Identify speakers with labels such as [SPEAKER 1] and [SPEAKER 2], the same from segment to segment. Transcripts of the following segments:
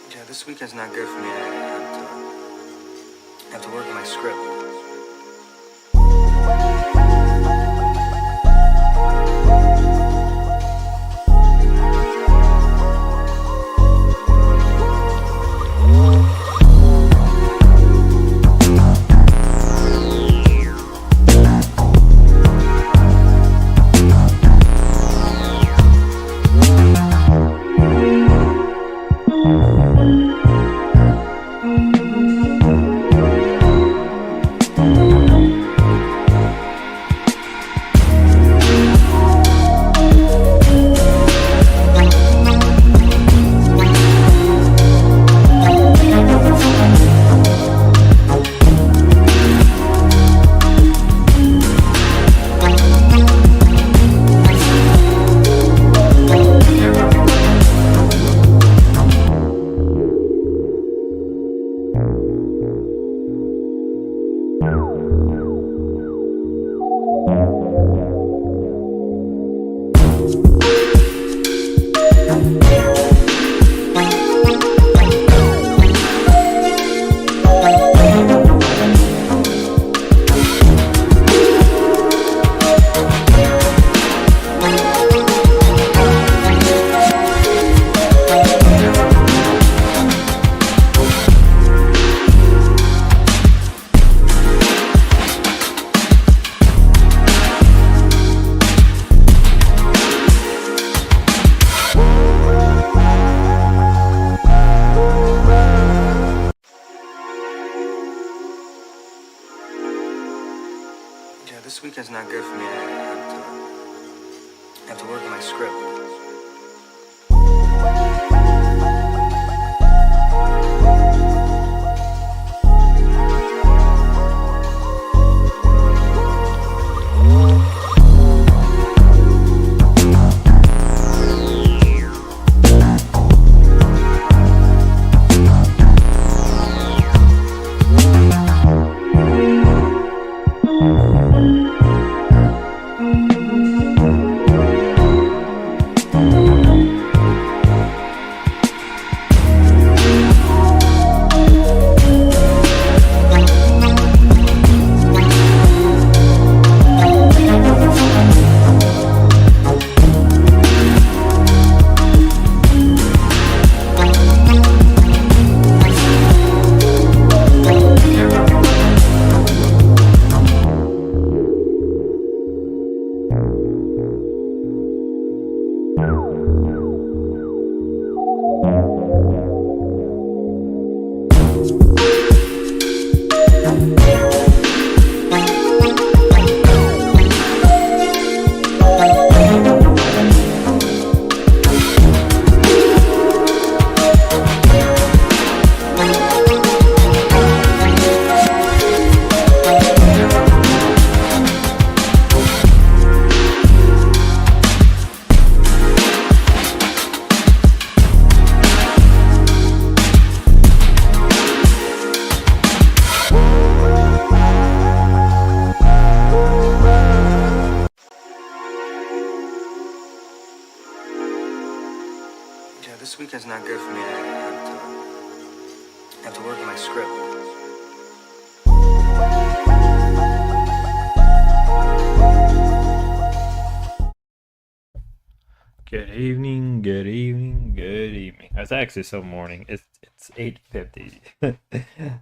[SPEAKER 1] Yeah, this weekend's not good for me. I have to work on my script. Yeah, this weekend's not good for me. I have to work on my script. Yeah, this weekend's not good for me. I have to work on my script.
[SPEAKER 2] Good evening, good evening, good evening. It's actually still morning. It's 8:50.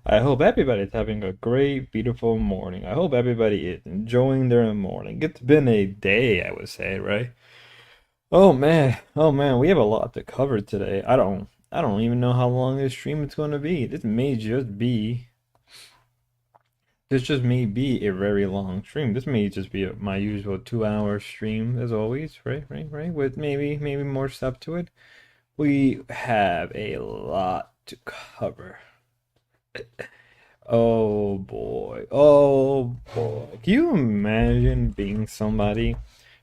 [SPEAKER 2] I hope everybody's having a great, beautiful morning. I hope everybody is enjoying their morning. It's been a day, I would say, right? Oh man, we have a lot to cover today. I don't even know how long this stream is going to be. This just may be a very long stream. This may just be my usual 2 hour stream as always, right, with maybe more stuff to it. We have a lot to cover. Oh boy. Oh boy. Can you imagine being somebody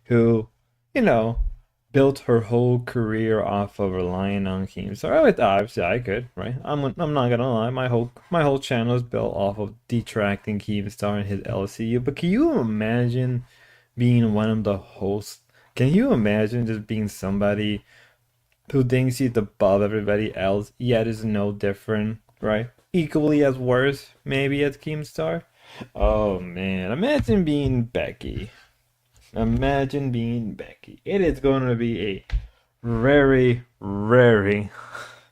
[SPEAKER 2] who, you know, built her whole career off of relying on Keemstar? Obviously, I could, right? I'm not gonna lie. My whole channel is built off of detracting Keemstar and his LCU. But can you imagine being one of the hosts? Can you imagine just being somebody who thinks he's above everybody else, yet is no different, right? Equally as worse, maybe as Keemstar. Oh man, imagine being Becky. Imagine being Becky. It is going to be a very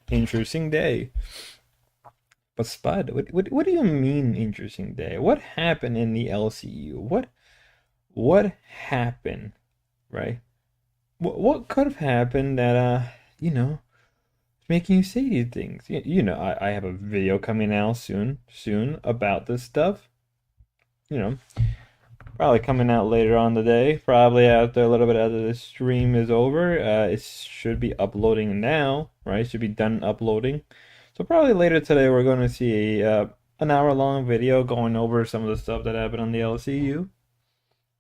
[SPEAKER 2] interesting day. But Spud, what do you mean interesting day? What happened in the LCU? What happened, right? What could have happened that you know making you say these things? I have a video coming out soon about this stuff. You know, probably coming out later on today. Probably after a little bit after the stream is over. It should be uploading now, right? Should be done uploading. So probably later today we're going to see an hour long video going over some of the stuff that happened on the LCU.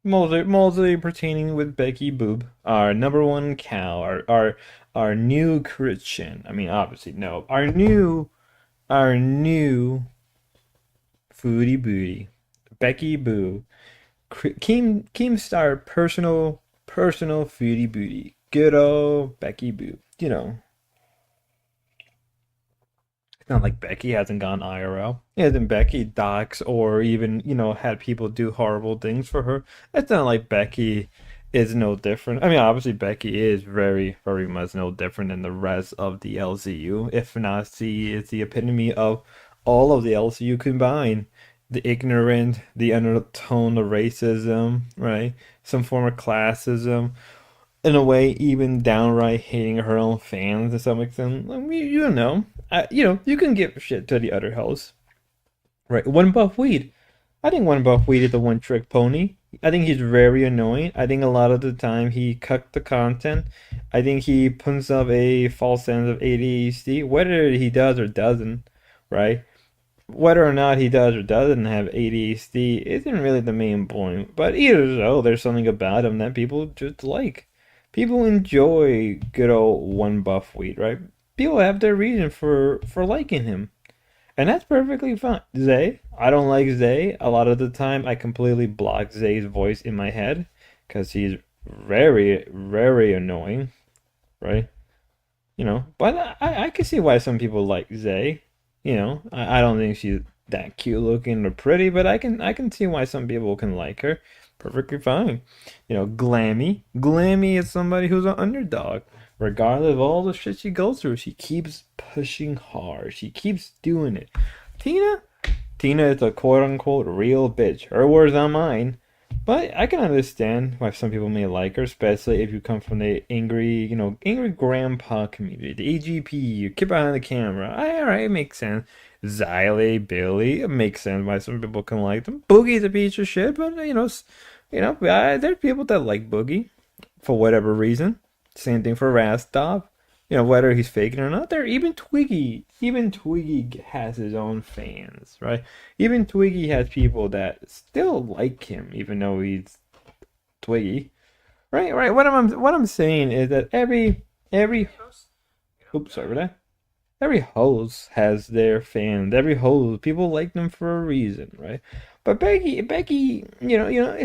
[SPEAKER 2] Mostly pertaining with Becky Boob, our number one cow, our new Christian. I mean, obviously, no, our new foodie booty, Becky Boo, Keemstar personal foodie booty, good old Becky Boo. It's not like Becky hasn't gone IRL. It hasn't Becky docs or even, had people do horrible things for her. It's not like Becky is no different. I mean, obviously Becky is very much no different than the rest of the LCU. If not, she is the epitome of all of the LCU combined. The ignorant, the undertone of racism, right? Some form of classism, in a way, even downright hating her own fans to some extent. I mean, you can give shit to the other hosts, right? One Buff Weed. I think One Buff Weed is the one trick pony. I think he's very annoying. I think a lot of the time he cuts the content. I think he puts up a false sense of ADHD, whether he does or doesn't, right? Whether or not he does or doesn't have ADHD isn't really the main point. But either so, there's something about him that people just like. People enjoy good old One Buff Wheat, right? People have their reason for liking him. And that's perfectly fine. Zay, I don't like Zay. A lot of the time, I completely block Zay's voice in my head because he's very annoying, right? But I can see why some people like Zay. I don't think she's that cute looking or pretty, but I can see why some people can like her. Perfectly fine. Glammy is somebody who's an underdog. Regardless of all the shit she goes through, she keeps pushing hard. She keeps doing it. Tina? Tina is a quote unquote real bitch. Her words, not mine. But I can understand why some people may like her, especially if you come from the angry grandpa community, the AGP, you keep behind the camera. Alright, it makes sense. Xylee, Billy, it makes sense why some people can like them. Boogie's a piece of shit, but there's people that like Boogie for whatever reason. Same thing for Rastov. Whether he's faking or not. There, even Twiggy has his own fans, right? Even Twiggy has people that still like him, even though he's Twiggy, right. What I'm saying is that every oops, sorry for that. Every host has their fans. Every host, people like them for a reason, right? But Becky,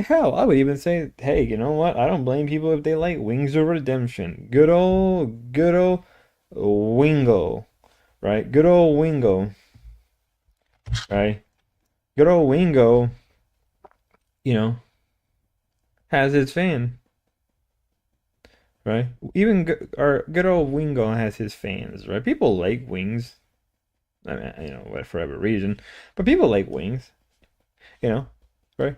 [SPEAKER 2] hell, I would even say, hey, you know what? I don't blame people if they like Wings of Redemption. Good old Wingo, right? Good old Wingo, right? Good old Wingo, you know, has his fan, right? Even our good old Wingo has his fans, right? People like Wings. I mean, for whatever reason, but people like Wings, you know, right?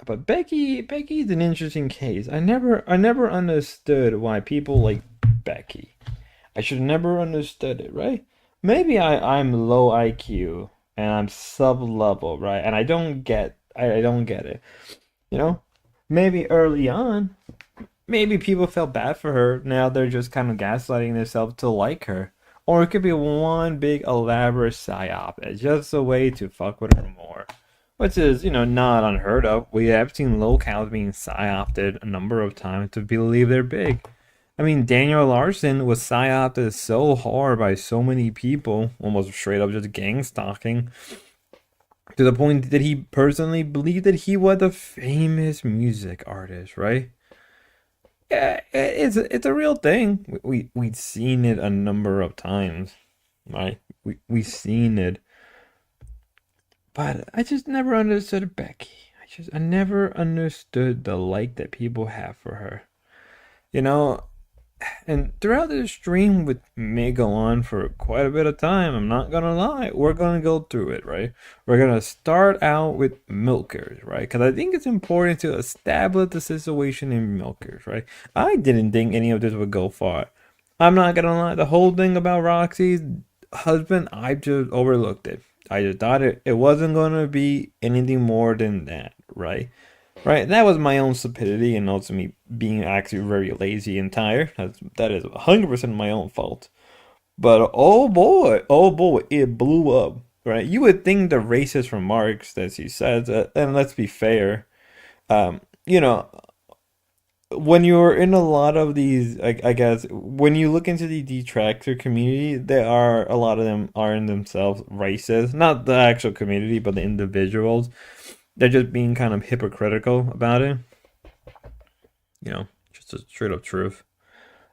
[SPEAKER 2] But Becky's an interesting case. I never understood why people like Becky. I should have never understood it, right? Maybe I'm low IQ and I'm sub level, right? And I don't get it. You know? Maybe early on, maybe people felt bad for her. Now they're just kind of gaslighting themselves to like her. Or it could be one big elaborate psyop. It's just a way to fuck with her more. Which is, not unheard of. We have seen locales being psyopted a number of times to believe they're big. I mean, Daniel Larson was psyopted so hard by so many people, almost straight up just gang stalking, to the point that he personally believed that he was a famous music artist, right? Yeah, it's a real thing. We've seen it a number of times, right? We've seen it, but I just never understood Becky. I never understood the like that people have for her. You know, and throughout this stream with may go on for quite a bit of time, I'm not gonna lie, we're gonna go through it, right? We're gonna start out with milkers, right? Because I think it's important to establish the situation in milkers, right? I didn't think any of this would go far. I'm not gonna lie, the whole thing about Roxy's husband, I just overlooked it. I just thought it wasn't gonna be anything more than that, right? Right, that was my own stupidity and also me being actually very lazy and tired. That is 100% my own fault. But oh boy, it blew up. Right, you would think the racist remarks that she says, and let's be fair, um, you know, when you're in a lot of these, I guess, when you look into the detractor community, there are a lot of them are in themselves racist. Not the actual community, but the individuals. They're just being kind of hypocritical about it. Just a straight up truth.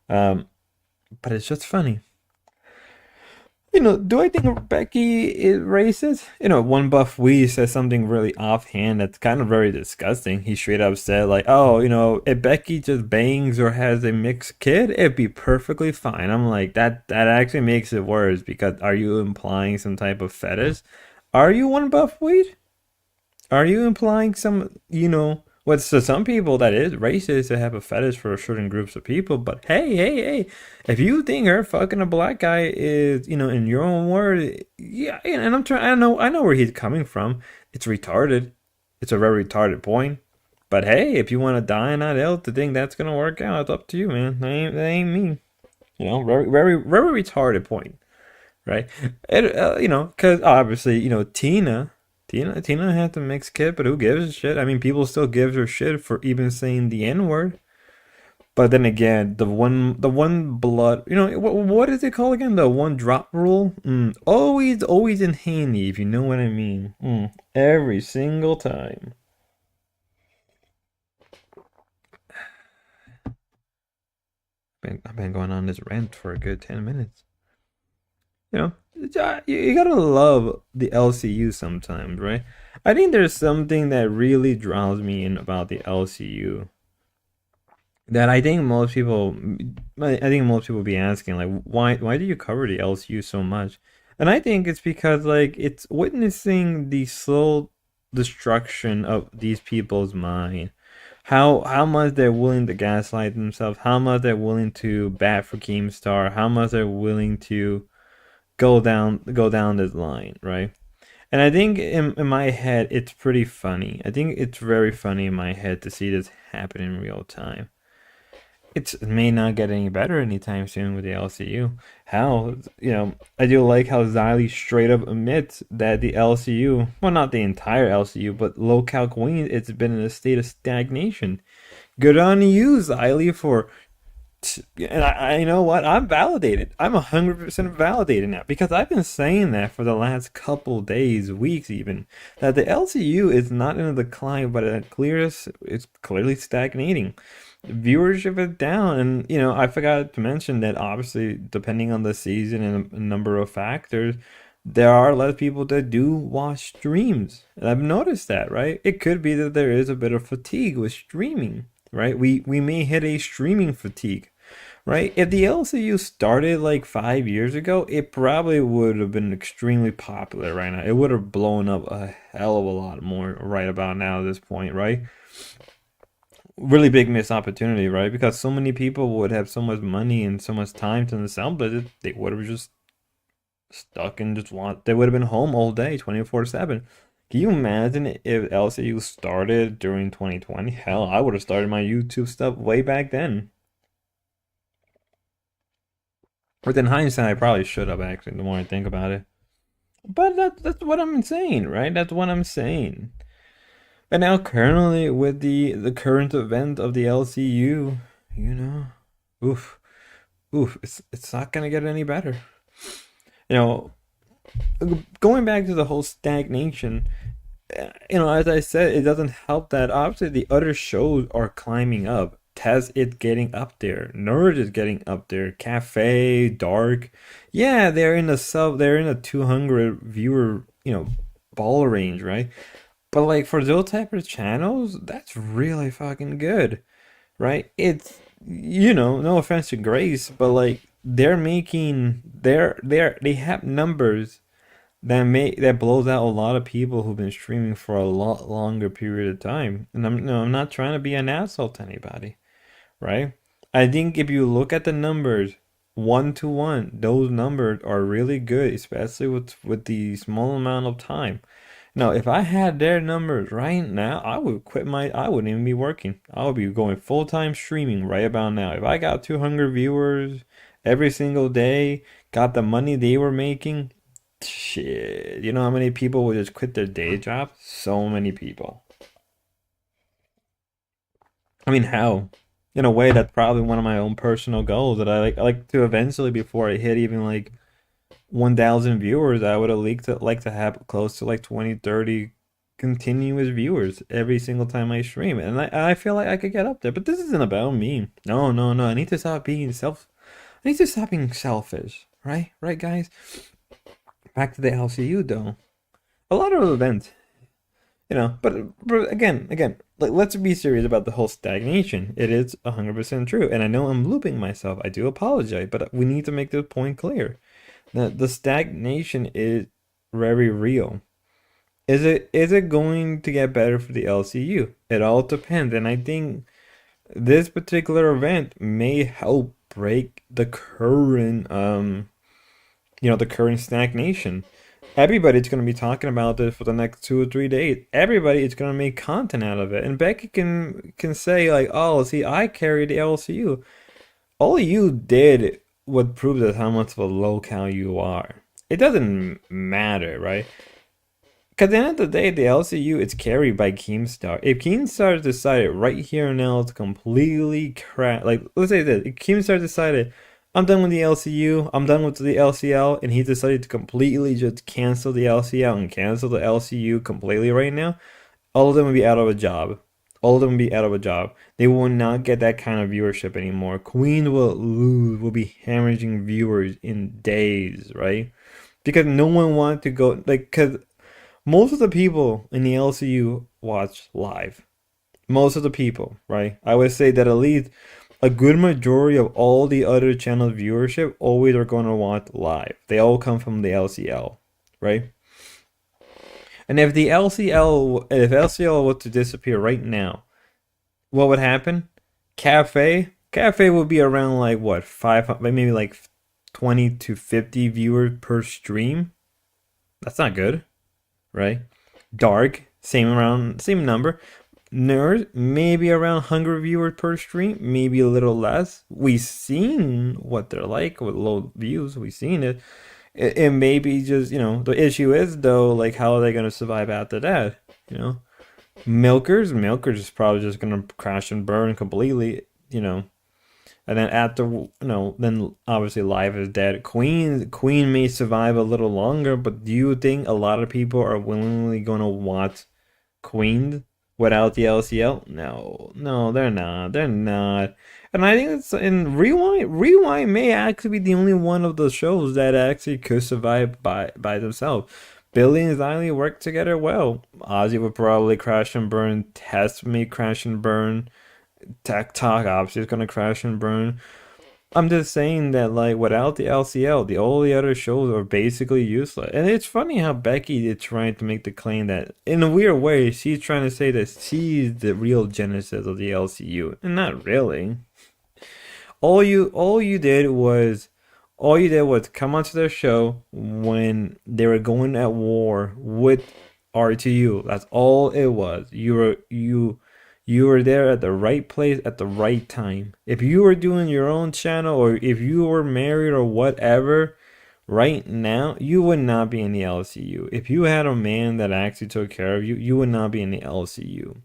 [SPEAKER 2] Um, but it's just funny. Do I think Becky is racist? One buff Wee says something really offhand that's kind of very disgusting. He straight up said, like, oh, if Becky just bangs or has a mixed kid, it'd be perfectly fine. I'm like, that actually makes it worse because are you implying some type of fetish? Are you one buff weed? Are you implying what to some people that is racist to have a fetish for certain groups of people? But hey, if you think her fucking a black guy is, in your own word, yeah, and I'm trying, I know where he's coming from. It's retarded. It's a very retarded point. But hey, if you want to die and not ill to think that's gonna work out, it's up to you, man. That ain't me. Very, very, very retarded point, right? Because obviously, Tina had the mixed kid, but who gives a shit? I mean, people still give her shit for even saying the N word. But then again, the one blood, what is it called again? The one drop rule. Always in handy, if you know what I mean. Every single time. I've been going on this rant for a good 10 minutes. You gotta love the LCU sometimes, right? I think there's something that really draws me in about the LCU that I think most people be asking, like, why do you cover the LCU so much? And I think it's because like it's witnessing the slow destruction of these people's mind. How much they're willing to gaslight themselves, how much they're willing to bat for Keemstar, how much they're willing to go down this line, right? And I think in my head it's pretty funny. I think it's very funny in my head to see this happen in real time. It may not get any better anytime soon with the LCU. I do like how Xylee straight up admits that the LCU, well, not the entire LCU, but Local Queen, it's been in a state of stagnation. Good on you, Xylee, for and you know what? I'm validated. I'm 100% validated now because I've been saying that for the last couple days, weeks even, that the LCU is not in a decline, but it's clearly stagnating. Viewership is down, and I forgot to mention that obviously, depending on the season and a number of factors, there are less people that do watch streams. And I've noticed that, right? It could be that there is a bit of fatigue with streaming, right? We may hit a streaming fatigue. right? If the LCU started like 5 years ago, it probably would have been extremely popular right now. It would have blown up a hell of a lot more right about now at this point, right? Really big missed opportunity, right? Because so many people would have so much money and so much time to themselves that they would have just stuck and just want they would have been home all day 24/7. Can you imagine if LCU started during 2020? Hell, I would have started my YouTube stuff way back then. But in hindsight, I probably should have actually, the more I think about it. But that's what I'm saying, right? That's what I'm saying. And now currently with the current event of the LCU, you know, oof, oof, it's not gonna get any better. You know, going back to the whole stagnation, as I said, it doesn't help that obviously the other shows are climbing up. Tez is getting up there. Nerd is getting up there. Cafe, Dark. Yeah, they're in a 200 viewer, ball range, right? But like for those type of channels, that's really fucking good, right? It's no offense to Grace, but like they have numbers that blows out a lot of people who've been streaming for a lot longer period of time. And I'm not trying to be an asshole to anybody, right? I think if you look at the numbers 1 to 1, those numbers are really good, especially with the small amount of time. Now, if I had their numbers right now, I wouldn't even be working. I would be going full-time streaming right about now. If I got 200 viewers every single day, got the money they were making, shit. You know how many people would just quit their day job? So many people. I mean, how? In a way, that's probably one of my own personal goals that I like to eventually, before I hit even like 1,000 viewers, I would at least like to have close to like 20, 30 continuous viewers every single time I stream. And I feel like I could get up there. But this isn't about me. No, no, no. I need to stop being selfish. Right? Right, guys? Back to the LCU though. A lot of events, but again, like let's be serious about the whole stagnation. It is 100% true. And I know I'm looping myself. I do apologize, but we need to make this point clear. The stagnation is very real. Is it going to get better for the LCU? It all depends, and I think this particular event may help break the current stagnation. Everybody's going to be talking about this for the next 2 or 3 days. Everybody is going to make content out of it, and Becky can say like, "Oh, see, I carried the LCU." All you did would prove that how much of a locale you are. It doesn't matter, right? Because at the end of the day, the LCU is carried by Keemstar. If Keemstar decided right here and now to completely crash, like let's say this, if Keemstar decided, I'm done with the LCU, I'm done with the LCL, and he decided to completely just cancel the LCL and cancel the LCU completely right now, all of them would be out of a job. All of them would be out of a job. They will not get that kind of viewership anymore. Queen will lose, will be hemorrhaging viewers in days, right? Because no one wants to go, like, because most of the people in the LCU watch live. Most of the people, right? I would say that at least a good majority of all the other channel viewership always are going to watch live. They all come from the LCL, right? And if LCL were to disappear right now, what would happen? Cafe would be around like what, 500, maybe like 20 to 50 viewers per stream. That's not good, right? Dark, same number. Nerd, maybe around 100 viewers per stream, maybe a little less. We've seen what they're like with low views. We've seen it. It may be just, the issue is though, like how are they going to survive after that? You know, Milkers is probably just going to crash and burn completely, and then after, then obviously Live is dead. Queen may survive a little longer, but do you think a lot of people are willingly going to watch Queen without the LCL? No, no, they're not. They're not. And I think it's in Rewind. Rewind may actually be the only one of the shows that actually could survive by themselves. Billy and Xylee work together well. Ozzy would probably crash and burn. Tess may crash and burn. Tech Talk obviously is gonna crash and burn. I'm just saying that like without the LCL, all the other shows are basically useless. And it's funny how Becky is trying to make the claim that in a weird way she's trying to say that she's the real genesis of the LCU, and not really. All you did was come onto their show when they were going at war with RTU. That's all it was. You were there at the right place at the right time. If you were doing your own channel or if you were married or whatever, right now you would not be in the LCU. If you had a man that actually took care of you, you would not be in the LCU,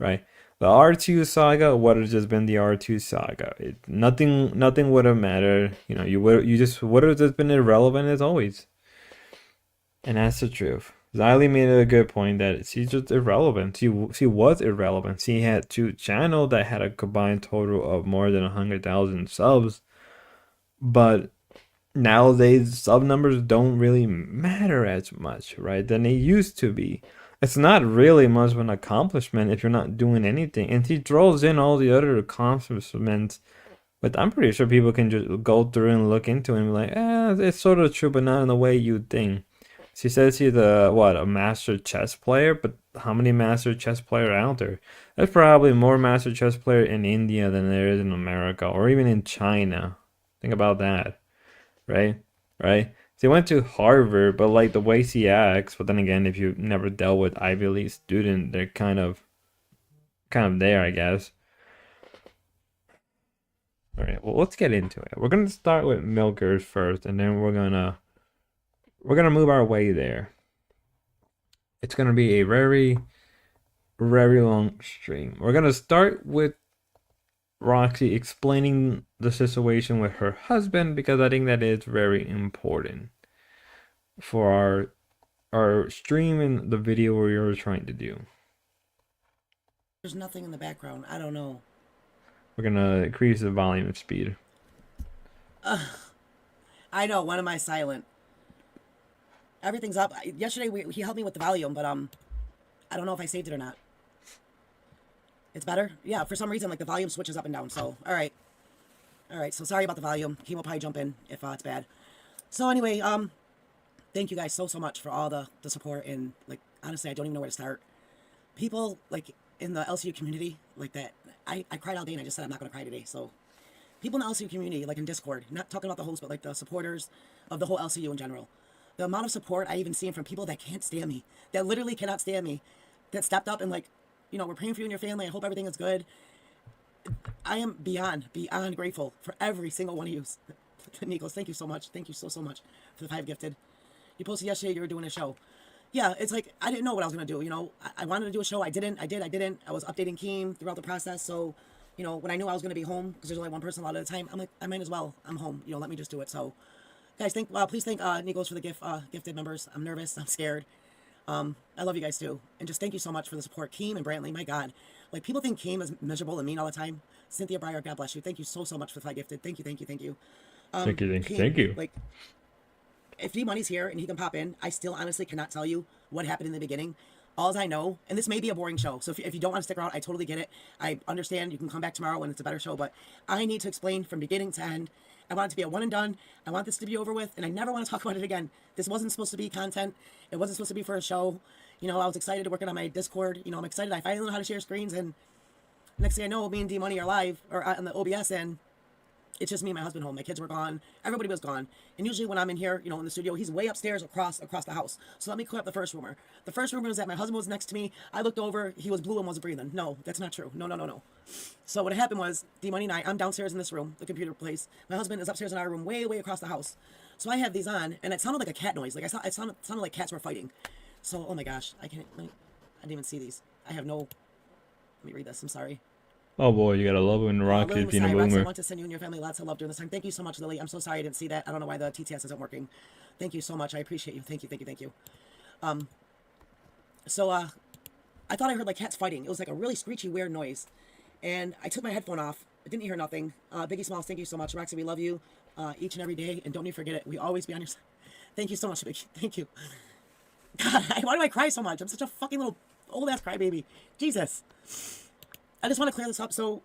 [SPEAKER 2] right? The R2 saga would have just been the R2 saga. Nothing would have mattered. You just would have just been irrelevant as always. And that's the truth. Xylee made a good point that she's just irrelevant. She was irrelevant. She had two channels that had a combined total of more than 100,000 subs, but nowadays sub numbers don't really matter as much, right? Than they used to be. It's not really much of an accomplishment if you're not doing anything. And she throws in all the other accomplishments, but I'm pretty sure people can just go through and look into it and be like, it's sort of true, but not in the way you think. She says she's a master chess player, but how many master chess players out there? There's probably more master chess player in India than there is in America or even in China. Think about that, right? Right? She went to Harvard, but like the way she acts, but then again, if you've never dealt with Ivy League student, they're kind of there, I guess. All right, well, let's get into it. We're gonna start with milkers first, and then we're gonna move our way there. It's gonna be a very, very long stream. We're gonna start with Roxy explaining the situation with her husband because I think that is very important for our stream and the video we were trying to do.
[SPEAKER 3] There's nothing in the background. I don't know.
[SPEAKER 2] We're gonna increase the volume of speed.
[SPEAKER 3] I know. When am I silent? Everything's up. Yesterday he helped me with the volume, but I don't know if I saved it or not. It's better? Yeah, for some reason, like, the volume switches up and down, so, alright. Alright, so sorry about the volume. Kim will probably jump in if it's bad. So anyway, thank you guys so much for all the support, and, like, honestly, I don't even know where to start. People, like, in the LCU community, like that, I cried all day and I just said I'm not going to cry today, so. People in the LCU community, like in Discord, not talking about the host, but, like, the supporters of the whole LCU in general. The amount of support I even see from people that can't stand me, that literally cannot stand me, that stepped up and, like, we're praying for you and your family. I hope everything is good. I am beyond grateful for every single one of you. Nicholas, thank you so much. Thank you so much for the 5 gifted. You posted yesterday you were doing a show. Yeah, it's like, I didn't know what I was going to do, I wanted to do a show. I didn't. I was updating Keem throughout the process. So, when I knew I was going to be home, because there's only one person a lot of the time, I'm like, I might as well. I'm home. Let me just do it. So, guys, please thank Nicholas for the gifted members. I'm nervous. I'm scared. I love you guys too. And just thank you so much for the support. Keem and Brantley, my God. Like, people think Keem is miserable and mean all the time. Cynthia Breyer, God bless you. Thank you so much for the 5 gifted. Thank you.
[SPEAKER 2] Thank you.
[SPEAKER 3] Keem,
[SPEAKER 2] Thank you.
[SPEAKER 3] Like, if D-Money's here and he can pop in, I still honestly cannot tell you what happened in the beginning. All I know, and this may be a boring show, so if you don't want to stick around, I totally get it. I understand. You can come back tomorrow when it's a better show, but I need to explain from beginning to end. I want it to be a one and done. I want this to be over with, and I never want to talk about it again. This wasn't supposed to be content. It wasn't supposed to be for a show. I was excited to work on my Discord. I'm excited. I finally know how to share screens, and next thing I know, me and D-Money are live, or on the OBS, and it's just me and my husband home. My kids were gone. Everybody was gone. And usually when I'm in here, in the studio, he's way upstairs across the house. So let me clear up the first rumor. The first rumor is that my husband was next to me. I looked over. He was blue and wasn't breathing. No, that's not true. No. So what happened was, D-Money and I'm downstairs in this room, the computer place. My husband is upstairs in our room, way across the house. So I have these on, and it sounded like a cat noise. Like, it sounded like cats were fighting. So, oh my gosh, I didn't even see these. Let me read this. I'm sorry.
[SPEAKER 2] Oh boy, you gotta love when Roxy's being a boomer.
[SPEAKER 3] I want to send you and your family lots of love during this time. Thank you so much, Lily. I'm so sorry I didn't see that. I don't know why the TTS isn't working. Thank you so much. I appreciate you. Thank you. So I thought I heard like cats fighting. It was like a really screechy, weird noise. And I took my headphone off. I didn't hear nothing. Biggie Smalls, thank you so much. Roxy, we love you each and every day. And don't you forget it. We always be on your side. Thank you so much, Biggie. Thank you. God, why do I cry so much? I'm such a fucking little old-ass crybaby. Jesus. I just want to clear this up. So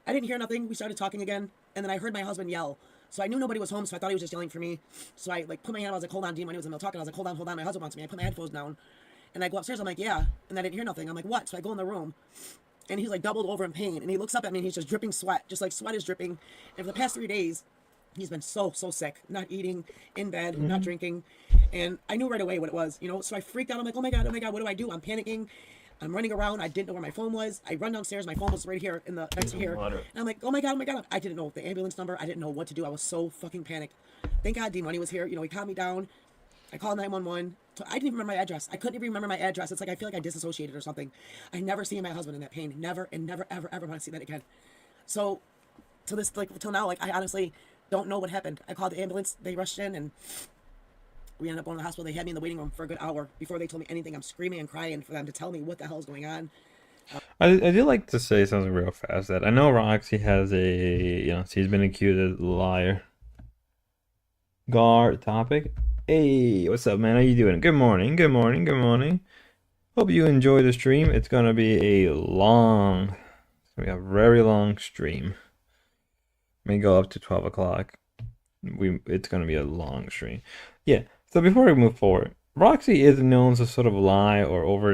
[SPEAKER 3] I didn't hear nothing. We started talking again, and then I heard my husband yell. So I knew nobody was home, so I thought he was just yelling for me. So I like put my hand. I was like, "Hold on, Dean." When he was in the middle of talking, I was like, hold on. My husband wants me." I put my headphones down, and I go upstairs. I'm like, "Yeah," and I didn't hear nothing. I'm like, "What?" So I go in the room, and he's like doubled over in pain, and he looks up at me, and he's just dripping sweat, just like sweat is dripping. And for the past 3 days, he's been so sick, not eating, in bed, not drinking, and I knew right away what it was, you know. So I freaked out. I'm like, oh my god, what do? I'm panicking. I'm running around. I didn't know where my phone was. I run downstairs. My phone was right here in the next to here. And I'm like, oh my god. I didn't know the ambulance number. I didn't know what to do. I was so fucking panicked. Thank God Dean Money was here. You know, he calmed me down. I called 911. I didn't even remember my address. I couldn't even remember my address. It's like I feel like I disassociated or something. I never seen my husband in that pain. Never and never ever ever want to see that again. So to this till now, like I honestly don't know what happened. I called the ambulance. They rushed in and we ended up going to the hospital. They had me in the waiting room for a good hour before they told me anything. I'm screaming and crying for them to tell me what the hell is going on.
[SPEAKER 2] I do like to say something real fast that I know Roxy has she's been accused of a liar. Guard topic. Hey, what's up, man? How you doing? Good morning. Hope you enjoy the stream. It's gonna be a very long stream. May go up to 12 o'clock. It's gonna be a long stream. Yeah. So before we move forward, Roxy is known to sort of lie or over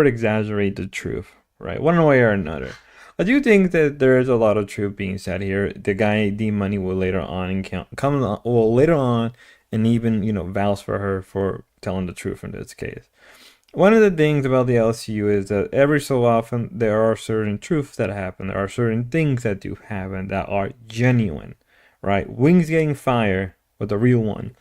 [SPEAKER 2] exaggerate the truth, right? One way or another. I do think that there is a lot of truth being said here. The guy D Money will later on and even vouch for her for telling the truth in this case. One of the things about the LCU is that every so often there are certain truths that happen. There are certain things that do happen that are genuine, right? Wings getting fired with the real one.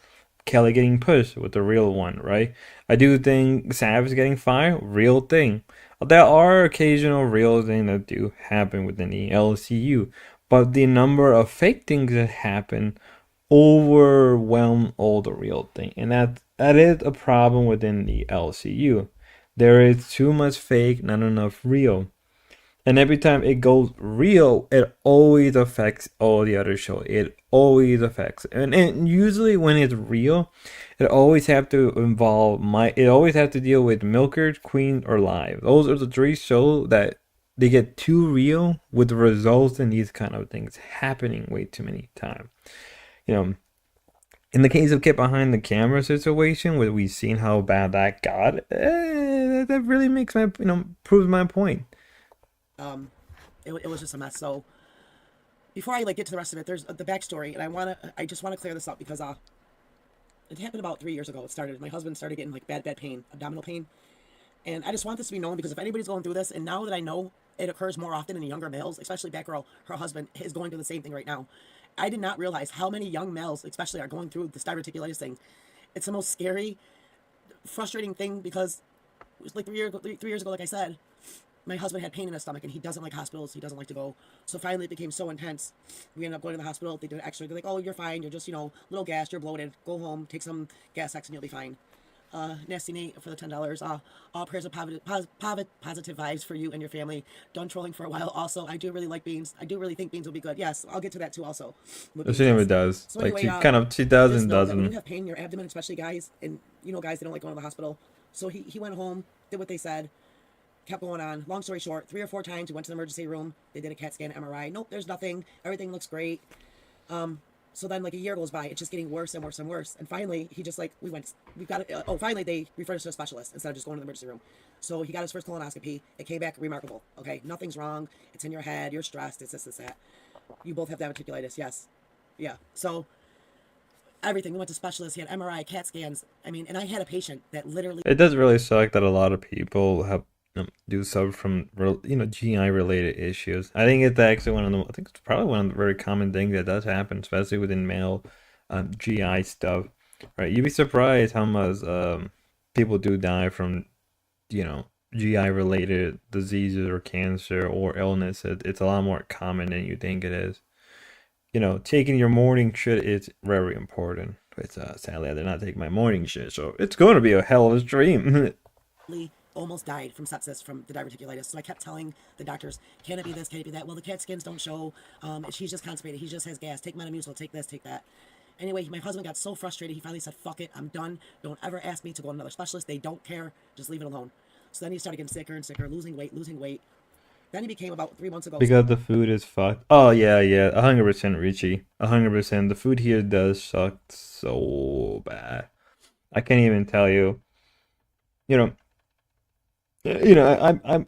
[SPEAKER 2] Kelly getting pushed with the real one, right? I do think Savage getting fired, real thing. There are occasional real things that do happen within the LCU, but the number of fake things that happen overwhelm all the real thing, and that is a problem within the LCU. There is too much fake, not enough real. And every time it goes real, it always affects all the other shows. It always affects. And usually when it's real, it always have to deal with Milker, Queen, or Live. Those are the three shows that they get too real with the results in these kind of things happening way too many times. In the case of Get Behind the Camera situation, where we've seen how bad that got, that really makes proves my point.
[SPEAKER 3] It was just a mess. So before I get to the rest of it, there's the backstory, and I just want to clear this up because it happened about 3 years ago. My husband started getting bad pain, abdominal pain, and I just want this to be known because if anybody's going through this, and now that I know it occurs more often in younger males, especially Batgirl, her husband is going through the same thing right now. I did not realize how many young males, especially, are going through this diverticulitis thing. It's the most scary, frustrating thing because it was 3 years ago, like I said. My husband had pain in his stomach, and he doesn't like hospitals. He doesn't like to go. So finally, it became so intense. We ended up going to the hospital. They did an X-ray. They're like, "Oh, you're fine. You're just, little gassed. You're bloated. Go home. Take some Gas X, and you'll be fine." Nasty Nate for the $10. All prayers of positive vibes for you and your family. Done trolling for a while. Also, I do really like beans. I do really think beans will be good. Yes, I'll get to that too. Also,
[SPEAKER 2] She never does.
[SPEAKER 3] So anyway,
[SPEAKER 2] she does and
[SPEAKER 3] doesn't. When you
[SPEAKER 2] doesn't.
[SPEAKER 3] have pain in your abdomen, especially guys, and guys, they don't like going to the hospital. So he went home, did what they said. Kept going on. Long story short, 3 or 4 times he went to the emergency room. They did a CAT scan, MRI. Nope, there's nothing. Everything looks great. So then a year goes by. It's just getting worse and worse and worse. And finally, he just finally they referred us to a specialist instead of just going to the emergency room. So he got his first colonoscopy. It came back remarkable. Okay, nothing's wrong. It's in your head. You're stressed. It's this, that. You both have diverticulitis. Yes. Yeah. So everything. We went to specialists. He had MRI, CAT scans. And I had a patient that literally.
[SPEAKER 2] It does really suck that a lot of people do suffer from GI related issues. I think it's actually it's probably one of the very common things that does happen, especially within male GI stuff. Right? You'd be surprised how much people do die from GI related diseases or cancer or illness. It's a lot more common than you think it is. Taking your morning shit is very important. But sadly, I did not take my morning shit, so it's going to be a hell of a stream.
[SPEAKER 3] Almost died from sepsis from the diverticulitis. So I kept telling the doctors, can it be this, can it be that? Well, the CAT scans don't show. She's just constipated. He just has gas. Take Metamucil, take this, take that. Anyway, my husband got so frustrated, he finally said, fuck it, I'm done. Don't ever ask me to go to another specialist. They don't care. Just leave it alone. So then he started getting sicker and sicker, losing weight. Then he became about 3 months ago.
[SPEAKER 2] Because the food is fucked. Oh yeah, yeah, 100%, Richie. 100%. The food here does suck so bad. I can't even tell you. You know,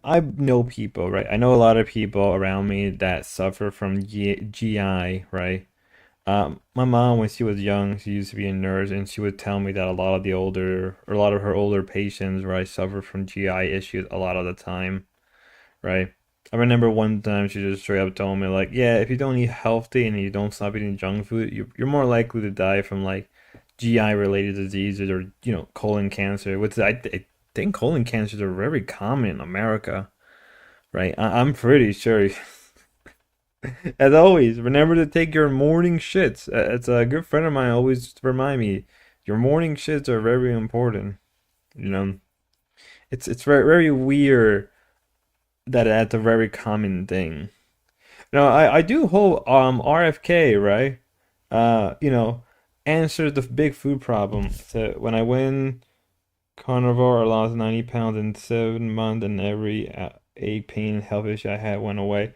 [SPEAKER 2] I know people, right? I know a lot of people around me that suffer from GI, right? My mom, when she was young, she used to be a nurse, and she would tell me that a lot of her older patients, right, suffer from GI issues a lot of the time, right? I remember one time she just straight up told me, like, yeah, if you don't eat healthy and you don't stop eating junk food, you're more likely to die from like GI related diseases or colon cancer, which I think colon cancers are very common in America, right? I'm pretty sure. As always, remember to take your morning shits. It's a good friend of mine always remind me, your morning shits are very important. You know, it's very weird that that's a very common thing. Now, I do hope RFK, right? Answers the big food problem. So when I went carnivore, I lost 90 pounds in 7 months, and every ache, pain, and health issue I had went away.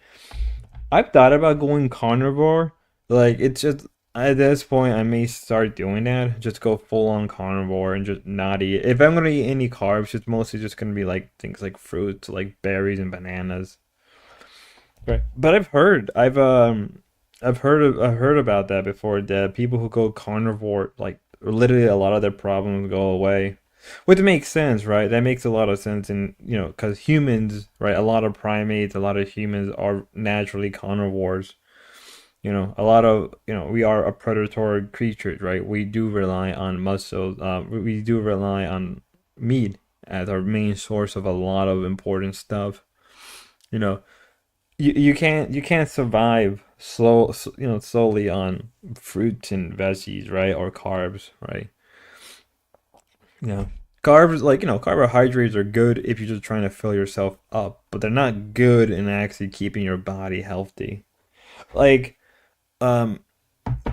[SPEAKER 2] I've thought about going carnivore. Like, it's just at this point, I may start doing that. Just go full on carnivore and just not eat. If I'm gonna eat any carbs, it's mostly just gonna be like things like fruits, like berries and bananas. Right. But I've heard about that before. That people who go carnivore, like literally a lot of their problems go away. Which makes sense, right? That makes a lot of sense, and because humans, right? A lot of primates, a lot of humans are naturally carnivores. A lot of we are a predatory creatures, right? We do rely on muscles. We do rely on meat as our main source of a lot of important stuff. You know, you can't survive solely on fruits and veggies, right? Or carbs, right? Yeah. Carbs, like, carbohydrates are good if you're just trying to fill yourself up, but they're not good in actually keeping your body healthy. Like, um,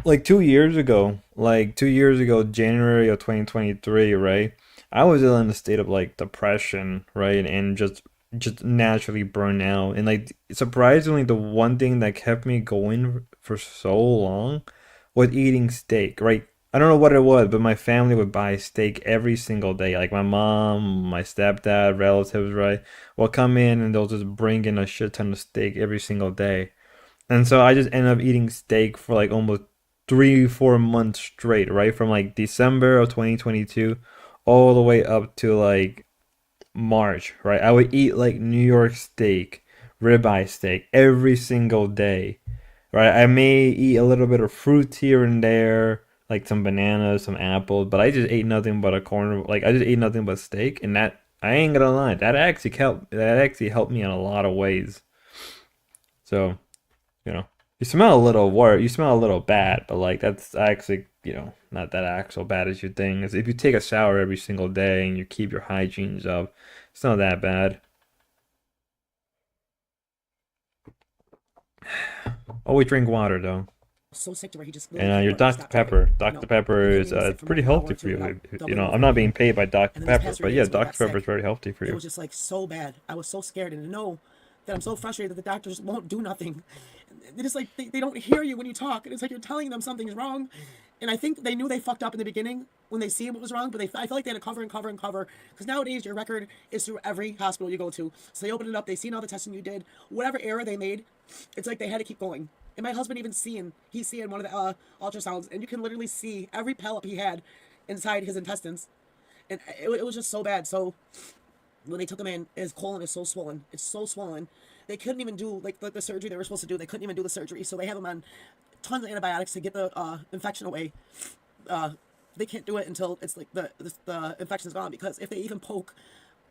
[SPEAKER 2] like 2 years ago, January of 2023, right? I was in a state of like depression, right? And just naturally burn out. And like surprisingly, the one thing that kept me going for so long was eating steak, right? I don't know what it was, but my family would buy steak every single day. Like my mom, my stepdad, relatives, right? Will come in and they'll just bring in a shit ton of steak every single day. And so I just ended up eating steak for like almost 3, 4 months straight, right? From like December of 2022 all the way up to like March, right? I would eat like New York steak, ribeye steak every single day, right? I may eat a little bit of fruits here and there, like some bananas, some apples, but I just ate nothing but a corner. Like I just ate nothing but steak, and that I ain't gonna lie, that actually helped me in a lot of ways. So you smell a little bad, but like that's actually not that actual bad as you think. Is if you take a shower every single day and you keep your hygienes up, it's not that bad. Always drink water though.
[SPEAKER 3] So sick to where he just
[SPEAKER 2] And
[SPEAKER 3] literally can't
[SPEAKER 2] your Dr.
[SPEAKER 3] stop talking.
[SPEAKER 2] Pepper. Dr. Pepper
[SPEAKER 3] He couldn't
[SPEAKER 2] is
[SPEAKER 3] even sit
[SPEAKER 2] it's
[SPEAKER 3] for more
[SPEAKER 2] pretty
[SPEAKER 3] than an hour
[SPEAKER 2] healthy
[SPEAKER 3] or
[SPEAKER 2] for
[SPEAKER 3] two
[SPEAKER 2] you.
[SPEAKER 3] without doubling
[SPEAKER 2] I'm
[SPEAKER 3] over.
[SPEAKER 2] not being paid by Dr.
[SPEAKER 3] And then this
[SPEAKER 2] Pepper,
[SPEAKER 3] past
[SPEAKER 2] but
[SPEAKER 3] 3
[SPEAKER 2] yeah,
[SPEAKER 3] days when I
[SPEAKER 2] Dr.
[SPEAKER 3] got
[SPEAKER 2] Pepper is
[SPEAKER 3] sick,
[SPEAKER 2] very healthy for
[SPEAKER 3] it
[SPEAKER 2] you.
[SPEAKER 3] was just like so bad. I was so scared and to know that I'm so frustrated that the doctors won't do nothing. They just like they don't hear you when you talk. And it's like you're telling them something's wrong. And I think they knew they fucked up in the beginning when they see what was wrong, but I feel like they had to cover and cover and cover. Because nowadays your record is through every hospital you go to. So they open it up, they seen all the testing you did, whatever error they made, it's like they had to keep going. And my husband even he's seeing one of the ultrasounds, and you can literally see every polyp he had inside his intestines. And it was just so bad. So when they took him in, his colon is so swollen. It's so swollen. They couldn't even do like the surgery they were supposed to do. They couldn't even do the surgery, so they have him on tons of antibiotics to get the infection away. Uh, they can't do it until it's like the infection's gone, because if they even poke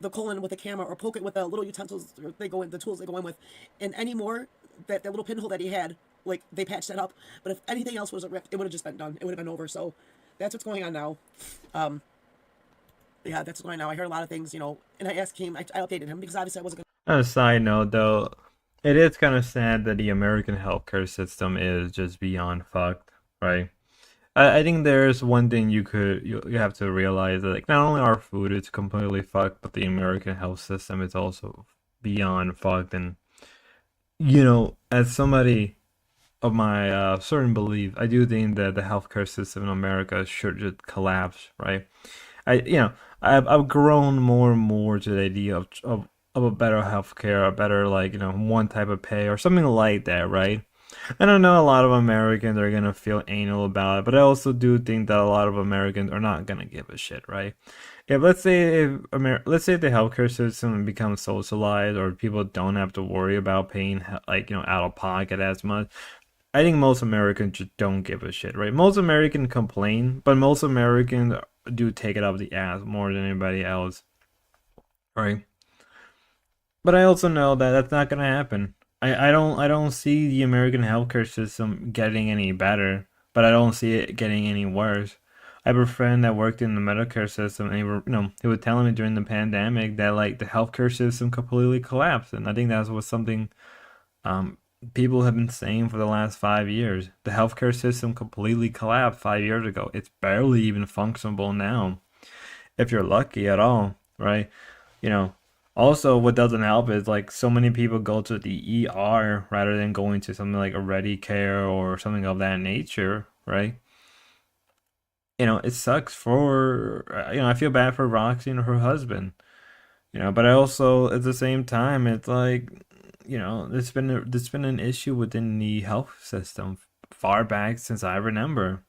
[SPEAKER 3] the colon with a camera or poke it with the little utensils the tools they go in with, and any more, that little pinhole that he had, like they patched that up. But if anything else was ripped, it would have just been done. It would have been over. So that's what's going on now. Um, yeah, that's what's going on now. I heard a lot of things, and I asked him, I updated him because obviously I wasn't
[SPEAKER 2] On a side note, though, it is kind of sad that the American healthcare system is just beyond fucked, right? I think there's one thing you have to realize that like not only our food is completely fucked, but the American health system is also beyond fucked, and as somebody of my certain belief, I do think that the healthcare system in America should just collapse, right? I you know I've grown more and more to the idea of a better healthcare, a better like one type of pay or something like that, right? And I know a lot of Americans are gonna feel anal about it, but I also do think that a lot of Americans are not gonna give a shit, right? If let's say the healthcare system becomes socialized or people don't have to worry about paying like out of pocket as much, I think most Americans just don't give a shit, right? Most Americans complain, but most Americans do take it up the ass more than anybody else, right? But I also know that that's not gonna happen. I don't see the American healthcare system getting any better, but I don't see it getting any worse. I have a friend that worked in the Medicare system, and he was telling me during the pandemic that like the healthcare system completely collapsed, and I think that's what something um people have been saying for the last 5 years. The healthcare system completely collapsed 5 years ago. It's barely even functionable now, if you're lucky at all, right? You know, Also, what doesn't help is like so many people go to the ER rather than going to something like a Ready Care or something of that nature, right? It sucks for, I feel bad for Roxy and her husband, but I also, at the same time, it's like, it's been an issue within the health system far back since I remember.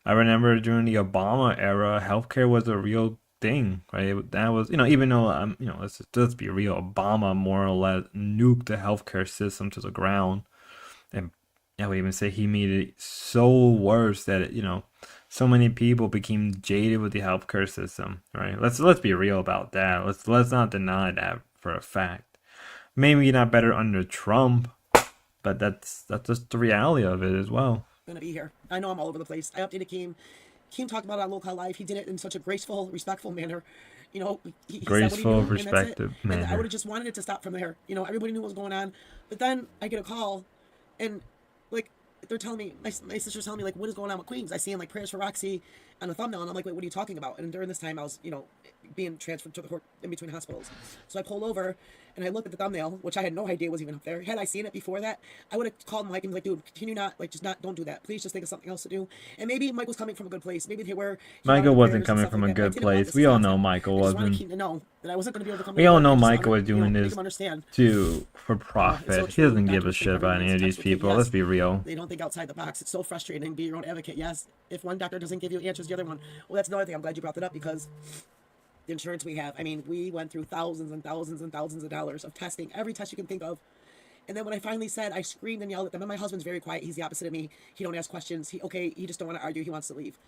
[SPEAKER 2] I remember during the Obama era, healthcare was a real thing, right? That was, even though let's be real, Obama more or less nuked the healthcare system to the ground, and I would even say he made it so worse that so many people became jaded with the healthcare system, right? Let's be real about that. Let's not deny that for a fact. Maybe not better under Trump, but that's just the reality of it as well.
[SPEAKER 3] Gonna be here. I know I'm all over the place. I updated Keem. Keem talked about it on Local Life. He did it in such a graceful, respectful manner. He said what he
[SPEAKER 2] Graceful,
[SPEAKER 3] knew, and that's it.
[SPEAKER 2] respective
[SPEAKER 3] And I would
[SPEAKER 2] manner.
[SPEAKER 3] have just wanted it to stop from there. Everybody knew what was going on. But then I get a call, and like they're telling me, my sister's telling me like, what is going on with Queens? I see him like prayers for Roxy on the thumbnail, and I'm like, wait, what are you talking about? And during this time, I was being transferred to the court in between hospitals. So I pull over and I look at the thumbnail, which I had no idea was even up there. Had I seen it before that, I would have called Mike and was like, dude, can you not like just not don't do that? Please just think of something else to do. And maybe Mike was coming from a good place. Maybe he wanted
[SPEAKER 2] Michael
[SPEAKER 3] the
[SPEAKER 2] wasn't
[SPEAKER 3] prayers and
[SPEAKER 2] coming
[SPEAKER 3] stuff
[SPEAKER 2] from
[SPEAKER 3] like
[SPEAKER 2] a
[SPEAKER 3] that. But I
[SPEAKER 2] good
[SPEAKER 3] didn't want
[SPEAKER 2] place.
[SPEAKER 3] this
[SPEAKER 2] We
[SPEAKER 3] to
[SPEAKER 2] all
[SPEAKER 3] stop
[SPEAKER 2] know
[SPEAKER 3] him.
[SPEAKER 2] Michael
[SPEAKER 3] I just wanted
[SPEAKER 2] wasn't.
[SPEAKER 3] Keaton to know that I wasn't going to be able to come to
[SPEAKER 2] We
[SPEAKER 3] the
[SPEAKER 2] all
[SPEAKER 3] court.
[SPEAKER 2] know
[SPEAKER 3] I just
[SPEAKER 2] Michael
[SPEAKER 3] wanted,
[SPEAKER 2] was doing
[SPEAKER 3] make
[SPEAKER 2] this
[SPEAKER 3] him understand.
[SPEAKER 2] for
[SPEAKER 3] It's so
[SPEAKER 2] profit. He
[SPEAKER 3] true.
[SPEAKER 2] doesn't give a
[SPEAKER 3] Doctors think
[SPEAKER 2] shit about
[SPEAKER 3] everyone
[SPEAKER 2] any
[SPEAKER 3] is a
[SPEAKER 2] of these
[SPEAKER 3] textbook kid.
[SPEAKER 2] people. Let's
[SPEAKER 3] Yes,
[SPEAKER 2] be real.
[SPEAKER 3] they don't think outside the box. It's so frustrating. Be your own advocate. Yes, if one doctor doesn't give you answers, the other one. Well, that's another thing. I'm glad you brought that up because the insurance we have. I mean, we went through thousands and thousands and thousands of dollars of testing, every test you can think of. And then when I finally said, I screamed and yelled at them. And my husband's very quiet. He's the opposite of me. He don't ask questions. He just don't want to argue. He wants to leave.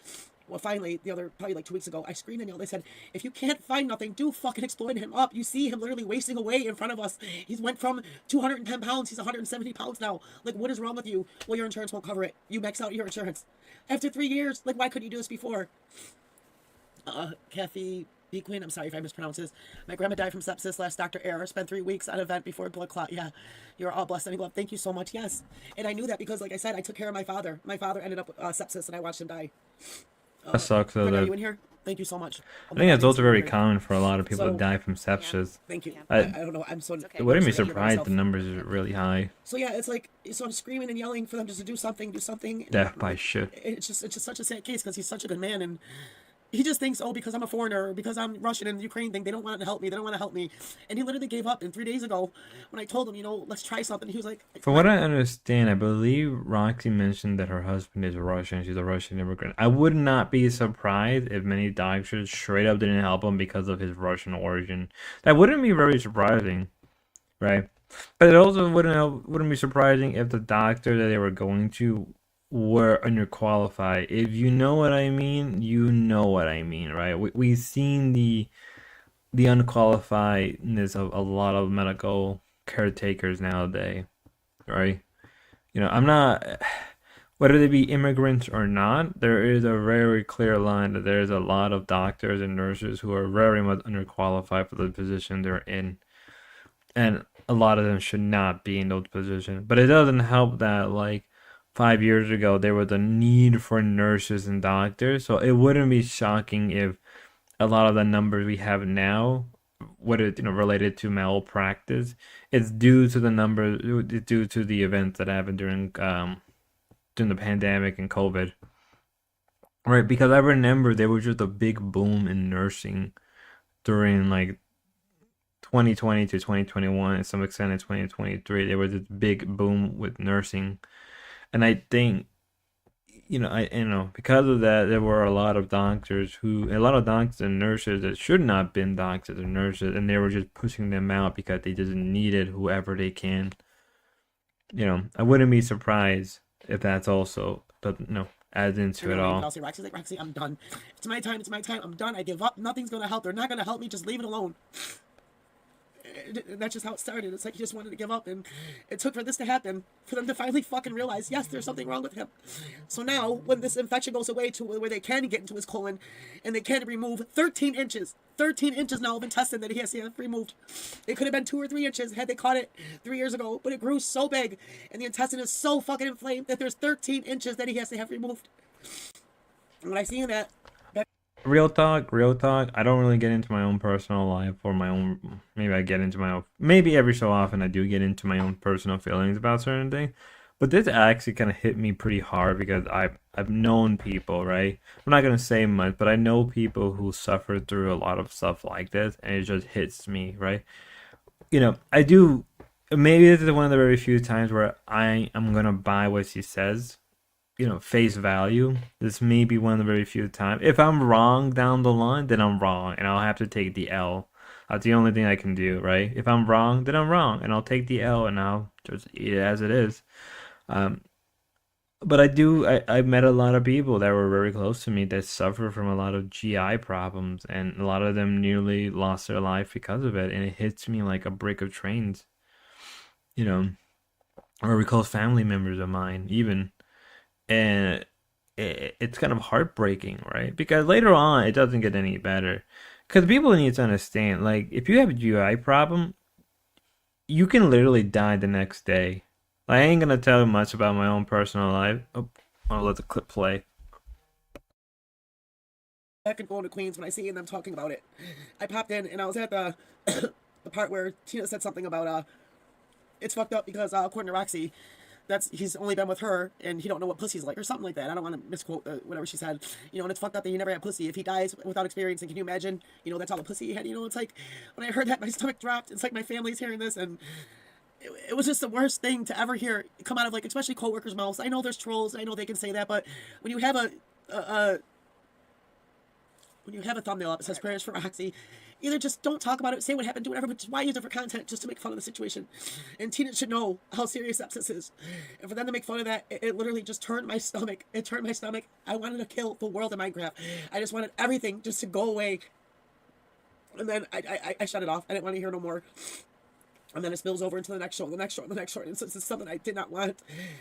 [SPEAKER 3] Well, finally, probably like 2 weeks ago, I screamed and yelled. I said, if you can't find nothing, do fucking exploit him up. You see him literally wasting away in front of us. He's went from 210 pounds. He's 170 pounds now. Like, what is wrong with you? Well, your insurance won't cover it. You max out your insurance. After 3 years, like, why couldn't you do this before? Kathy B. Queen, I'm sorry if I mispronounce this. My grandma died from sepsis. Last Dr. Error. Spent 3 weeks on a vent before blood clot. Yeah, you're all blessed and loved. Thank you so much. Yes. And I knew that because, like I said, I took care of my father. My father ended up with sepsis and I watched him die.
[SPEAKER 2] That sucks though.
[SPEAKER 3] Brenda, are
[SPEAKER 2] That
[SPEAKER 3] you in here? Thank you so much. Oh
[SPEAKER 2] I
[SPEAKER 3] my
[SPEAKER 2] think
[SPEAKER 3] God,
[SPEAKER 2] it's
[SPEAKER 3] thanks
[SPEAKER 2] also
[SPEAKER 3] for being
[SPEAKER 2] very
[SPEAKER 3] here.
[SPEAKER 2] common for a lot of people to
[SPEAKER 3] So,
[SPEAKER 2] die from sepsis.
[SPEAKER 3] thank you.
[SPEAKER 2] I,
[SPEAKER 3] I don't know. I'm so.
[SPEAKER 2] it wouldn't be
[SPEAKER 3] emotionally angry
[SPEAKER 2] surprised
[SPEAKER 3] myself.
[SPEAKER 2] the numbers are really high.
[SPEAKER 3] So yeah, it's like so I'm screaming and yelling for them just to do something, And,
[SPEAKER 2] Death by
[SPEAKER 3] like,
[SPEAKER 2] shit.
[SPEAKER 3] it's just such a sad case because he's such a good man and he just thinks, oh, because I'm a foreigner, or because I'm Russian and the Ukraine thing, they don't want to help me. They don't want to help me. And he literally gave up. And 3 days ago, when I told him, let's try something, he was like,
[SPEAKER 2] From what I understand, I believe Roxy mentioned that her husband is Russian. She's a Russian immigrant. I would not be surprised if many doctors straight up didn't help him because of his Russian origin. That wouldn't be very surprising, right? But it also wouldn't be surprising if the doctor that they were going to were underqualified. If you know what I mean, you know what I mean, right? We've seen the unqualifiedness of a lot of medical caretakers nowadays, right? I'm not, whether they be immigrants or not, there is a very clear line that there's a lot of doctors and nurses who are very much underqualified for the position they're in. And a lot of them should not be in those positions. But it doesn't help that, like, 5 years ago, there was a need for nurses and doctors. So it wouldn't be shocking if a lot of the numbers we have now what it related to malpractice. It's due to the number, due to the events that happened during the pandemic and COVID. Right, because I remember there was just a big boom in nursing during like 2020 to 2021, and some extent in 2023. There was this big boom with nursing, and I think because of that, there were a lot of doctors and nurses that should not have been doctors and nurses, and they were just pushing them out because they just needed whoever they can. I wouldn't be surprised if that's also, but adds into it all.
[SPEAKER 3] I'll say, Roxy's like, Roxy, I'm done. It's my time. It's my time. I'm done. I give up. Nothing's gonna help. They're not gonna help me. Just leave it alone. And that's just how it started. It's like he just wanted to give up, and it took for this to happen, for them to finally fucking realize, yes, there's something wrong with him. So now, when this infection goes away to where they can get into his colon, and they can remove 13 inches now of intestine that he has to have removed. It could have been 2 or 3 inches had they caught it 3 years ago, but it grew so big, and the intestine is so fucking inflamed that there's 13 inches that he has to have removed. And when I see that,
[SPEAKER 2] Real talk. I don't really get into my own personal life or my own. Maybe I get into my own. Maybe every so often I do get into my own personal feelings about certain things. But this actually kind of hit me pretty hard because I've known people, right? I'm not gonna say much, but I know people who suffered through a lot of stuff like this, and it just hits me, right? I do. Maybe this is one of the very few times where I am gonna buy what she says. Face value. This may be one of the very few times. If I'm wrong down the line, then I'm wrong, and I'll have to take the L. That's the only thing I can do, right? If I'm wrong, then I'm wrong, and I'll take the L, and I'll just eat it as it is. But I met a lot of people that were very close to me that suffer from a lot of GI problems, and a lot of them nearly lost their life because of it, and it hits me like a brick of trains. Or recalls family members of mine, even. And it's kind of heartbreaking, right? Because later on, it doesn't get any better. Because people need to understand, like, if you have a GI problem, you can literally die the next day. I ain't gonna tell you much about my own personal life. Oh, I'll let the clip play.
[SPEAKER 3] back and going to Queens when I seen them talking about it. I popped in and I was at the the part where Tina said something about it's fucked up because according to Roxy, he's only been with her and he don't know what pussy's like or something like that. I don't want to misquote whatever she said. And it's fucked up that he never had pussy. If he dies without experiencing, can you imagine? That's all the pussy he had. It's like when I heard that, my stomach dropped. It's like my family's hearing this, and it was just the worst thing to ever hear come out of, like, especially coworkers' mouths. I know there's trolls. I know they can say that, but when you have a thumbnail up that says prayers for Roxy, either just don't talk about it, say what happened, do whatever, but why use it for content just to make fun of the situation? And Tina should know how serious sepsis is. And for them to make fun of that, it literally just turned my stomach. It turned my stomach. I wanted to kill the world in Minecraft. I just wanted everything just to go away. And then I shut it off. I didn't want to hear no more. And then it spills over into the next show, the next show, the next show. And so this is something I did not want.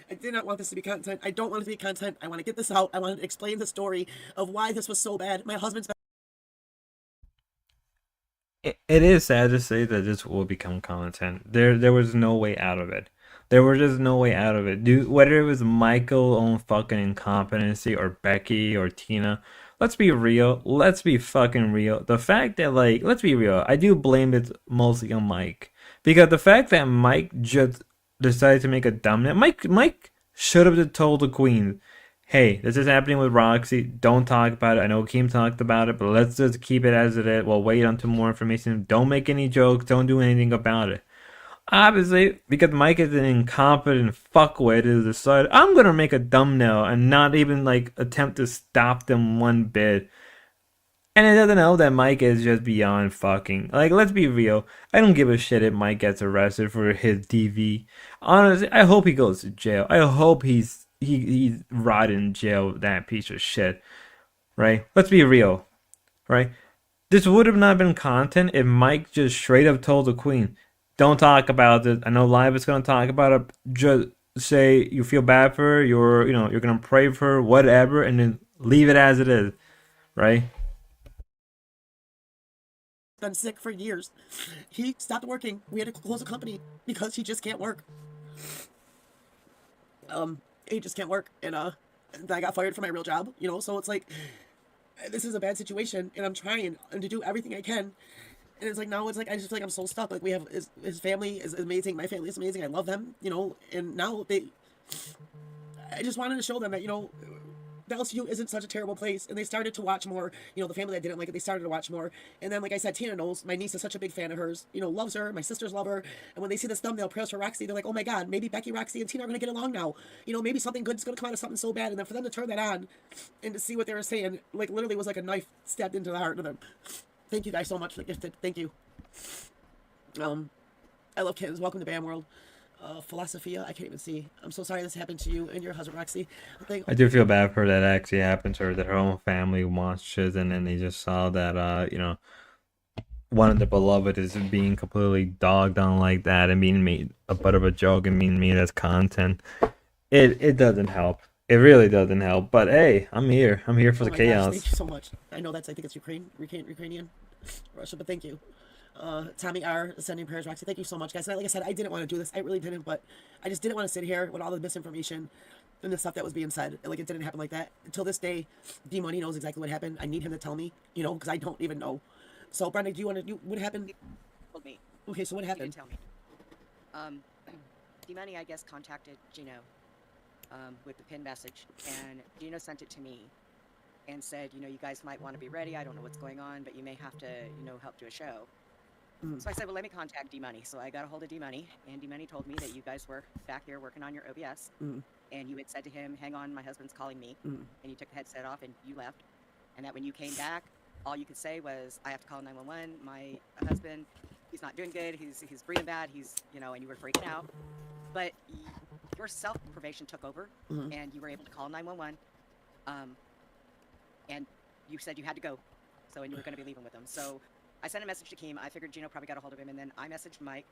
[SPEAKER 3] I did not want this to be content. I don't want it to be content. I want to get this out. I want to explain the story of why this was so bad. My husband's
[SPEAKER 2] It is sad to say that this will become content. There was no way out of it. There was just no way out of it. Whether it was Michael's own fucking incompetency or Becky or Tina, let's be real. Let's be fucking real. The fact that, like, let's be real. I do blame it mostly on Mike. Because the fact that Mike just decided to make a dumb... Mike should have just told the Queen, hey, this is happening with Roxy. Don't talk about it. I know Keem talked about it, but let's just keep it as it is. We'll wait until more information. Don't make any jokes. Don't do anything about it. Obviously, because Mike is an incompetent fuckwit who decided, I'm going to make a thumbnail and not even, like, attempt to stop them one bit. And it doesn't help that Mike is just beyond fucking... Like, let's be real. I don't give a shit if Mike gets arrested for his DV. Honestly, I hope he goes to jail. I hope he's rotted in jail, that piece of shit. Right? Let's be real. Right? This would have not been content if Mike just straight up told the Queen, don't talk about it. I know Live is going to talk about it. Just say you feel bad for her. You're going to pray for her, whatever, and then leave it as it is. Right?
[SPEAKER 3] been sick for years. He stopped working. We had to close the company because he just can't work. He just can't work. And I got fired from my real job, so it's like, this is a bad situation, and I'm trying to do everything I can. And it's like now it's like I just feel like I'm so stuck. Like we have his family is amazing, my family is amazing, I love them, you know, and now I just wanted to show them that, you know, Dallas U isn't such a terrible place, and they started to watch more. You know, the family that didn't like it, they started to watch more. And then, like I said, Tina knows. My niece is such a big fan of hers. You know, loves her. My sisters love her. And when they see this thumbnail, prayers for Roxy, they're like, oh my God, maybe Becky, Roxy, and Tina are gonna get along now. You know, maybe something good's gonna come out of something so bad. And then for them to turn that on, and to see what they were saying, like literally was like a knife stabbed into the heart of them. Thank you guys so much for the gifted. Thank you. I love kittens. Welcome to Bam World. Philosophia, I can't even see. I'm so sorry this happened to you and your husband, Roxy.
[SPEAKER 2] I do feel bad for her that actually happened to her, that her own family watches and then they just saw that, you know, one of the beloved is being completely dogged on like that and being made a butt of a joke and being made as content. It doesn't help. It really doesn't help. But hey, I'm here. I'm here for
[SPEAKER 3] Oh
[SPEAKER 2] the
[SPEAKER 3] my
[SPEAKER 2] chaos.
[SPEAKER 3] gosh, thank you so much. I know I think it's Ukrainian, Russia, but thank you. Tommy R. sending prayers, Roxy. Thank you so much, guys. Like I said, I didn't want to do this. I really didn't, but I just didn't want to sit here with all the misinformation and the stuff that was being said. Like, it didn't happen like that. Until this day, D-Money knows exactly what happened. I need him to tell me, you know, because I don't even know. So, Brenda, do you want to, what happened?
[SPEAKER 4] Told me.
[SPEAKER 3] Okay, so what
[SPEAKER 4] He
[SPEAKER 3] happened?
[SPEAKER 4] didn't tell me. D-Money, I guess, contacted Gino with the pin message, and Gino sent it to me and said, you know, you guys might want to be ready. I don't know what's going on, but you may have to, you know, help do a show. So I said, well, let me contact D-Money. So I got a hold of D-Money, and D-Money told me that you guys were back here working on your OBS, and you had said to him, hang on, my husband's calling me, and you took the headset off and you left, and that when you came back, all you could say was, I have to call 911, my husband, he's not doing good, he's breathing bad, he's, you know, and you were freaking out, but your self-probation took over, and you were able to call 911, and you said you had to go, so, and you were going to be leaving with him, so I sent a message to Keem. I figured Gino probably got a hold of him, and then I messaged Mike.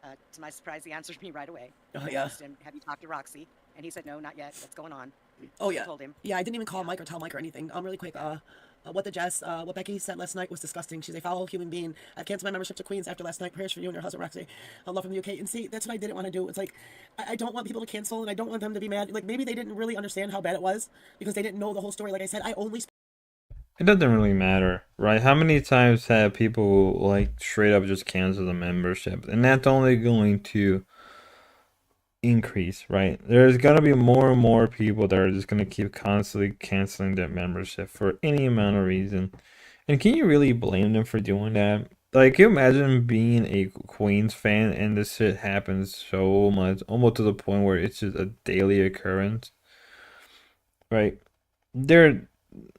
[SPEAKER 4] To my surprise, he answered me right away.
[SPEAKER 3] Oh,
[SPEAKER 4] I
[SPEAKER 3] yeah.
[SPEAKER 4] asked him, have you talked to Roxy? And he said, no, not yet. What's going on?
[SPEAKER 3] Oh,
[SPEAKER 4] I
[SPEAKER 3] yeah.
[SPEAKER 4] told him.
[SPEAKER 3] Yeah, I didn't even call Mike or tell Mike or anything. Really quick, what Becky said last night was disgusting. She's a foul human being. I've canceled my membership to Queens after last night. Prayers for you and your husband, Roxy. I love from the UK. And see, that's what I didn't want to do. It's like, I don't want people to cancel, and I don't want them to be mad. Like, maybe they didn't really understand how bad it was because they didn't know the whole story. Like I said, I only
[SPEAKER 2] It doesn't really matter, right? How many times have people like straight up just cancel the membership? And that's only going to increase, right? There's gonna be more and more people that are just gonna keep constantly canceling their membership for any amount of reason. And can you really blame them for doing that? Like, can you imagine being a Queens fan and this shit happens so much, almost to the point where it's just a daily occurrence, right?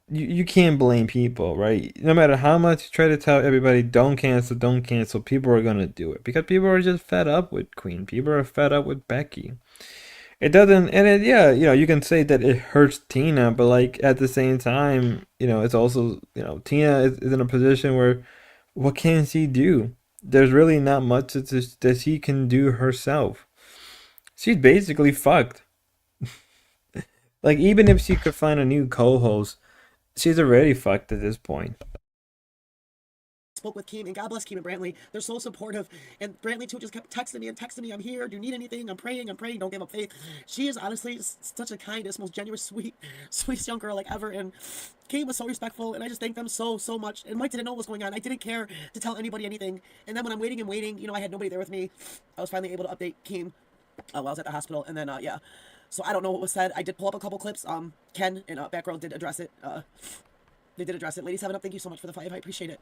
[SPEAKER 2] You can't blame people, right? No matter how much you try to tell everybody, don't cancel, people are gonna do it because people are just fed up with Queen. People are fed up with Becky. It doesn't, and yeah, you know, you can say that it hurts Tina, but like at the same time, you know, it's also, you know, Tina is in a position where what can she do? There's really not much that she can do herself. She's basically fucked. Like, even if she could find a new co-host, she's already fucked at this point.
[SPEAKER 3] spoke with Keem, and God bless Keem and Brantley. They're so supportive. And Brantley, too, just kept texting me, I'm here. Do you need anything? I'm praying. Don't give up faith. She is honestly such a kindest, most genuine, sweetest young girl like ever. And Keem was so respectful, and I just thank them so much. And Mike didn't know what was going on. I didn't care to tell anybody anything. And then when I'm waiting, you know, I had nobody there with me. I was finally able to update Keem while I was at the hospital. And then, yeah. So I don't know what was said. I did pull up a couple clips. Ken and Backrow did address it. They did address it. Lady 7 Up, thank you so much for the 5. I appreciate it.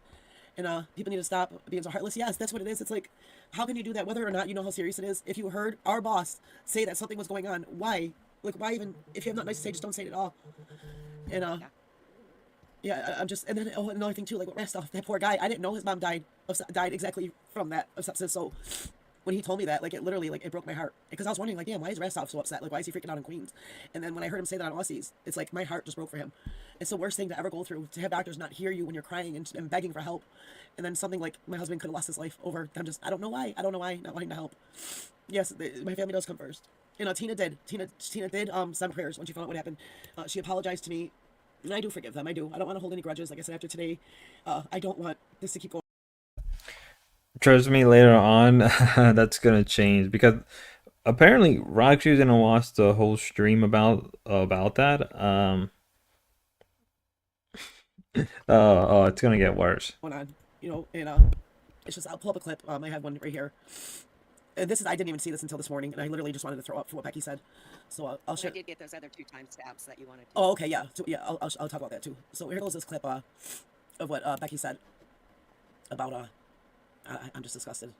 [SPEAKER 3] And people need to stop being so heartless. Yes, that's what it is. It's like, how can you do that, whether or not you know how serious it is? If you heard our boss say that something was going on, why? Like, why even, if you have nothing nice to say, just don't say it at all. And, yeah, I'm just, and then, oh, another thing too, like, with Rastov, that poor guy, I didn't know his mom died exactly from that, of sepsis, so when he told me that, like, it literally, like, it broke my heart. Because I was wondering, like, damn, why is Rastov so upset? Like, why is he freaking out in Queens? And then when I heard him say that on Aussies, it's like, my heart just broke for him. It's the worst thing to ever go through, to have doctors not hear you when you're crying and begging for help. And then something like, my husband could have lost his life over them just, I don't know why, not wanting to help. Yes, my family does come first. You know, Tina did send prayers when she found out what happened. She apologized to me, and I do forgive them, I do. I don't want to hold any grudges, like I said, after today. I don't want this to keep going.
[SPEAKER 2] Trust me, later on, that's gonna change because apparently Roxy's gonna watch the whole stream about that. Oh, it's gonna get worse.
[SPEAKER 3] On, you know, and It's just, I'll pull up a clip. I have one right here. And this is, I didn't even see this until this morning, and I literally just wanted to throw up for what Becky said. So I'll
[SPEAKER 4] I
[SPEAKER 3] share.
[SPEAKER 4] did get those other 2 timestamps that you wanted to.
[SPEAKER 3] Oh, okay, yeah. So, yeah, I'll talk about that too. So here goes this clip of what Becky said about, I'm just disgusted.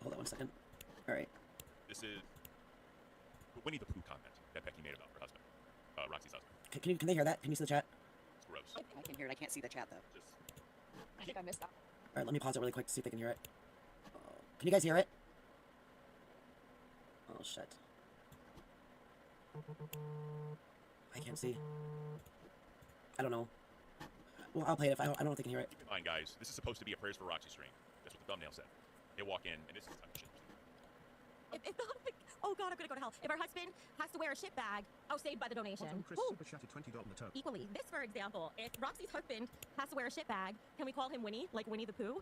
[SPEAKER 3] Hold on 1 second. All right.
[SPEAKER 5] This is Winnie the Pooh comment that Becky made about her husband, Roxy's husband.
[SPEAKER 3] Can they hear that? Can you see the chat?
[SPEAKER 5] It's gross.
[SPEAKER 4] I can hear it. I can't see the chat though.
[SPEAKER 5] Just
[SPEAKER 6] I think I missed that.
[SPEAKER 3] All right, let me pause it really quick to see if they can hear it. Can you guys hear it? Oh, shit. I can't see. I don't know. Well, I'll play it if I don't know if they can hear it.
[SPEAKER 5] keep in mind, guys, this is supposed to be a prayers for Roxy stream. That's what the thumbnail said. They walk in, and this is the type of shit.
[SPEAKER 6] If the husband, oh God, I'm gonna go to hell. If our husband has to wear a shit bag, oh, saved by the donation.
[SPEAKER 7] Chris
[SPEAKER 6] Woo.
[SPEAKER 7] super chatted $20 on the toe.
[SPEAKER 6] Equally, this for example, if Roxy's husband has to wear a shit bag, can we call him Winnie, like Winnie the Pooh?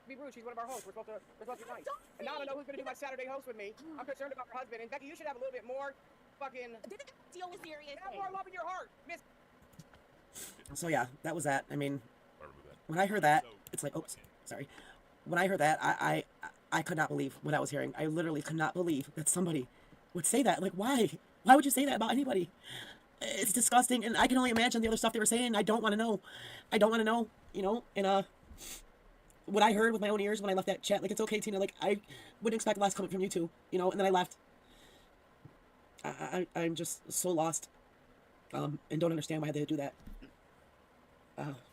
[SPEAKER 8] Be rude. She's one of our hosts. We're supposed to be nice.
[SPEAKER 6] Don't
[SPEAKER 8] And now I
[SPEAKER 6] be.
[SPEAKER 8] know who's going to do my Saturday host with me. I'm concerned about her husband. And Becky, you should have a little bit more fucking...
[SPEAKER 6] Deal with serious
[SPEAKER 8] Have more
[SPEAKER 6] things.
[SPEAKER 8] love in your heart, miss.
[SPEAKER 3] So yeah, that was that. I mean,
[SPEAKER 5] Or remove that.
[SPEAKER 3] when I heard that,
[SPEAKER 5] So,
[SPEAKER 3] it's like, oops, sorry. When I heard that, I could not believe what I was hearing. I literally could not believe that somebody would say that. Like, why? Why would you say that about anybody? It's disgusting, and I can only imagine the other stuff they were saying. I don't want to know. I don't want to know, you know? And, what I heard with my own ears when I left that chat, like, it's okay, Tina, like, I wouldn't expect less coming from you two, you know? And then I left. I'm just so lost, and don't understand why I had to do that.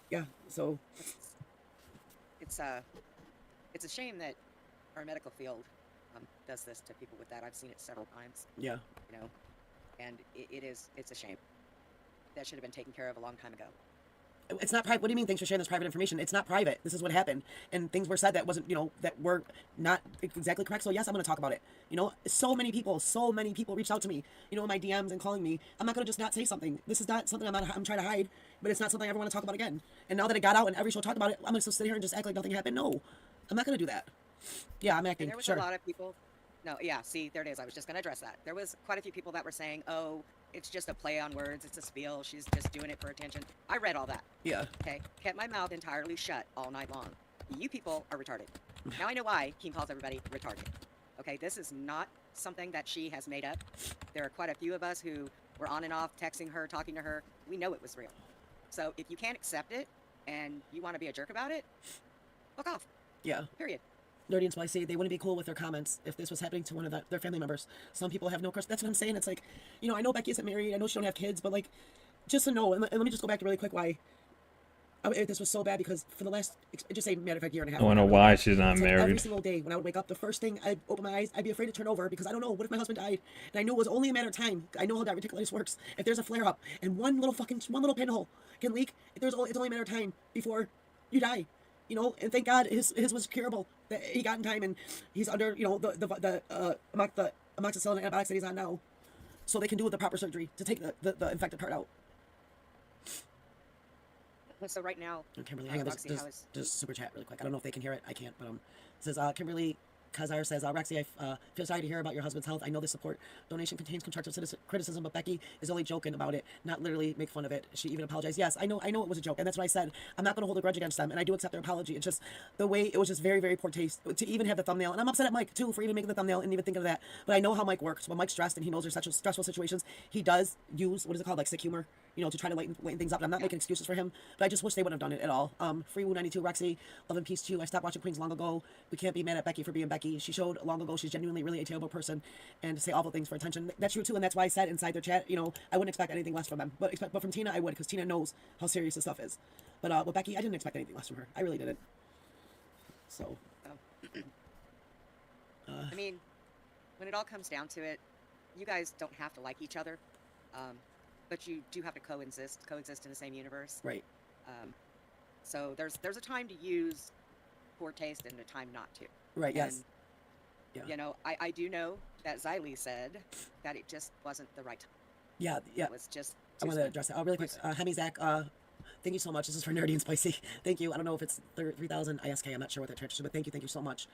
[SPEAKER 3] Yeah, so...
[SPEAKER 4] It's a shame that our medical field does this to people with that. I've seen it several times,
[SPEAKER 3] Yeah.
[SPEAKER 4] you know, and it's a shame. That should have been taken care of a long time ago.
[SPEAKER 3] It's not private. What do you mean? Thanks for sharing this private information. It's not private. This is what happened, and things were said that wasn't, you know, that were not exactly correct. So yes, I'm going to talk about it. You know, so many people reached out to me, you know, in my DMs and calling me. I'm not going to just not say something. This is not something I'm trying to hide, but it's not something I ever want to talk about again. And now that it got out and every show talked about it, I'm going to sit here and just act like nothing happened. No, I'm not going to do that. Yeah, I'm acting.
[SPEAKER 4] And there was
[SPEAKER 3] Sure.
[SPEAKER 4] a lot of people. No, yeah, see, there it is. I was just going to address that. There was quite a few people that were saying, "Oh, it's just a play on words. It's a spiel. She's just doing it for attention." I read all that.
[SPEAKER 3] Yeah.
[SPEAKER 4] Okay, kept my mouth entirely shut all night long. You people are retarded. Now I know why Keem calls everybody retarded. Okay, this is not something that she has made up. There are quite a few of us who were on and off texting her, talking to her. We know it was real. So if you can't accept it and you want to be a jerk about it, fuck off.
[SPEAKER 3] Yeah.
[SPEAKER 4] Period.
[SPEAKER 3] Nerdy and Spicy, they wouldn't be cool with their comments if this was happening to one of their family members. Some people have no course. That's what I'm saying. It's like, you know, I know Becky isn't married. I know she don't have kids, but like, just to know, and let me just go back really quick why this was so bad, because for the last, just say, matter of fact, year and a half.
[SPEAKER 2] I wonder why she's not
[SPEAKER 3] it's like every
[SPEAKER 2] married.
[SPEAKER 3] single day when I would wake up, the first thing I'd open my eyes, I'd be afraid to turn over because I don't know, what if my husband died? And I knew it was only a matter of time. I know how diverticulitis works. If there's a flare up and one little pinhole can leak, it's only a matter of time before you die. You know, and thank God his was curable, that he got in time, and he's under, you know, the amoxicillin antibiotics that he's on now, so they can do the proper surgery to take the infected part out.
[SPEAKER 4] So right now,
[SPEAKER 3] Kimberly, hang on,
[SPEAKER 4] Roxy, how is...
[SPEAKER 3] just super chat really quick. I don't know if they can hear it. I can't, but it says Kimberly Kazar says, Roxy, I feel sorry to hear about your husband's health. I know the support donation contains constructive criticism, but Becky is only joking about it, not literally make fun of it. She even apologized. Yes, I know it was a joke, and that's what I said. I'm not going to hold a grudge against them, and I do accept their apology. It's just the way it was just very, very poor taste to even have the thumbnail. And I'm upset at Mike too for even making the thumbnail and even thinking of that. But I know how Mike works. When Mike's stressed and he knows there's such stressful situations, he does use, what is it called, like sick humor, you know, to try to lighten things up. And I'm not making excuses for him, but I just wish they wouldn't have done it at all. Free Woo 92, Roxy, love and peace to you. I stopped watching Queens long ago. We can't be mad at Becky for being Becky. She showed long ago she's genuinely really a terrible person, and to say awful things for attention. That's true too, and that's why I said inside their chat, you know, I wouldn't expect anything less from them. But from Tina, I would, because Tina knows how serious this stuff is. But with Becky, I didn't expect anything less from her. I really didn't. So.
[SPEAKER 4] I mean, when it all comes down to it, you guys don't have to like each other, but you do have to coexist in the same universe.
[SPEAKER 3] Right.
[SPEAKER 4] So there's a time to use poor taste and a time not to.
[SPEAKER 3] Right. Yes.
[SPEAKER 4] And,
[SPEAKER 3] yeah.
[SPEAKER 4] You know, I do know that Xylee said that it just wasn't the right time.
[SPEAKER 3] Yeah. Yeah.
[SPEAKER 4] It was just.
[SPEAKER 3] I want to address that. Oh, really quick. Hemi Zach, thank you so much. This is for Nerdy and Spicy. Thank you. I don't know if it's 3,000 ISK. I'm not sure what that translates to, but thank you so much.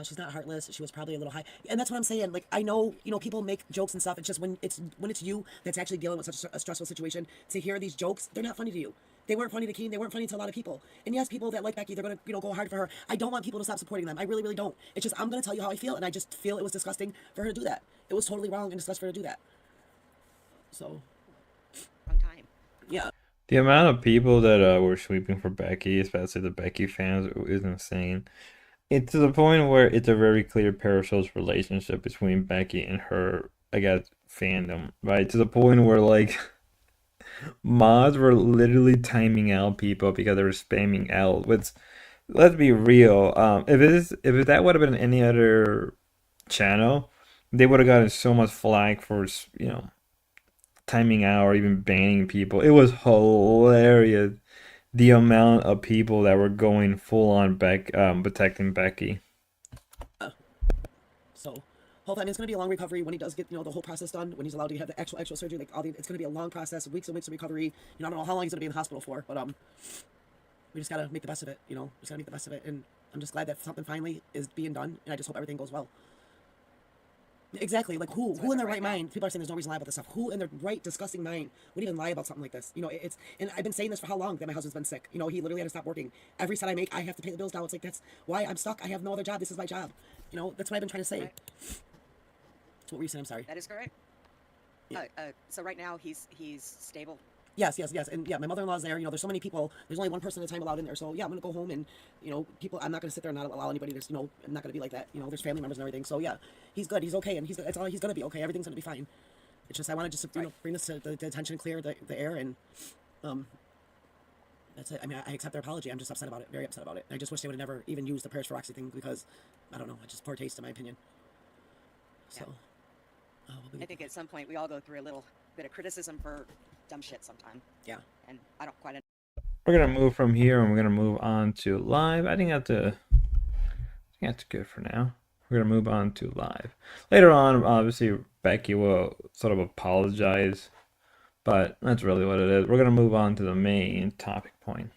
[SPEAKER 3] She's not heartless. She was probably a little high, and that's what I'm saying. Like, I know, you know, people make jokes and stuff. It's just when it's you that's actually dealing with such a stressful situation. To hear these jokes, they're not funny to you They weren't funny to Keen. They weren't funny to a lot of people. And yes, people that like Becky, they're gonna, go hard for her. I don't want people to stop supporting them. I really, really don't. It's just I'm gonna tell you how I feel, and I just feel it was disgusting for her to do that. It was totally wrong and disgusting for her to do that. So,
[SPEAKER 4] Wrong time.
[SPEAKER 3] yeah.
[SPEAKER 2] The amount of people that were sweeping for Becky, especially the Becky fans, is insane. It's to the point where it's a very clear parasocial relationship between Becky and her, I guess, fandom, right? To the point where, like, mods were literally timing out people because they were spamming out. Which, let's be real, if that would have been any other channel, they would have gotten so much flack for, timing out or even banning people. It was hilarious the amount of people that were going full on protecting Becky.
[SPEAKER 3] So, hopefully, it's going to be a long recovery when he does get, the whole process done, when he's allowed to have the actual surgery. Like, it's going to be a long process, weeks and weeks of recovery. I don't know how long he's going to be in the hospital for, but we just got to make the best of it, just got to make the best of it. And I'm just glad that something finally is being done, and I just hope everything goes well. Exactly. Like, who in their right mind? People are saying there's no reason to lie about this stuff. Who in their right, disgusting mind would even lie about something like this? It's, and I've been saying this for how long that my husband's been sick. He literally had to stop working. Every cent I make, I have to pay the bills now. It's like, that's why I'm stuck. I have no other job. This is my job. That's what I've been trying to say.
[SPEAKER 4] Right.
[SPEAKER 3] What were you saying? I'm sorry.
[SPEAKER 4] That is correct.
[SPEAKER 3] Yeah.
[SPEAKER 4] So right now he's stable.
[SPEAKER 3] Yes. And yeah, my mother-in-law's there. There's so many people. There's only one person at a time allowed in there. So yeah, I'm going to go home and, people, I'm not going to sit there and not allow anybody to, I'm not going to be like that. There's family members and everything. So yeah, he's good. He's okay. And he's going to be okay. Everything's going to be fine. It's just, I want to just, bring this to the attention, clear the air. And, that's it. I mean, I accept their apology. I'm just upset about it. Very upset about it. I just wish they would have never even used the prayers for Roxy thing because, I don't know, it's just poor taste in my opinion. So,
[SPEAKER 4] I think at some point we all go through a little bit of criticism for dumb shit sometime.
[SPEAKER 3] Yeah.
[SPEAKER 4] And I don't quite
[SPEAKER 2] We're gonna move from here and we're gonna move on to live. I think that's good for now. We're gonna move on to live. Later on, obviously Becky will sort of apologize, but that's really what it is. We're gonna move on to the main topic point.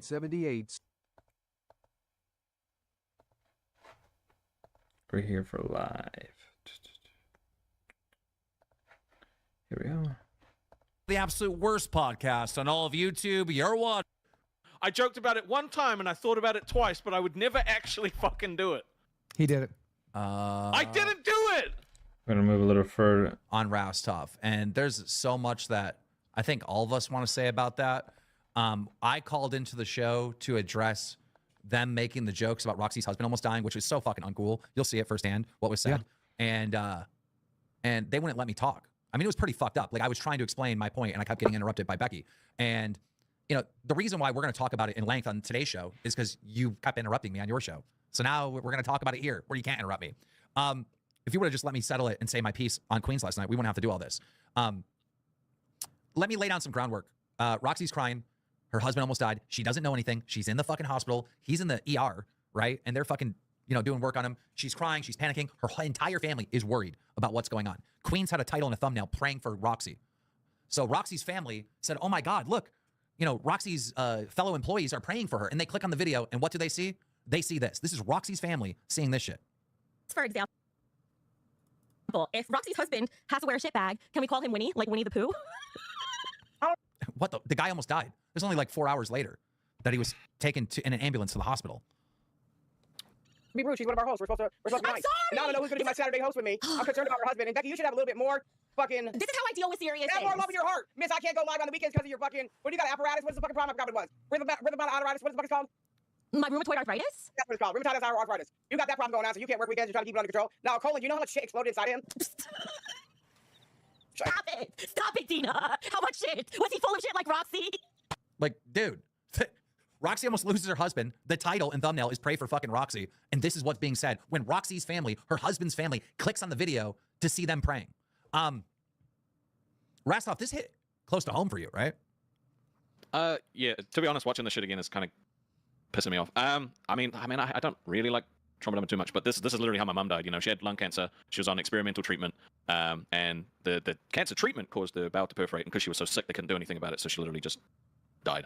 [SPEAKER 7] 78.
[SPEAKER 2] We're here for live. Here we go.
[SPEAKER 9] The absolute worst podcast on all of YouTube. You're what?
[SPEAKER 10] I joked about it one time and I thought about it twice, but I would never actually fucking do it.
[SPEAKER 7] He did it.
[SPEAKER 10] I didn't do it!
[SPEAKER 2] We're gonna move a little further
[SPEAKER 9] on Rastov, and there's so much that I think all of us want to say about that. I called into the show to address them making the jokes about Roxy's husband almost dying, which is so fucking uncool. You'll see it firsthand, what was said. Yeah. And they wouldn't let me talk. I mean, it was pretty fucked up. Like, I was trying to explain my point, and I kept getting interrupted by Becky. And, the reason why we're going to talk about it in length on today's show is because you kept interrupting me on your show. So now we're going to talk about it here, where you can't interrupt me. If you would have just let me settle it and say my piece on Queens last night, we wouldn't have to do all this. Let me lay down some groundwork. Roxy's crying. Her husband almost died. She doesn't know anything. She's in the fucking hospital. He's in the ER, right? And they're fucking, doing work on him. She's crying. She's panicking. Her entire family is worried about what's going on. Queens had a title and a thumbnail praying for Roxy. So Roxy's family said, oh my God, look, Roxy's fellow employees are praying for her. And they click on the video, and what do they see? They see this. This is Roxy's family seeing this shit.
[SPEAKER 6] For example, if Roxy's husband has to wear a shit bag, can we call him Winnie, like Winnie the Pooh?
[SPEAKER 9] What the guy almost died. It was only like 4 hours later that he was taken in an ambulance to the hospital.
[SPEAKER 8] Be rude. She's one of our hosts. We're supposed to be
[SPEAKER 6] I'm
[SPEAKER 8] nice.
[SPEAKER 6] sorry!
[SPEAKER 8] And I don't know who's going to be my Saturday host with me. I'm concerned about her husband. And Becky, you should have a little bit more fucking...
[SPEAKER 6] This is how I deal with serious
[SPEAKER 8] Have
[SPEAKER 6] things.
[SPEAKER 8] more love in your heart. Miss, I can't go live on the weekends because of your fucking... What do you got, apparatus? What's the fucking problem? I forgot what it was. Rhythm arthritis. What is the fuck it's called?
[SPEAKER 6] My rheumatoid arthritis?
[SPEAKER 8] That's what it's called. Rheumatoid arthritis. You got that problem going on, so you can't work weekends. You're trying to keep it under control. Now, Colin, you know how much shit exploded inside him?
[SPEAKER 6] Stop it! Stop it, Dina! How much shit? Was he full of shit like Roxy?
[SPEAKER 9] Like, dude, Roxy almost loses her husband. The title and thumbnail is pray for fucking Roxy. And this is what's being said when Roxy's family, her husband's family, clicks on the video to see them praying. Rastov, this hit close to home for you, right?
[SPEAKER 5] Yeah, to be honest, watching this shit again is kind of pissing me off. I don't really like trauma dump too much, but this is literally how my mum died. She had lung cancer. She was on experimental treatment, and the cancer treatment caused the bowel to perforate, and because she was so sick, they couldn't do anything about it, so she literally just died.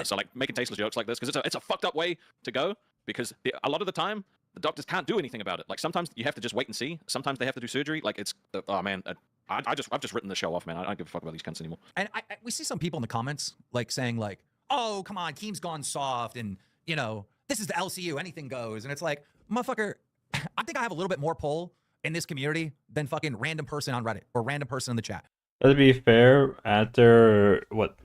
[SPEAKER 5] So like making tasteless jokes like this, because it's a fucked up way to go, because a lot of the time the doctors can't do anything about it. Like sometimes you have to just wait and see. Sometimes they have to do surgery. Like it's oh man, I've just written the show off, man. I don't give a fuck about these cunts anymore.
[SPEAKER 9] And we see some people in the comments like saying like, oh, come on, Keem's gone soft, and you know, this is the LCU, anything goes. And it's like, motherfucker, I think I have a little bit more pull in this community than fucking random person on Reddit or random person in the chat.
[SPEAKER 2] To be fair, after what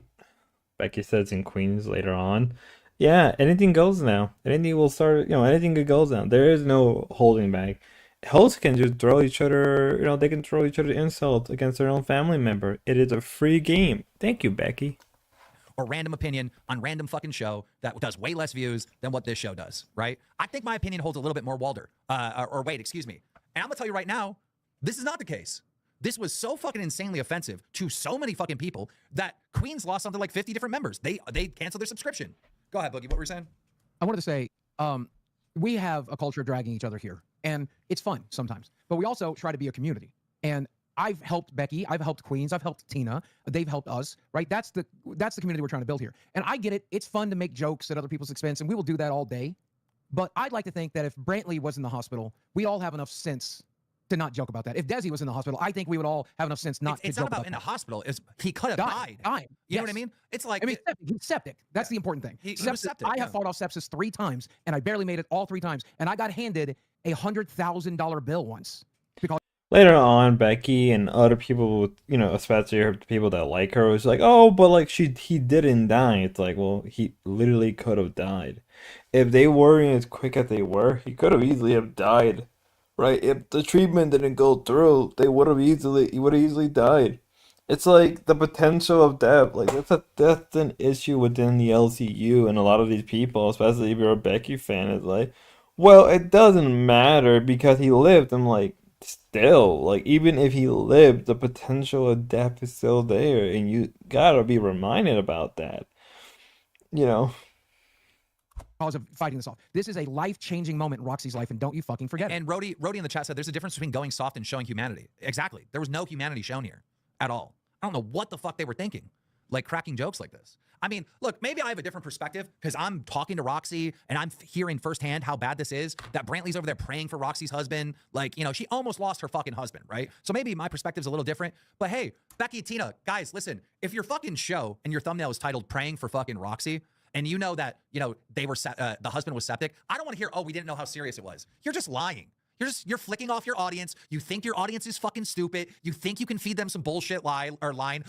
[SPEAKER 2] Becky says in Queens later on, yeah, anything goes now. Anything will start, anything good goes now. There is no holding back. Hosts can just throw each other, they can throw each other insults against their own family member. It is a free game. Thank you, Becky.
[SPEAKER 9] Or random opinion on random fucking show that does way less views than what this show does, right? I think my opinion holds a little bit more weight, excuse me. And I'm gonna tell you right now, this is not the case. This was so fucking insanely offensive to so many fucking people that Queens lost something like 50 different members. They canceled their subscription. Go ahead, Boogie. What were you saying?
[SPEAKER 11] I wanted to say, we have a culture of dragging each other here, and it's fun sometimes. But we also try to be a community. And I've helped Becky, I've helped Queens, I've helped Tina, they've helped us, right? That's the community we're trying to build here. And I get it. It's fun to make jokes at other people's expense, and we will do that all day. But I'd like to think that if Brantley was in the hospital, we'd all have enough sense to not joke about that. If Desi was in the hospital, I think we would all have enough sense not to joke about that.
[SPEAKER 9] It's not about in the hospital. He could have died. You know what I mean? It's like...
[SPEAKER 11] he's septic. That's the important thing.
[SPEAKER 9] He was
[SPEAKER 11] septic.
[SPEAKER 9] septic,
[SPEAKER 11] I have fought off sepsis 3 times, and I barely made it all 3 times. And I got handed a $100,000 bill once.
[SPEAKER 2] Later on, Becky and other people with, especially her people that like her, was like, oh, but like he didn't die. It's like, well, he literally could have died. If they weren't as quick as they were, he could have easily have died, right? If the treatment didn't go through, he would have easily died. It's like the potential of death. Like that's an issue within the LCU, and a lot of these people, especially if you're a Becky fan, is like, well, it doesn't matter because he lived. I'm like, still, like, even if he lived, the potential of death is still there, and you gotta be reminded about that.
[SPEAKER 11] Cause of fighting this off. This is a life-changing moment in Roxy's life, and don't you fucking forget it.
[SPEAKER 9] And Rhodey in the chat said there's a difference between going soft and showing humanity. Exactly. There was no humanity shown here at all. I don't know what the fuck they were thinking, like cracking jokes like this. I mean, look, maybe I have a different perspective because I'm talking to Roxy and I'm hearing firsthand how bad this is, that Brantley's over there praying for Roxy's husband. Like, she almost lost her fucking husband, right? So maybe my perspective's a little different. But hey, Becky, Tina, guys, listen, if your fucking show and your thumbnail is titled Praying for fucking Roxy, and you know that, they were the husband was septic, I don't want to hear, oh, we didn't know how serious it was. You're just lying. You're flicking off your audience. You think your audience is fucking stupid. You think you can feed them some bullshit line,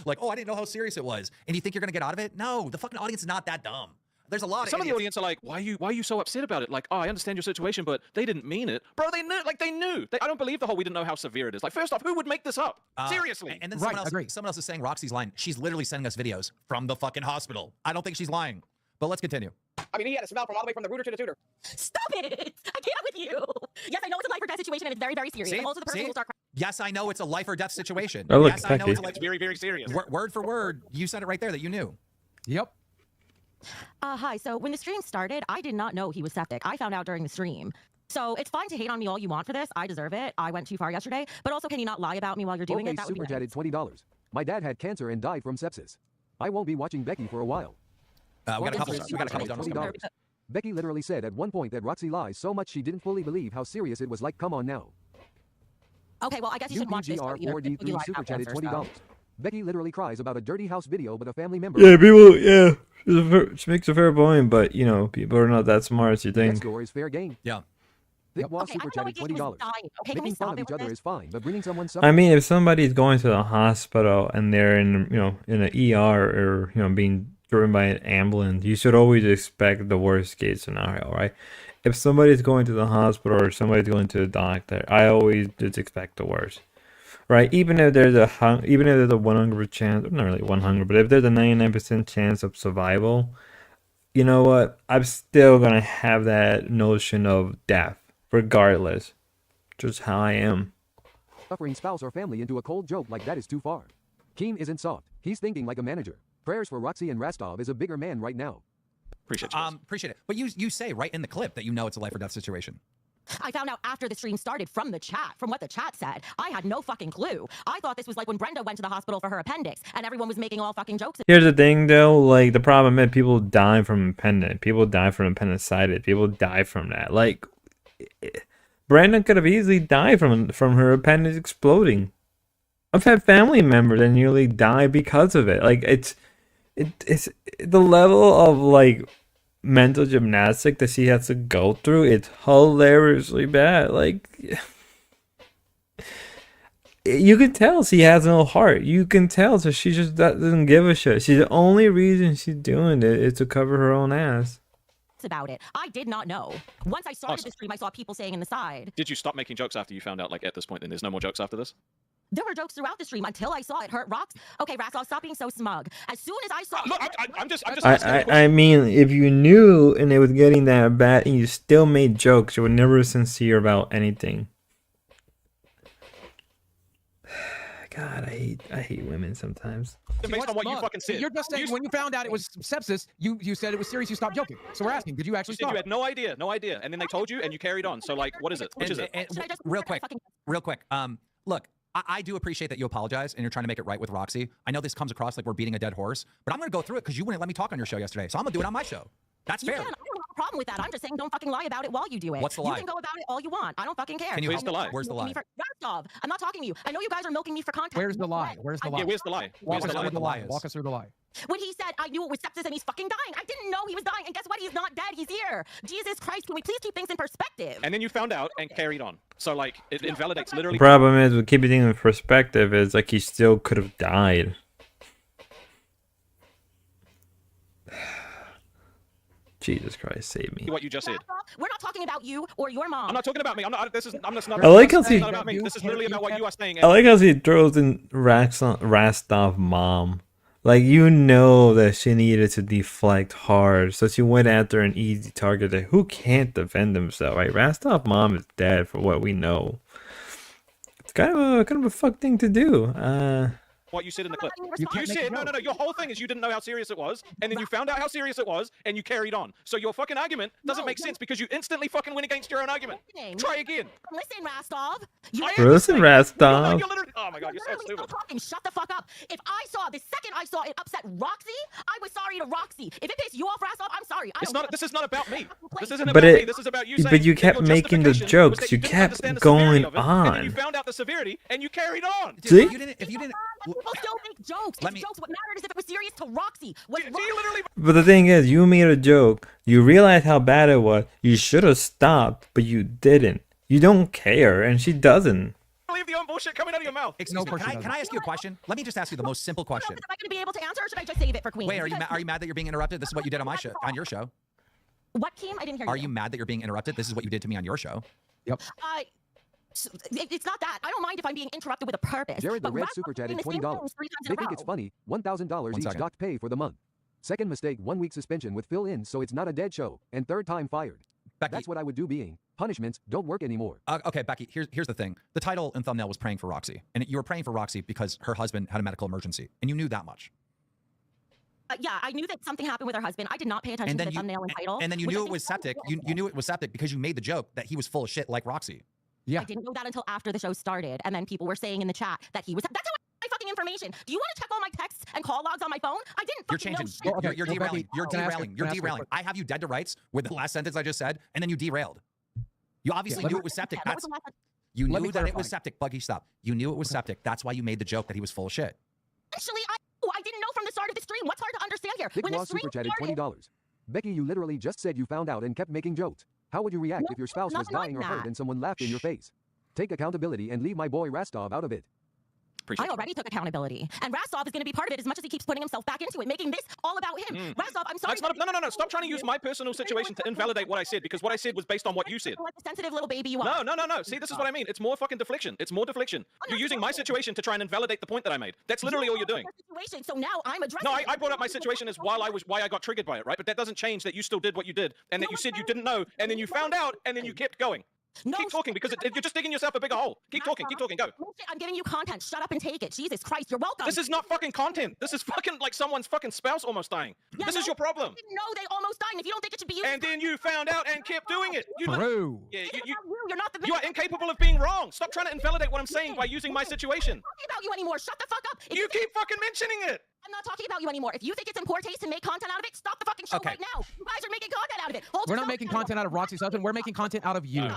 [SPEAKER 9] like, oh, I didn't know how serious it was. And you think you're going to get out of it? No, the fucking audience is not that dumb. There's a lot of
[SPEAKER 5] Some of the
[SPEAKER 9] idiots.
[SPEAKER 5] audience are like, why are you so upset about it? Like, oh, I understand your situation, but they didn't mean it. Bro, they knew. I don't believe the whole we didn't know how severe it is. Like, first off, who would make this up? Seriously.
[SPEAKER 9] And then someone else is saying Roxy's lying. She's literally sending us videos from the fucking hospital. I don't think she's lying. But let's continue.
[SPEAKER 8] I mean, he had a smell from all the way from the rooter to the tutor.
[SPEAKER 6] Stop it! I can't with you. Yes, I know it's a life or death situation, and it's very, very serious.
[SPEAKER 9] See?
[SPEAKER 6] Also, the person
[SPEAKER 9] See?
[SPEAKER 6] will start crying.
[SPEAKER 9] Yes, I know it's a life or death situation.
[SPEAKER 2] Oh, look,
[SPEAKER 9] yes, I know
[SPEAKER 2] Becky.
[SPEAKER 9] it's a
[SPEAKER 5] It's very, very serious.
[SPEAKER 9] word for word. You said it right there that you knew.
[SPEAKER 11] Yep.
[SPEAKER 6] Hi, so when the stream started, I did not know he was septic. I found out during the stream. So it's fine to hate on me all you want for this. I deserve it. I went too far yesterday. But also, can you not lie about me while you're doing
[SPEAKER 7] Okay,
[SPEAKER 6] it? That would be
[SPEAKER 7] super chatted
[SPEAKER 6] nice.
[SPEAKER 7] $20. My dad had cancer and died from sepsis. I won't be watching Becky for a while.
[SPEAKER 9] We got a couple.
[SPEAKER 6] Well,
[SPEAKER 9] We got a couple.
[SPEAKER 6] it's
[SPEAKER 9] Done.
[SPEAKER 7] $20. Becky literally said at one point that Roxy lies so much she didn't fully believe how serious it was. Like, come on now.
[SPEAKER 6] Okay, well, I guess you shouldn't watch this. show either. You
[SPEAKER 7] UPGR4D3
[SPEAKER 6] lied
[SPEAKER 7] super
[SPEAKER 6] about
[SPEAKER 7] chatted
[SPEAKER 6] cancer,
[SPEAKER 7] $20.
[SPEAKER 6] so.
[SPEAKER 7] Becky literally cries about a dirty house video, but a family member.
[SPEAKER 2] Yeah, people, yeah. She makes a fair point, but, people are not that smart as you
[SPEAKER 7] That
[SPEAKER 2] think.
[SPEAKER 7] score is fair game.
[SPEAKER 9] Yeah.
[SPEAKER 7] Thick was
[SPEAKER 6] Okay, I
[SPEAKER 7] super
[SPEAKER 6] don't know
[SPEAKER 7] chatted
[SPEAKER 6] if he was
[SPEAKER 7] $20.
[SPEAKER 6] dying. Okay, can we
[SPEAKER 7] Making fun
[SPEAKER 6] stop
[SPEAKER 7] of
[SPEAKER 6] it
[SPEAKER 7] each
[SPEAKER 6] with
[SPEAKER 7] other
[SPEAKER 6] this?
[SPEAKER 7] is fine, but bringing someone
[SPEAKER 2] I
[SPEAKER 7] suffering.
[SPEAKER 2] mean, if somebody's going to the hospital and they're in, in an ER or, being driven by an ambulance, you should always expect the worst case scenario, right? If somebody's going to the hospital or somebody's going to the doctor, I always just expect the worst, right? Even if there's a 100% chance, not really 100, but if there's a 99% chance of survival, you know what? I'm still gonna have that notion of death, regardless. Just how I am.
[SPEAKER 7] Suffering spouse or family into a cold joke like that is too far. Keem isn't soft. He's thinking like a manager. Prayers for Roxy, and Rastov is a bigger man right now.
[SPEAKER 5] Appreciate you. guys.
[SPEAKER 9] Appreciate it. But you say right in the clip that you know it's a life or death situation.
[SPEAKER 6] I found out after the stream started from the chat, from what the chat said. I had no fucking clue. I thought this was like when Brenda went to the hospital for her appendix and everyone was making all fucking jokes.
[SPEAKER 2] Here's the thing, though. Like, the problem is people die from appendix. People die from appendicitis. People die from that. Like, Brandon could have easily died from her appendix exploding. I've had family members that nearly die because of it. Like, it's the level of like mental gymnastic that she has to go through. It's hilariously bad. Like you can tell she has no heart. You can tell that she just doesn't give a shit. The only reason she's doing it is to cover her own ass.
[SPEAKER 6] About it. I did not know. Once I started the stream, I saw people saying in the side.
[SPEAKER 5] Did you stop making jokes after you found out, like, at this point, then there's no more jokes after this?
[SPEAKER 6] There were jokes throughout the stream until I saw it hurt rocks. Okay, Rascal, stop being so smug. As soon as I saw
[SPEAKER 5] Look, I'm just asking a question.
[SPEAKER 2] I mean, if you knew and it was getting that bad and you still made jokes, you were never sincere about anything. God, I hate women sometimes.
[SPEAKER 5] Based on what you fucking said.
[SPEAKER 11] You're just saying when you found out it was sepsis, you said it was serious, you stopped joking. So we're asking, did you actually
[SPEAKER 5] You said
[SPEAKER 11] stop?
[SPEAKER 5] you had no idea, and then they told you and you carried on. So like, what is it? Which is it?
[SPEAKER 9] Real quick. Look, I do appreciate that you apologize and you're trying to make it right with Roxy. I know this comes across like we're beating a dead horse, but I'm going to go through it because you wouldn't let me talk on your show yesterday. So I'm going to do it on my show. That's fair.
[SPEAKER 6] I don't have a problem with that. I'm just saying don't fucking lie about it while you do it.
[SPEAKER 9] What's the lie?
[SPEAKER 6] You can go about it all you want. I don't fucking care.
[SPEAKER 9] Can you Where's the lie? Where's the lie?
[SPEAKER 6] Rostov, I'm not talking to you. I know you guys are milking me for content.
[SPEAKER 11] Where's the lie? Where's the lie?
[SPEAKER 5] Yeah, where's the lie?
[SPEAKER 11] Walk us through the lie. Walk us through the lie.
[SPEAKER 6] When he said, I knew it was sepsis and he's fucking dying. I didn't know he was dying. And guess what? He's not dead. He's here. Jesus Christ, can we please keep things in perspective?
[SPEAKER 5] And then you found out and carried on. So like, it invalidates literally.
[SPEAKER 2] The problem is with keeping things in perspective is like he still could have died. Jesus Christ, save me.
[SPEAKER 5] What you just said.
[SPEAKER 6] We're not talking about you or your mom.
[SPEAKER 5] I'm not talking about me. I'm not. This is. I'm just not.
[SPEAKER 2] I like how
[SPEAKER 5] this is not about me. This is literally about what you are saying.
[SPEAKER 2] I like how she throws in Rostov mom. Like, you know that she needed to deflect hard, so she went after an easy target that who can't defend himself, right? Rostov mom is dead for what we know. It's kind of a fuck thing to do.
[SPEAKER 5] What you said in the clip. You said, no. Your whole thing is you didn't know how serious it was, and then you found out how serious it was, and you carried on. So your fucking argument doesn't make sense because you instantly fucking went against your own argument. Try again.
[SPEAKER 6] Listen, Rostov.
[SPEAKER 2] Listen, Rostov.
[SPEAKER 5] Oh my god, you're so stupid.
[SPEAKER 6] Talking. Shut the fuck up. If I saw the second I saw it upset Roxy, I was sorry to Roxy. If it pissed you off, Rostov, I'm sorry.
[SPEAKER 5] It's not. This is not about me. This isn't
[SPEAKER 2] But
[SPEAKER 5] about me. This is about you saying.
[SPEAKER 2] But you kept making the jokes. You kept going
[SPEAKER 5] And
[SPEAKER 2] on.
[SPEAKER 5] then you found out the severity, and you carried on.
[SPEAKER 2] See?
[SPEAKER 9] If you didn't.
[SPEAKER 6] People still make jokes. Jokes. What mattered is if it was serious to Roxy.
[SPEAKER 2] But the thing is, you made a joke. You realized how bad it was. You should have stopped, but you didn't. You don't care, and she doesn't.
[SPEAKER 5] Believe the own bullshit coming out of your mouth.
[SPEAKER 9] Excuse me, can I ask you a question? Let me just ask you the most simple question.
[SPEAKER 6] Am I going to be able to answer, or should I just save it for Queen?
[SPEAKER 9] Wait, are you mad that you're being interrupted? This is what you did on my show, on your show.
[SPEAKER 6] What, Keem? I didn't hear you.
[SPEAKER 9] Are you mad that you're being interrupted? This is what you did to me on your show.
[SPEAKER 11] Yep.
[SPEAKER 6] It's not that. I don't mind if I'm being interrupted with a purpose.
[SPEAKER 7] Jared the Red Super Chatted $20. They think it's funny. $1,000 each docked pay for the month. Second mistake, 1 week suspension with fill-ins so it's not a dead show. And third time fired.
[SPEAKER 9] Becky.
[SPEAKER 7] That's what I would do being. Punishments don't work anymore.
[SPEAKER 9] Okay, Becky, here's the thing. The title and thumbnail was praying for Roxy. And you were praying for Roxy because her husband had a medical emergency. And you knew that much.
[SPEAKER 6] Yeah, I knew that something happened with her husband. I did not pay attention to the thumbnail and title.
[SPEAKER 9] And then you knew it was septic. You knew it was septic because you made the joke that he was full of shit like Roxy.
[SPEAKER 11] Yeah.
[SPEAKER 6] I didn't know that until after the show started. And then people were saying in the chat that he was... That's how I fucking information. Do you want to check all my texts and call logs on my phone? I didn't fucking know shit.
[SPEAKER 9] You're derailing. You're derailing. You're derailing. I have you dead to rights with the last sentence I just said, and then you derailed. You obviously knew it was septic. You knew that it was septic. Buggy, stop. You knew it was septic. That's why you made the joke that he was full of shit.
[SPEAKER 6] Actually, I didn't know from the start of the stream. What's hard to understand here?
[SPEAKER 7] Dick
[SPEAKER 6] When the
[SPEAKER 7] Law
[SPEAKER 6] stream
[SPEAKER 7] Super Chatted
[SPEAKER 6] started,
[SPEAKER 7] $20. Becky, you literally just said you found out and kept making jokes. How would you react if your spouse was
[SPEAKER 6] nothing like
[SPEAKER 7] dying or hurt
[SPEAKER 6] that.
[SPEAKER 7] and someone laughed in your face? Take accountability and leave my boy Rostov out of it.
[SPEAKER 6] I already took accountability. And Rostov is going to be part of it as much as he keeps putting himself back into it, making this all about him. Rostov, I'm sorry.
[SPEAKER 5] No. Stop trying to use my personal situation to invalidate what I said, because what I said was based on what you said.
[SPEAKER 6] Like the sensitive little baby you are.
[SPEAKER 5] No. See, this is what I mean. It's more fucking deflection. It's more deflection. You're using my situation to try and invalidate the point that I made. That's literally all you're doing.
[SPEAKER 6] So now I'm addressing.
[SPEAKER 5] No, I brought up my situation as why I got triggered by it, right? But that doesn't change that you still did what you did, and that you said you didn't know, and then you found out, and then you kept going. Keep talking, because you're just digging yourself a bigger hole. Keep talking, go.
[SPEAKER 6] I'm giving you content. Shut up and take it. Jesus Christ, you're welcome.
[SPEAKER 5] This is not fucking content. This is fucking like someone's fucking spouse almost dying. This is your problem.
[SPEAKER 6] I didn't know they almost died, and if you don't think it should be you...
[SPEAKER 5] And then you found out and kept doing it.
[SPEAKER 11] True.
[SPEAKER 5] Yeah,
[SPEAKER 6] you're not the...
[SPEAKER 5] You are incapable of being wrong. Stop trying to invalidate what I'm saying by using my situation.
[SPEAKER 6] I'm not talking about you anymore. Shut the fuck up.
[SPEAKER 5] You keep fucking mentioning it.
[SPEAKER 6] I'm not talking about you anymore. If you think it's in poor taste to make content out of it, stop the fucking show right now. You guys are making content out of it.
[SPEAKER 11] We're not making content out of Roxy's husband. We're making content out of you.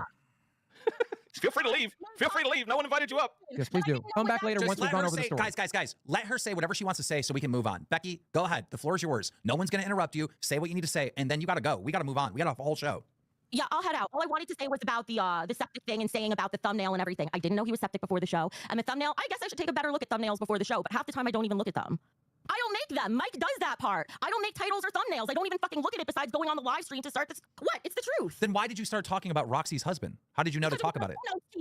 [SPEAKER 5] Feel free to leave. Feel free to leave. No one invited you up.
[SPEAKER 11] Yes, please do. Come back later
[SPEAKER 9] Just
[SPEAKER 11] once we've
[SPEAKER 9] let
[SPEAKER 11] gone
[SPEAKER 9] her
[SPEAKER 11] over the
[SPEAKER 9] say,
[SPEAKER 11] story.
[SPEAKER 9] guys, let her say whatever she wants to say so we can move on. Becky, go ahead. The floor is yours. No one's going to interrupt you. Say what you need to say, and then you got to go. We got to move on. We got a whole show.
[SPEAKER 6] Yeah, I'll head out. All I wanted to say was about the septic thing and saying about the thumbnail and everything. I didn't know he was septic before the show. And the thumbnail, I guess I should take a better look at thumbnails before the show, but half the time I don't even look at them. I don't make them. Mike does that part. I don't make titles or thumbnails. I don't even fucking look at it besides going on the live stream to start this. What? It's the truth.
[SPEAKER 9] Then why did you start talking about Roxy's husband? How did you know to talk about it?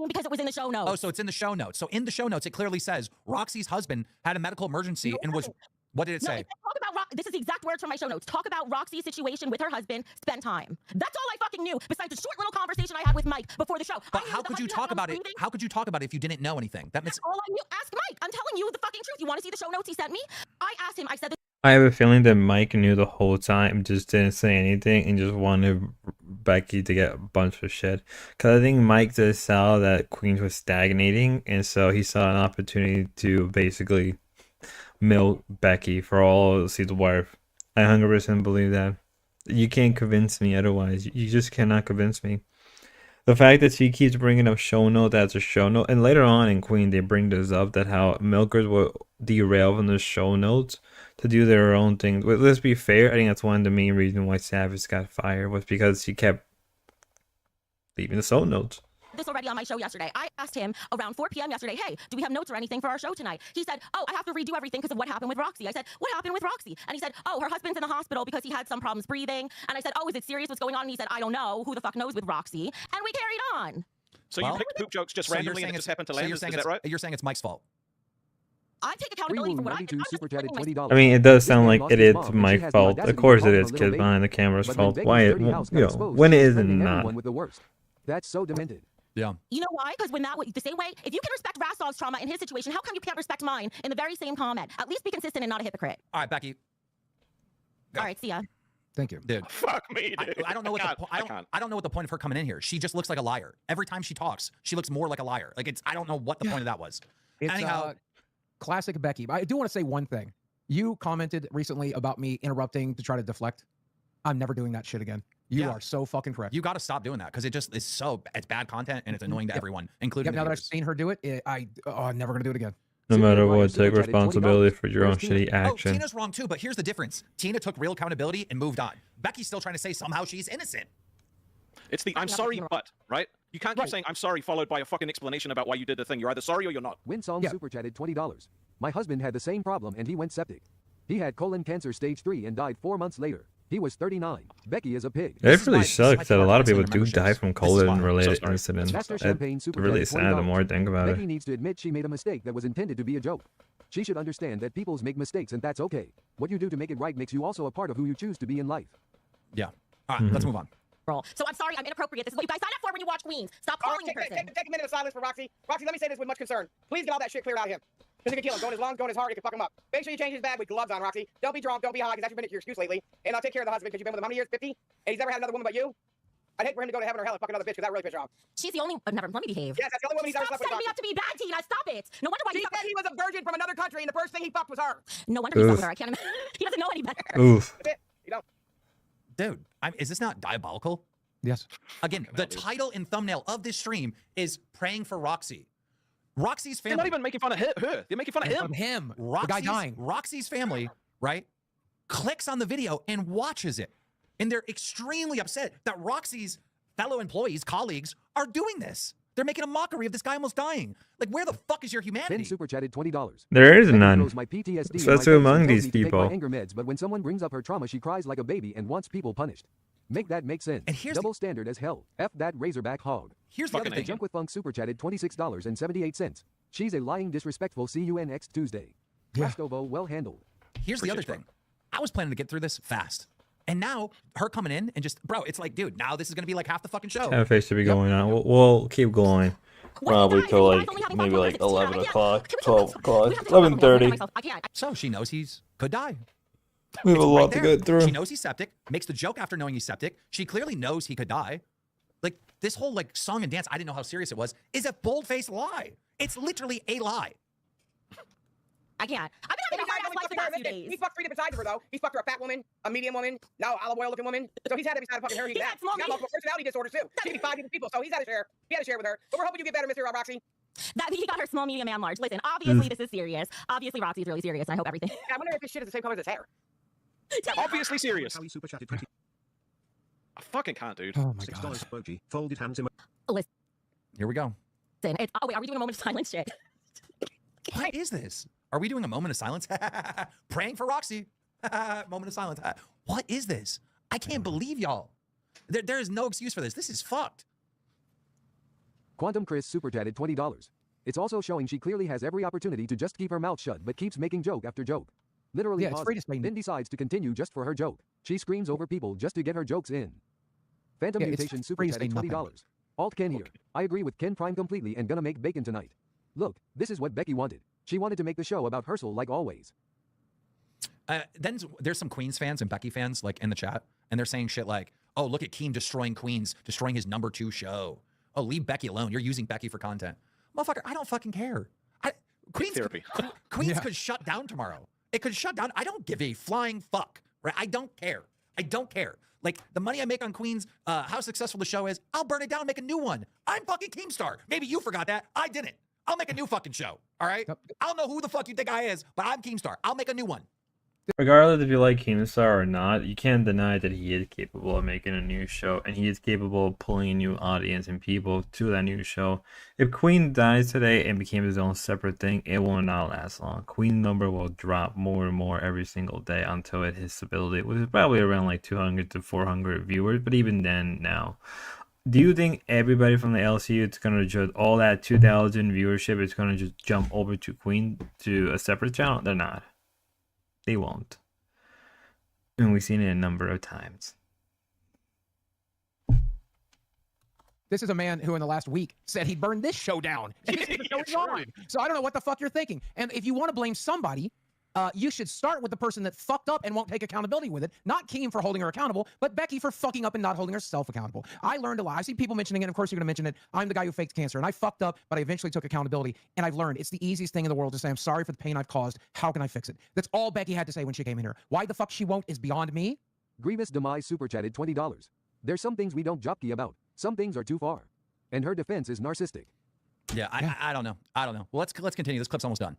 [SPEAKER 6] Because it was in the show notes.
[SPEAKER 9] Oh, so it's in the show notes. So in the show notes, it clearly says Roxy's husband had a medical emergency and was. What did it say?
[SPEAKER 6] It said, talk about this is the exact words from my show notes. Talk about Roxy's situation with her husband. Spend time. That's all I fucking knew. Besides the short little conversation I had with Mike before the show.
[SPEAKER 9] But how could you talk about it? How could you talk about it if you didn't know anything?
[SPEAKER 6] That's all I knew. Ask Mike. I'm telling you the fucking truth. You want to see the show notes he sent me? I asked him. I said.
[SPEAKER 2] I have a feeling that Mike knew the whole time, just didn't say anything, and just wanted Becky to get a bunch of shit. Because I think Mike just saw that Queens was stagnating, and so he saw an opportunity to basically milk Becky for all she's worth. I 100% believe that. You can't convince me otherwise. You just cannot convince me. The fact that she keeps bringing up show note as a show note, and later on in Queen they bring this up that how milkers will derail from the show notes to do their own thing. But let's be fair, I think that's one of the main reasons why Savage got fired was because she kept leaving the show notes.
[SPEAKER 6] This already on my show yesterday. I asked him around 4 p.m. yesterday, hey, do we have notes or anything for our show tonight? He said, oh, I have to redo everything because of what happened with Roxy. I said, what happened with Roxy? And he said, oh, her husband's in the hospital because he had some problems breathing. And I said, oh, is it serious? What's going on? And he said, I don't know. Who the fuck knows with Roxy? And we carried on.
[SPEAKER 5] So you picked poop jokes just randomly and it just happened to land? Is that right?
[SPEAKER 9] You're saying it's Mike's fault?
[SPEAKER 6] I take accountability for what I did.
[SPEAKER 2] I mean, it does sound like it is my fault. Of course it is kids behind the camera's fault. Why it, when it isn't not.
[SPEAKER 7] That's so demented.
[SPEAKER 9] Yeah.
[SPEAKER 6] You know why? Because when that the same way, if you can respect Rastov's trauma in his situation, how come you can't respect mine in the very same comment? At least be consistent and not a hypocrite.
[SPEAKER 9] All right, Becky.
[SPEAKER 6] Go. All right, see ya.
[SPEAKER 11] Thank you,
[SPEAKER 9] dude.
[SPEAKER 5] Fuck me, dude.
[SPEAKER 9] I don't know what I don't know what the point of her coming in here. She just looks like a liar. Every time she talks, she looks more like a liar. Like I don't know what the point of that was.
[SPEAKER 11] It's
[SPEAKER 9] anyhow,
[SPEAKER 11] classic Becky. I do want to say one thing. You commented recently about me interrupting to try to deflect. I'm never doing that shit again. You are so fucking correct.
[SPEAKER 9] You got to stop doing that because it's bad content and it's annoying to everyone, including
[SPEAKER 11] now that I've seen her do it, I'm never gonna do it again.
[SPEAKER 2] No matter what, take responsibility for your own shitty
[SPEAKER 9] Oh,
[SPEAKER 2] action.
[SPEAKER 9] Tina's wrong too, but here's the difference. Tina took real accountability and moved on. Becky's still trying to say somehow she's innocent.
[SPEAKER 5] It's the I'm sorry, but, right? You can't keep saying I'm sorry followed by a fucking explanation about why you did the thing. You're either sorry or you're not.
[SPEAKER 7] Winsong super chatted $20. My husband had the same problem and he went septic. He had colon cancer stage 3 and died 4 months later. He was 39. Becky is a pig.
[SPEAKER 2] It really sucks that a lot of people do die from colon-related incidents. It's really sad the more I think about it.
[SPEAKER 7] Becky needs to admit she made a mistake that was intended to be a joke. She should understand that people make mistakes and that's okay. What you do to make it right makes you also a part of who you choose to be in life.
[SPEAKER 9] Yeah. All right, let's move on.
[SPEAKER 6] So I'm sorry, I'm inappropriate. This is what you guys sign up for when you watch Queens. Stop calling me person.
[SPEAKER 8] Take a minute of silence for Roxy. Roxy, let me say this with much concern. Please get all that shit cleared out of him. Because it can kill him. Going his lungs, going his heart, it can fuck him up. Make sure you change his bag with gloves on, Roxy. Don't be drunk, don't be high, because that's been your excuse lately. And I'll take care of the husband, because you've been with him how many years? 50? And he's never had another woman but you? I'd hate for him to go to heaven or hell and fuck another bitch, because that really pisses her off.
[SPEAKER 6] She's the only. Never. Let me behave.
[SPEAKER 8] Yes, that's the only woman he's ever slept with.
[SPEAKER 6] Stop setting me up to be bad, Tina. Stop it. No wonder why
[SPEAKER 8] he said he was a virgin from another country, and the first thing he fucked was her.
[SPEAKER 6] No wonder he slept with her. I can't imagine. He doesn't know any better.
[SPEAKER 2] Oof.
[SPEAKER 8] That's it. You don't.
[SPEAKER 9] Dude, is this not diabolical?
[SPEAKER 11] Yes.
[SPEAKER 9] Again, the title and thumbnail of this stream is praying for Roxy. Roxy's family.
[SPEAKER 5] They're not even making fun of her. They're making fun of him.
[SPEAKER 11] The guy dying.
[SPEAKER 9] Roxy's family, right, clicks on the video and watches it. And they're extremely upset that Roxy's fellow employees, colleagues, are doing this. They're making a mockery of this guy almost dying. Like, where the fuck is your humanity?
[SPEAKER 7] Ben super chatted $20.
[SPEAKER 2] There is none.
[SPEAKER 7] My PTSD
[SPEAKER 2] Especially among these people.
[SPEAKER 7] Anger meds, but when someone brings up her trauma, she cries like a baby and wants people punished. Make that make sense.
[SPEAKER 9] And here's
[SPEAKER 7] double standard as hell. F that Razorback hog.
[SPEAKER 9] Here's the other thing.
[SPEAKER 7] Junk with Funk super chatted $26.78. She's a lying, disrespectful CUNX Tuesday. Rastovo well handled.
[SPEAKER 9] Here's the other thing. I was planning to get through this fast. And now, her coming in and just, bro, it's like, dude, now this is going to be like half the fucking show.
[SPEAKER 2] Face to be going on. We'll keep going. Probably till like, maybe like 11 o'clock, 12 o'clock, 11:30.
[SPEAKER 9] So she knows he's could die.
[SPEAKER 2] We have a lot to get through.
[SPEAKER 9] She knows he's septic, makes the joke after knowing he's septic. She clearly knows he could die. Like, this whole like song and dance, I didn't know how serious it was, is a bold-faced lie. It's literally a lie.
[SPEAKER 6] I can't. I've been having a hard ass life for the past few days.
[SPEAKER 8] He's fucked 3 different sides of her, though. He's fucked her a fat woman, a medium woman, now olive oil looking woman. So he's had every side of fucking her. He's
[SPEAKER 6] He
[SPEAKER 8] had.
[SPEAKER 6] had small
[SPEAKER 8] He's got multiple personality disorders, too. She could be 5 different people, so he's had a share. He had a share with her. But we're hoping you get better, Mr. Roxy.
[SPEAKER 6] That he got her small, medium, and large. Listen, obviously this is serious. Obviously Roxy is really serious, and I hope everything.
[SPEAKER 8] I wonder if this shit is the same color as his hair.
[SPEAKER 5] Obviously serious.
[SPEAKER 12] How super chatted 20.
[SPEAKER 5] I fucking can't, dude.
[SPEAKER 11] Oh my
[SPEAKER 12] $6
[SPEAKER 11] god.
[SPEAKER 12] emoji. Folded hands emoji.
[SPEAKER 6] Listen,
[SPEAKER 9] Here we go.
[SPEAKER 6] it's, oh wait, are we doing a moment of silence shit?
[SPEAKER 9] What is this? Are we doing a moment of silence? Praying for Roxy. Moment of silence. What is this? I can't believe y'all. There is no excuse for this. This is fucked.
[SPEAKER 7] Quantum Chris super chatted $20. It's also showing she clearly has every opportunity to just keep her mouth shut but keeps making joke after joke. Literally
[SPEAKER 11] Yeah, it's free to say no.
[SPEAKER 7] then decides to continue just for her joke. She screams over people just to get her jokes in. Phantom
[SPEAKER 11] Yeah, it's
[SPEAKER 7] Mutation super
[SPEAKER 11] free to say
[SPEAKER 7] chatted $20.
[SPEAKER 11] nothing.
[SPEAKER 7] Alt Ken here. I agree with Ken Prime completely and gonna make bacon tonight. Look, this is what Becky wanted. She wanted to make the show about Herschel like always.
[SPEAKER 9] Then there's some Queens fans and Becky fans like in the chat, and they're saying shit like, "Oh, look at Keem destroying Queens, destroying his #2 show. Oh, leave Becky alone. You're using Becky for content, motherfucker. I don't fucking care. Queens
[SPEAKER 5] therapy.
[SPEAKER 9] Queens could shut down tomorrow. It could shut down. I don't give a flying fuck. Right? I don't care. I don't care. Like the money I make on Queens, how successful the show is, I'll burn it down and make a new one. I'm fucking Keemstar. Maybe you forgot that. I didn't. I'll make a new fucking show. All right? I don't know who the fuck you think I is, but I'm Keemstar. I'll make a new one.
[SPEAKER 2] Regardless if you like Keemstar or not, you can't deny that he is capable of making a new show, and he is capable of pulling a new audience and people to that new show. If Queen dies today and became his own separate thing, it will not last long. Queen's number will drop more and more every single day until it hits stability, which is probably around like 200 to 400 viewers, but even then now. Do you think everybody from the LCU is going to just, all that 2,000 viewership is going to just jump over to Queen, to a separate channel? They're not. They won't. And we've seen it a number of times.
[SPEAKER 11] This is a man who in the last week said he'd burn this show down. And this is the show he's on. So I don't know what the fuck you're thinking. And if you want to blame somebody, you should start with the person that fucked up and won't take accountability with it. Not Keem for holding her accountable, but Becky for fucking up and not holding herself accountable. I learned a lot. I see people mentioning it. Of course, you're going to mention it. I'm the guy who faked cancer, and I fucked up, but I eventually took accountability. And I've learned it's the easiest thing in the world to say, I'm sorry for the pain I've caused. How can I fix it? That's all Becky had to say when she came in here. Why the fuck she won't is beyond me.
[SPEAKER 7] Grievous Demise super chatted $20. There's some things we don't jockey about. Some things are too far. And her defense is narcissistic.
[SPEAKER 9] Yeah, I don't know. I don't know. Well, let's continue. This clip's almost done.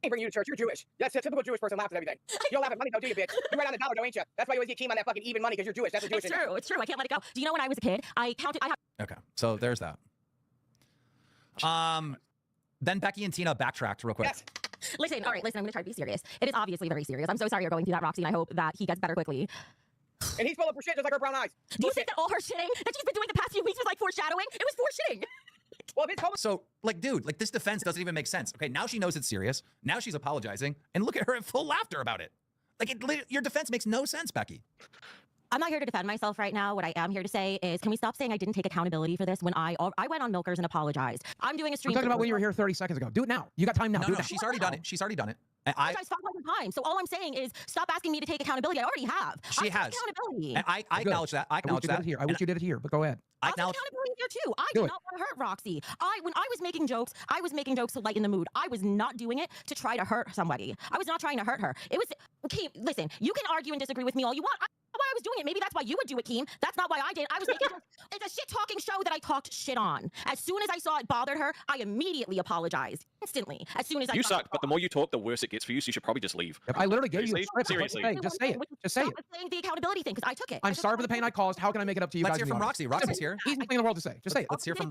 [SPEAKER 8] Ain't bring you to church. You're Jewish. That's a typical Jewish person laughs at everything. You don't laugh at money, though, do you, bitch? You write on the dollar, though, ain't you? That's why you always get Keem on that fucking even money, because you're Jewish. That's a Jewish
[SPEAKER 6] It's
[SPEAKER 8] thing.
[SPEAKER 6] true. It's true. I can't let it go. Do you know when I was a kid, I counted.
[SPEAKER 9] Okay, so there's that. Then Becky and Tina backtracked real quick.
[SPEAKER 8] Yes.
[SPEAKER 6] Listen, all right, listen, I'm going to try to be serious. It is obviously very serious. I'm so sorry you're going through that, Roxy, and I hope that he gets better quickly.
[SPEAKER 8] And he's full of shit just like her brown eyes.
[SPEAKER 6] Do you think that all her shitting that she's been doing the past few weeks was like foreshadowing? It was foreshitting.
[SPEAKER 8] Well, if it's
[SPEAKER 9] So, like, dude, like this defense doesn't even make sense. Okay, now she knows it's serious. Now she's apologizing, and look at her in full laughter about it. Like, your defense makes no sense, Becky.
[SPEAKER 6] I'm not here to defend myself right now. What I am here to say is, can we stop saying I didn't take accountability for this when I went on Milkers and apologized? I'm doing a stream.
[SPEAKER 11] I'm talking about when you were here 30 seconds ago. Do it now. You got time now. Do it now.
[SPEAKER 9] She's already done it. She's already done it. And
[SPEAKER 6] I apologized 5,000 times. So all I'm saying is, stop asking me to take accountability. I already have.
[SPEAKER 9] She has.
[SPEAKER 6] Accountability.
[SPEAKER 9] And I acknowledge that. I acknowledge that.
[SPEAKER 11] I wish you did it here, but go ahead.
[SPEAKER 6] I acknowledge accountability here too. I did not want to hurt Roxy. When I was making jokes to lighten the mood. I was not doing it to try to hurt somebody. I was not trying to hurt her. It was, okay, listen, you can argue and disagree with me all you want. Why I was doing it. Maybe that's why you would do it, Keem. That's not why I did. I was making jokes. It's a shit-talking show that I talked shit on. As soon as I saw it bothered her, I immediately apologized. Instantly. As soon as I
[SPEAKER 5] You suck, but the more you talk, the worse it gets for you, so you should probably just leave.
[SPEAKER 11] I literally gave you a
[SPEAKER 5] Seriously.
[SPEAKER 11] script. Just say it. Just say it.
[SPEAKER 6] Saying the accountability thing, because I took it.
[SPEAKER 11] I'm sorry for the pain I caused. How can I make it up to you
[SPEAKER 9] Let's
[SPEAKER 11] guys?
[SPEAKER 9] hear from Roxy. Roxy's here.
[SPEAKER 11] Easiest thing in the world to say. Just say it.
[SPEAKER 9] Let's hear from.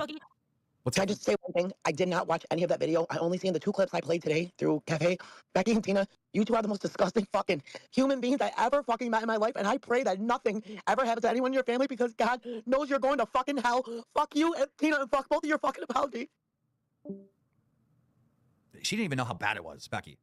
[SPEAKER 13] Can I just say one thing? I did not watch any of that video. I only seen the 2 clips I played today through Cafe. Becky and Tina, you two are the most disgusting fucking human beings I ever fucking met in my life, and I pray that nothing ever happens to anyone in your family because God knows you're going to fucking hell. Fuck you and Tina, and fuck both of your fucking apologies.
[SPEAKER 9] She didn't even know how bad it was, Becky.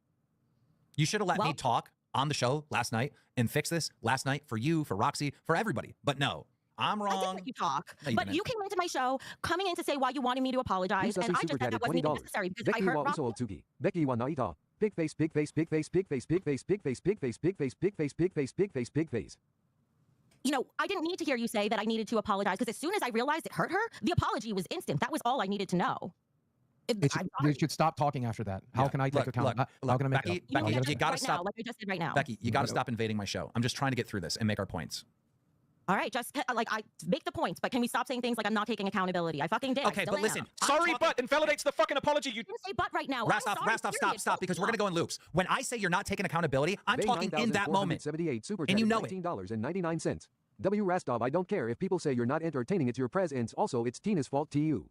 [SPEAKER 9] You should have let me talk on the show last night and fix this last night for you, for Roxy, for everybody. But no. I'm wrong.
[SPEAKER 6] I didn't let you talk,
[SPEAKER 9] no, you
[SPEAKER 6] but
[SPEAKER 9] didn't.
[SPEAKER 6] you came into my show coming in to say why you wanted me to apologize, and I just said that wasn't even necessary because I heard Roxy.
[SPEAKER 7] Becky wa naita. Big face, big face, big face, big face, big face, big face, big face, big face, big face, big face, big face, big face.
[SPEAKER 6] You know, I didn't need to hear you say that I needed to apologize because as soon as I realized it hurt her, the apology was instant. That was all I needed to know.
[SPEAKER 11] They should stop talking after that. How can I take account? How can I make
[SPEAKER 9] Becky,
[SPEAKER 11] it up?
[SPEAKER 9] Becky, you gotta stop.
[SPEAKER 6] Like I just did right now.
[SPEAKER 9] Becky, you gotta stop invading my show. I'm just trying to get through this and make our points.
[SPEAKER 6] All right, just like I make the points, but can we stop saying things like I'm not taking accountability? I fucking did.
[SPEAKER 9] Okay,
[SPEAKER 6] I
[SPEAKER 9] but
[SPEAKER 6] still
[SPEAKER 9] listen.
[SPEAKER 6] am.
[SPEAKER 10] Sorry, but invalidates the fucking apology. You
[SPEAKER 6] didn't say but right now.
[SPEAKER 9] Rastov, stop, because we're gonna go in loops. When I say you're not taking accountability, I'm talking in that moment.
[SPEAKER 7] 78 super
[SPEAKER 9] And you know
[SPEAKER 7] $19.99. W. Rastov, I don't care if people say you're not entertaining. It's your presence. Also, it's Tina's fault to you.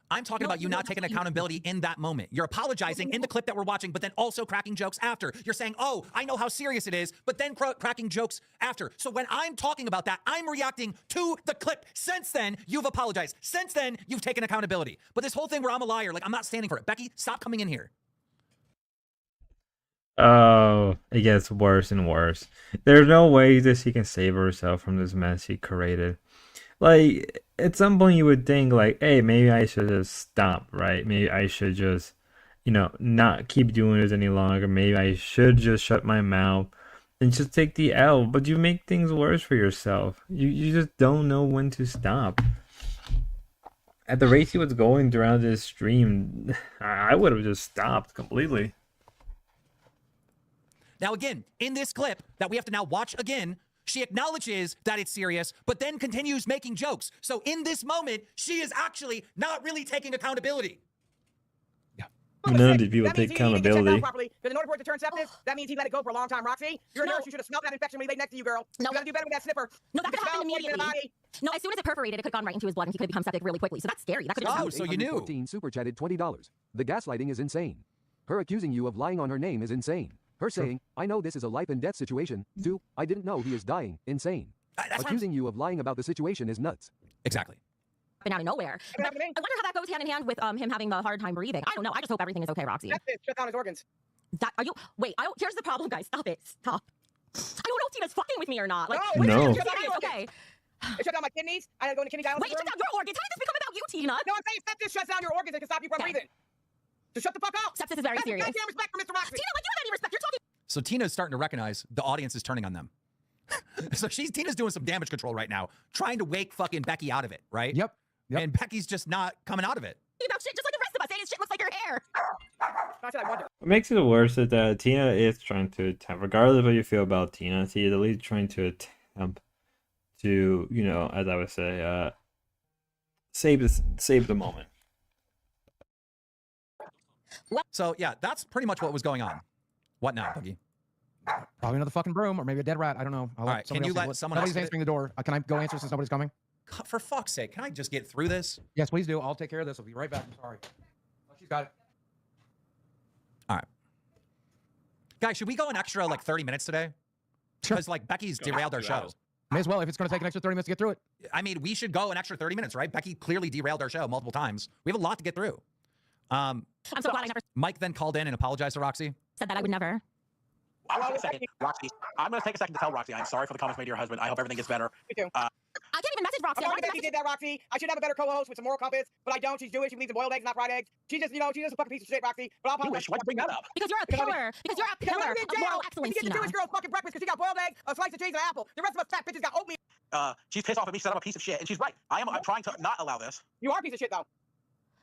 [SPEAKER 9] I'm talking about you not taking accountability in that moment. You're apologizing in the clip that we're watching, but then also cracking jokes after. You're saying, oh, I know how serious it is, but then cracking jokes after. So when I'm talking about that, I'm reacting to the clip. Since then, you've apologized. Since then, you've taken accountability. But this whole thing where I'm a liar, like I'm not standing for it. Becky, stop coming in here.
[SPEAKER 2] Oh, it gets worse and worse. There's no way that she can save herself from this mess she created. Like, at some point you would think, like, hey, maybe I should just stop, right? Maybe I should just, not keep doing this any longer. Maybe I should just shut my mouth and just take the L. But you make things worse for yourself. You just don't know when to stop. At the rate she was going throughout this stream, I would have just stopped completely.
[SPEAKER 9] Now, again, in this clip that we have to now watch again, she acknowledges that it's serious, but then continues making jokes. So in this moment, she is actually not really taking accountability.
[SPEAKER 2] None of these people take accountability.
[SPEAKER 8] Because in order for it to turn septic, that means he let it go for a long time, Roxy. You're a nurse. You should have smelled that infection when he laid next to you, girl.
[SPEAKER 6] No.
[SPEAKER 8] You gotta do better with that sniffer.
[SPEAKER 6] No, that could happen immediately. No, as soon as it perforated, it could have gone right into his blood and he could have become septic really quickly. So that's scary. That could have
[SPEAKER 9] so you knew.
[SPEAKER 7] 14 super chatted $20. The gaslighting is insane. Her accusing you of lying on her name is insane. Her saying, I know this is a life and death situation. 2, I didn't know he is dying. Insane. Accusing you of lying about the situation is nuts.
[SPEAKER 9] Exactly.
[SPEAKER 6] Been out of nowhere. I wonder how that goes hand in hand with him having the hard time breathing. I don't know. I just hope everything is okay, Roxy.
[SPEAKER 8] That's it. Shut down his organs.
[SPEAKER 6] Here's the problem, guys. Stop it. Stop. I don't know if Tina's fucking with me or not. Like,
[SPEAKER 2] no.
[SPEAKER 6] Okay.
[SPEAKER 8] It shut down my kidneys. I gotta go into kidney dialysis.
[SPEAKER 6] Wait, it shut down your organs. How did this become about you, Tina?
[SPEAKER 8] No, I'm saying sepsis shuts down your organs and can stop you from breathing. So shut the fuck up.
[SPEAKER 6] Sepsis is very serious.
[SPEAKER 8] That's goddamn respect for Mr. Roxy.
[SPEAKER 6] Tina, like, you don't have any respect. You're talking.
[SPEAKER 9] So Tina's starting to recognize the audience is turning on them. So Tina's doing some damage control right now, trying to wake fucking Becky out of it, right?
[SPEAKER 11] Yep.
[SPEAKER 9] And Becky's just not coming out of it.
[SPEAKER 6] About shit just like the rest of us. Saying shit looks like your hair.
[SPEAKER 2] What makes it worse is that Tina is trying to attempt, regardless of what you feel about Tina, she is at least trying to attempt to, as I would say, save the moment.
[SPEAKER 9] So yeah, that's pretty much what was going on. What now, Boogie?
[SPEAKER 11] Probably another fucking broom or maybe a dead rat. I don't know.
[SPEAKER 9] All right, can you let someone else?
[SPEAKER 11] Nobody's answering the door. Can I go answer since nobody's coming?
[SPEAKER 9] For fuck's sake, can I just get through this?
[SPEAKER 11] Yes, please do. I'll take care of this. I'll be right back. I'm sorry. Oh, she's got it.
[SPEAKER 9] All right. Guys, should we go an extra like 30 minutes today? Because like Becky's derailed our show.
[SPEAKER 11] May as well if it's going to take an extra 30 minutes to get through it.
[SPEAKER 9] I mean, we should go an extra 30 minutes, right? Becky clearly derailed our show multiple times. We have a lot to get through.
[SPEAKER 6] I'm so glad I never
[SPEAKER 9] Mike then called in and apologized to Roxy.
[SPEAKER 6] said that. I would never.
[SPEAKER 14] I was second. Roxy, I'm going to take a second to tell Roxy I'm sorry for the comments made to your husband. I hope everything gets better.
[SPEAKER 8] Me too.
[SPEAKER 6] I can't even message Roxy.
[SPEAKER 8] I'm sorry that she did that, Roxy. I should have a better co-host with some moral compass, but I don't. She's Jewish. She believes in boiled eggs, not fried eggs. She's just, she's just a fucking piece of shit, Roxy. But I'll apologize.
[SPEAKER 14] Why'd you bring that up?
[SPEAKER 6] Because you're a pillar. Because you're a pillar of moral excellence,
[SPEAKER 8] She get the
[SPEAKER 6] Tina.
[SPEAKER 8] Jewish girl fucking breakfast because she got boiled eggs, a slice of cheese, and an apple. The rest of us fat bitches got oatmeal.
[SPEAKER 14] She's pissed off at me. She said I'm a piece of shit, and she's right. I'm trying to not allow this.
[SPEAKER 8] You are a piece of shit, though.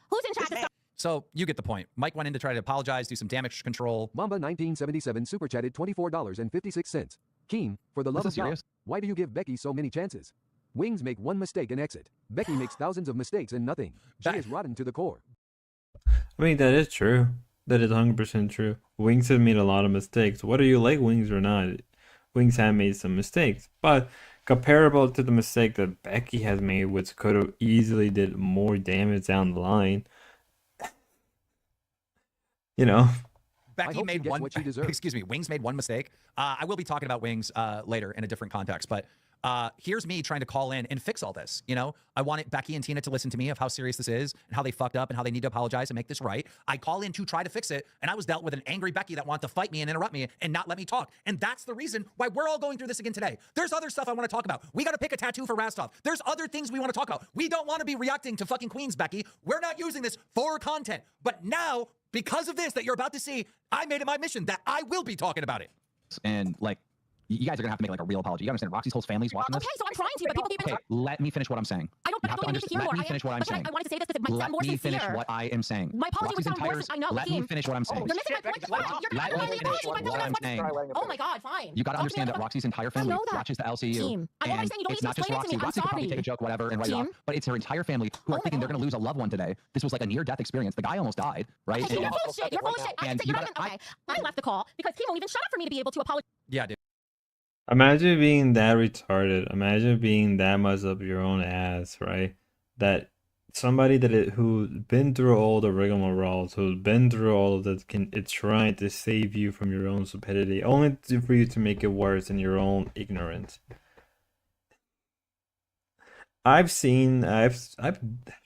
[SPEAKER 6] Who's in charge of stuff?
[SPEAKER 9] So you get the point. Mike went in to try to apologize, do some damage control.
[SPEAKER 7] Mamba 1977 super chatted $24.56. Keen, for the love of God, why do you give Becky so many chances? Wings make one mistake and exit. Becky makes thousands of mistakes and nothing. She is rotten to the core.
[SPEAKER 2] I mean, that is true. That is 100% true. Wings have made a lot of mistakes. Whether you like Wings or not, Wings have made some mistakes. But comparable to the mistake that Becky has made, which could have easily did more damage down the line,
[SPEAKER 9] Becky made one. Excuse me. Wings made one mistake. I will be talking about Wings later in a different context, but here's me trying to call in and fix all this. I wanted Becky and Tina to listen to me of how serious this is and how they fucked up and how they need to apologize and make this right. I call in to try to fix it, and I was dealt with an angry Becky that wanted to fight me and interrupt me and not let me talk. And that's the reason why we're all going through this again today. There's other stuff I want to talk about. We got to pick a tattoo for Rastov. There's other things we want to talk about. We don't want to be reacting to fucking Queens, Becky. We're not using this for content. But now, because of this that you're about to see, I made it my mission that I will be talking about it.
[SPEAKER 15] And like,
[SPEAKER 14] You guys are gonna have to make like a real apology. You understand? Roxy's whole family's watching
[SPEAKER 6] Okay,
[SPEAKER 14] this.
[SPEAKER 6] so I'm trying to, but people keep
[SPEAKER 14] Okay, let me finish what I'm saying.
[SPEAKER 6] I don't
[SPEAKER 14] You have to
[SPEAKER 6] even need to hear
[SPEAKER 14] let
[SPEAKER 6] more.
[SPEAKER 14] me finish what I'm
[SPEAKER 6] But
[SPEAKER 14] saying.
[SPEAKER 6] I wanted to say this because it might sound more
[SPEAKER 14] Let me
[SPEAKER 6] sincere.
[SPEAKER 14] finish what I am saying.
[SPEAKER 6] My apology would
[SPEAKER 14] Roxy's
[SPEAKER 6] sound more
[SPEAKER 14] entire.
[SPEAKER 6] I know, but
[SPEAKER 14] Let me
[SPEAKER 6] team.
[SPEAKER 14] finish what I'm saying.
[SPEAKER 6] You're missing my point. You're
[SPEAKER 14] Let
[SPEAKER 6] not
[SPEAKER 14] me
[SPEAKER 6] the
[SPEAKER 14] finish
[SPEAKER 6] apology.
[SPEAKER 14] what I'm saying.
[SPEAKER 6] Oh my god, fine.
[SPEAKER 14] You got to
[SPEAKER 6] Talk to me
[SPEAKER 14] understand that
[SPEAKER 6] about-
[SPEAKER 14] Roxy's entire
[SPEAKER 6] I
[SPEAKER 14] family
[SPEAKER 6] know that.
[SPEAKER 14] watches the LCU.
[SPEAKER 6] Team. I'm only
[SPEAKER 14] And
[SPEAKER 6] saying you don't
[SPEAKER 14] it's
[SPEAKER 6] need to
[SPEAKER 14] not just
[SPEAKER 6] explain it to
[SPEAKER 14] Roxy.
[SPEAKER 6] me. I'm
[SPEAKER 14] Roxy could probably
[SPEAKER 6] sorry.
[SPEAKER 14] take a joke, whatever, and write it off.
[SPEAKER 6] Team.
[SPEAKER 14] But it's her entire family who are thinking they're going to lose a loved one today. This was like a near-death experience. The guy almost died, right?
[SPEAKER 6] Okay, so you're full of shit. You're full of shit.
[SPEAKER 14] And
[SPEAKER 6] You're
[SPEAKER 14] you
[SPEAKER 6] not
[SPEAKER 14] gotta-
[SPEAKER 6] even, okay. I left the call because Team won't even shut up for me to be able to apologize.
[SPEAKER 9] Yeah, dude.
[SPEAKER 2] Imagine being that retarded. Imagine being that much up your own ass, right? That somebody who's been through all the rigmaroles, who's been through all of that, it's trying to save you from your own stupidity, only for you to make it worse in your own ignorance. I've tried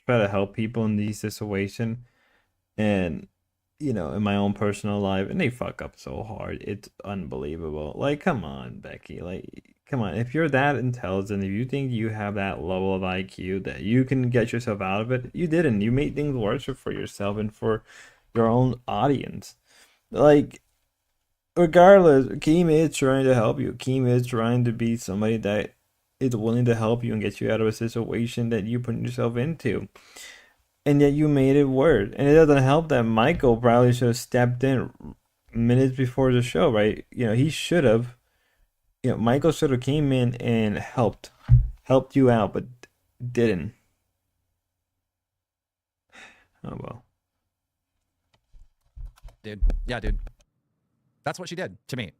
[SPEAKER 2] to help people in these situations, and in my own personal life, and they fuck up so hard. It's unbelievable. Like, come on, Becky. Like, come on. If you're that intelligent, if you think you have that level of IQ that you can get yourself out of it, you didn't. You made things worse for yourself and for your own audience. Like, regardless, Keem is trying to help you. Keem is trying to be somebody that is willing to help you and get you out of a situation that you put yourself into. And yet you made it worse. And it doesn't help that Michael probably should have stepped in minutes before the show, right? He should have. Michael should have came in and helped you out, but didn't. Oh well.
[SPEAKER 9] Dude. Yeah, dude. That's what she did to me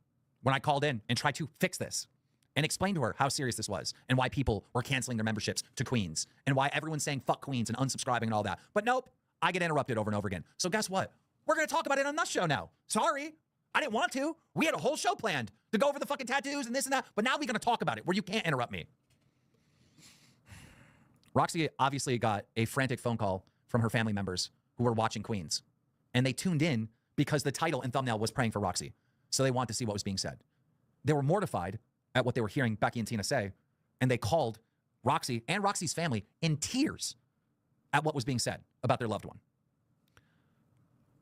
[SPEAKER 9] when I called in and tried to fix this and explain to her how serious this was and why people were canceling their memberships to Queens and why everyone's saying fuck Queens and unsubscribing and all that. But nope, I get interrupted over and over again. So guess what? We're going to talk about it on this show now. Sorry. I didn't want to. We had a whole show planned to go over the fucking tattoos and this and that. But now we're going to talk about it where you can't interrupt me. Roxy obviously got a frantic phone call from her family members who were watching Queens. And they tuned in because the title and thumbnail was praying for Roxy. So they wanted to see what was being said. They were mortified at what they were hearing Becky and Tina say. And they called Roxy and Roxy's family in tears at what was being said about their loved one.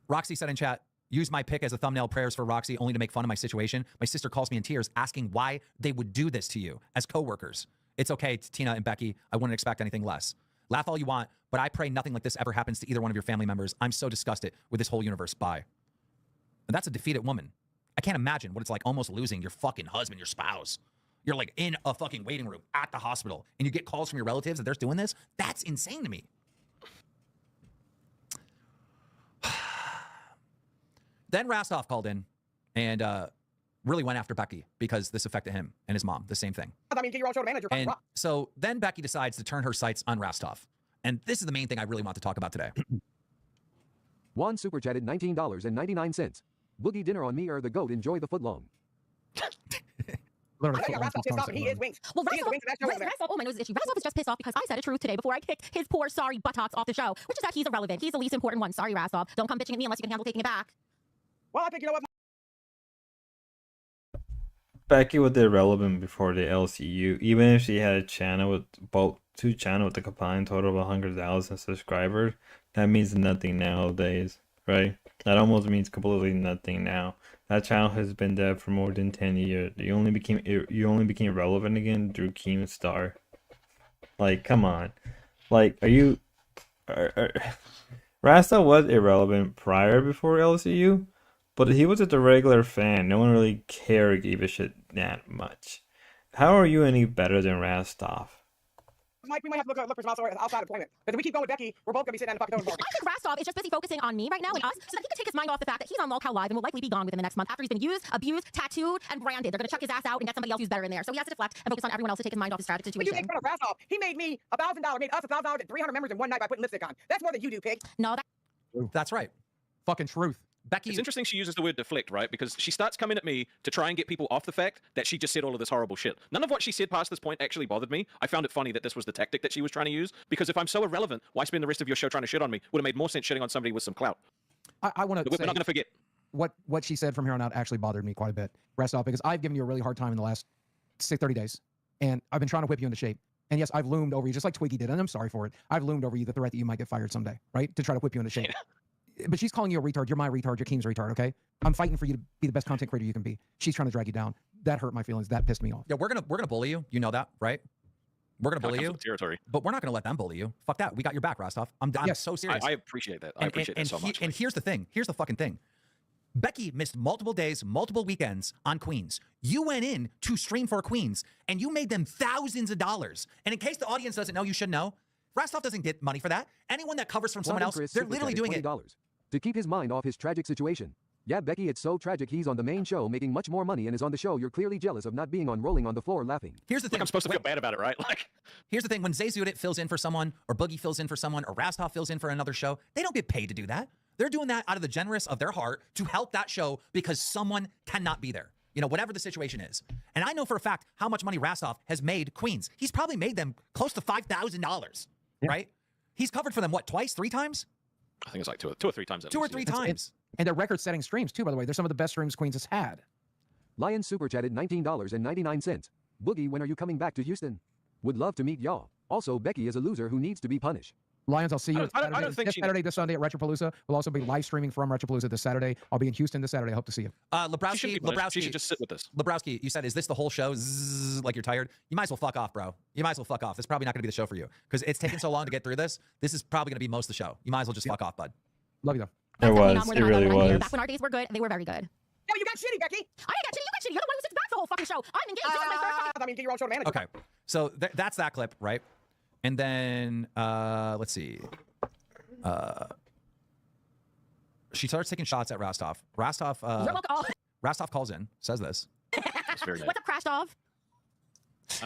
[SPEAKER 9] Roxy said in chat, use my pic as a thumbnail, prayers for Roxy, only to make fun of my situation. My sister calls me in tears asking why they would do this to you as coworkers. It's okay, Tina and Becky. I wouldn't expect anything less. Laugh all you want, but I pray nothing like this ever happens to either one of your family members. I'm so disgusted with this whole universe. Bye. And that's a defeated woman. I can't imagine what it's like almost losing your fucking husband, your spouse. You're like in a fucking waiting room at the hospital and you get calls from your relatives that they're doing this. That's insane to me. Then Rastov called in and really went after Becky because this affected him and his mom, the same thing.
[SPEAKER 8] I mean, get your own show to manage.
[SPEAKER 9] And so then Becky decides to turn her sights on Rastov. And this is the main thing I really want to talk about today.
[SPEAKER 7] Juan super chatted $19.99. Boogie dinner on me or the goat. Enjoy the footlong.
[SPEAKER 8] I got Rastov pissed off and he is wings.
[SPEAKER 6] Well,
[SPEAKER 8] He is the wings of that show over there.
[SPEAKER 6] Rastov, oh my nose is itchy. Rastov is just pissed off because I said the truth today before I kicked his poor sorry buttocks off the show, which is that he's irrelevant. He's the least important one. Sorry, Rastov. Don't come bitching at me unless you can handle taking it back.
[SPEAKER 8] Well, I think you know what.
[SPEAKER 2] Becky was irrelevant before the LCU. Even if she had a channel with two channels with a combined total of 100,000 subscribers, that means nothing nowadays, right? That almost means completely nothing now. That channel has been dead for more than 10 years. You only became relevant again through Keemstar. Like, come on. Like, Rasta was irrelevant before LCU, but he was just a regular fan. No one really cared or gave a shit that much. How are you any better than Rastov?
[SPEAKER 8] Mike, we might have to look for some outside employment. But if we keep going with Becky, we're both gonna be sitting on the fucking totem pole.
[SPEAKER 6] I think Rastov is just busy focusing on me right now and us so that he can take his mind off the fact that he's on Lolcow Live and will likely be gone within the next month after he's been used, abused, tattooed, and branded. They're gonna chuck his ass out and get somebody else who's better in there. So he has to deflect and focus on everyone else to take his mind off his tragic
[SPEAKER 8] But you
[SPEAKER 6] situation.
[SPEAKER 8] make fun of Rastov. He made me $1,000, made us $1,000 and 300 members in one night by putting lipstick on. That's more than you do, pig.
[SPEAKER 6] No,
[SPEAKER 9] That's right.
[SPEAKER 11] Fucking truth.
[SPEAKER 9] Becky,
[SPEAKER 5] it's interesting she uses the word deflect, right? Because she starts coming at me to try and get people off the fact that she just said all of this horrible shit. None of what she said past this point actually bothered me. I found it funny that this was the tactic that she was trying to use, because if I'm so irrelevant, why spend the rest of your show trying to shit on me? Would have made more sense shitting on somebody with some clout.
[SPEAKER 11] I want to
[SPEAKER 5] We're not going to forget.
[SPEAKER 11] What she said from here on out actually bothered me quite a bit, Rastov, because I've given you a really hard time in the last 30 days, and I've been trying to whip you into shape. And yes, I've loomed over you, just like Twiggy did, and I'm sorry for it. I've loomed over you the threat that you might get fired someday, right? To try to whip you into shape. But she's calling you a retard. You're my retard. You're Keem's retard, okay? I'm fighting for you to be the best content creator you can be. She's trying to drag you down. that hurt my feelings. That pissed me off.
[SPEAKER 9] Yeah, we're gonna bully you. You know that, right? We're gonna bully you.
[SPEAKER 5] Territory.
[SPEAKER 9] But we're not gonna let them bully you. Fuck that. We got your back, Rostov. I'm so serious.
[SPEAKER 5] I appreciate that. I appreciate that so much.
[SPEAKER 9] And here's the thing. Here's the fucking thing. Becky missed multiple days, multiple weekends on Queens. You went in to stream for Queens, and you made them thousands of dollars. And in case the audience doesn't know, you should know. Rostov doesn't get money for that. Anyone that covers from someone else, they're literally doing it.
[SPEAKER 7] To keep his mind off his tragic situation. Yeah, Becky, it's so tragic he's on the main show making much more money and is on the show. You're clearly jealous of not being on rolling on the floor laughing.
[SPEAKER 9] Here's the thing.
[SPEAKER 5] Like I'm supposed to feel bad about it, right? Like,
[SPEAKER 9] here's the thing. When Zayzudit fills in for someone, or Boogie fills in for someone, or Rastov fills in for another show, they don't get paid to do that. They're doing that out of the generous of their heart to help that show because someone cannot be there. You know, whatever the situation is. And I know for a fact how much money Rastov has made Queens. He's probably made them close to $5,000, right? He's covered for them, what, twice, 3 times?
[SPEAKER 5] I think it's like two or three times.
[SPEAKER 9] Two or three times.
[SPEAKER 11] And they're record-setting streams, too, by the way. They're some of the best streams Queens has had.
[SPEAKER 7] Lion super chatted $19.99. Boogie, when are you coming back to Houston? Would love to meet y'all. Also, Becky is a loser who needs to be punished.
[SPEAKER 11] Lions, I'll see you
[SPEAKER 5] I don't think
[SPEAKER 11] this Saturday, this Sunday at Retropalooza. We'll also be live streaming from Retropalooza this Saturday. I'll be in Houston this Saturday. I hope to see you.
[SPEAKER 9] Lebrowski,
[SPEAKER 5] she should just sit with us.
[SPEAKER 9] Lebrowski, you said, is this the whole show? Zzz, like you're tired? You might as well fuck off, bro. You might as well fuck off. This is probably not going to be the show for you because it's taken so long to get through this. This is probably going to be most of the show. You might as well just fuck off, bud.
[SPEAKER 11] Love you, though.
[SPEAKER 2] It was. It really was.
[SPEAKER 6] Back when our days were good, they were very good.
[SPEAKER 8] No, you got shitty, Becky.
[SPEAKER 6] I didn't get shitty. You got shitty. You're the one who sits back the whole fucking show. I'm engaged. This is my third fucking...
[SPEAKER 8] I mean, get your own show to manage.
[SPEAKER 9] Okay, so that's that clip, right? And then let's see. She starts taking shots at Rostov. Rostov calls in, says this.
[SPEAKER 5] It's very
[SPEAKER 6] What's up, Crashed Off?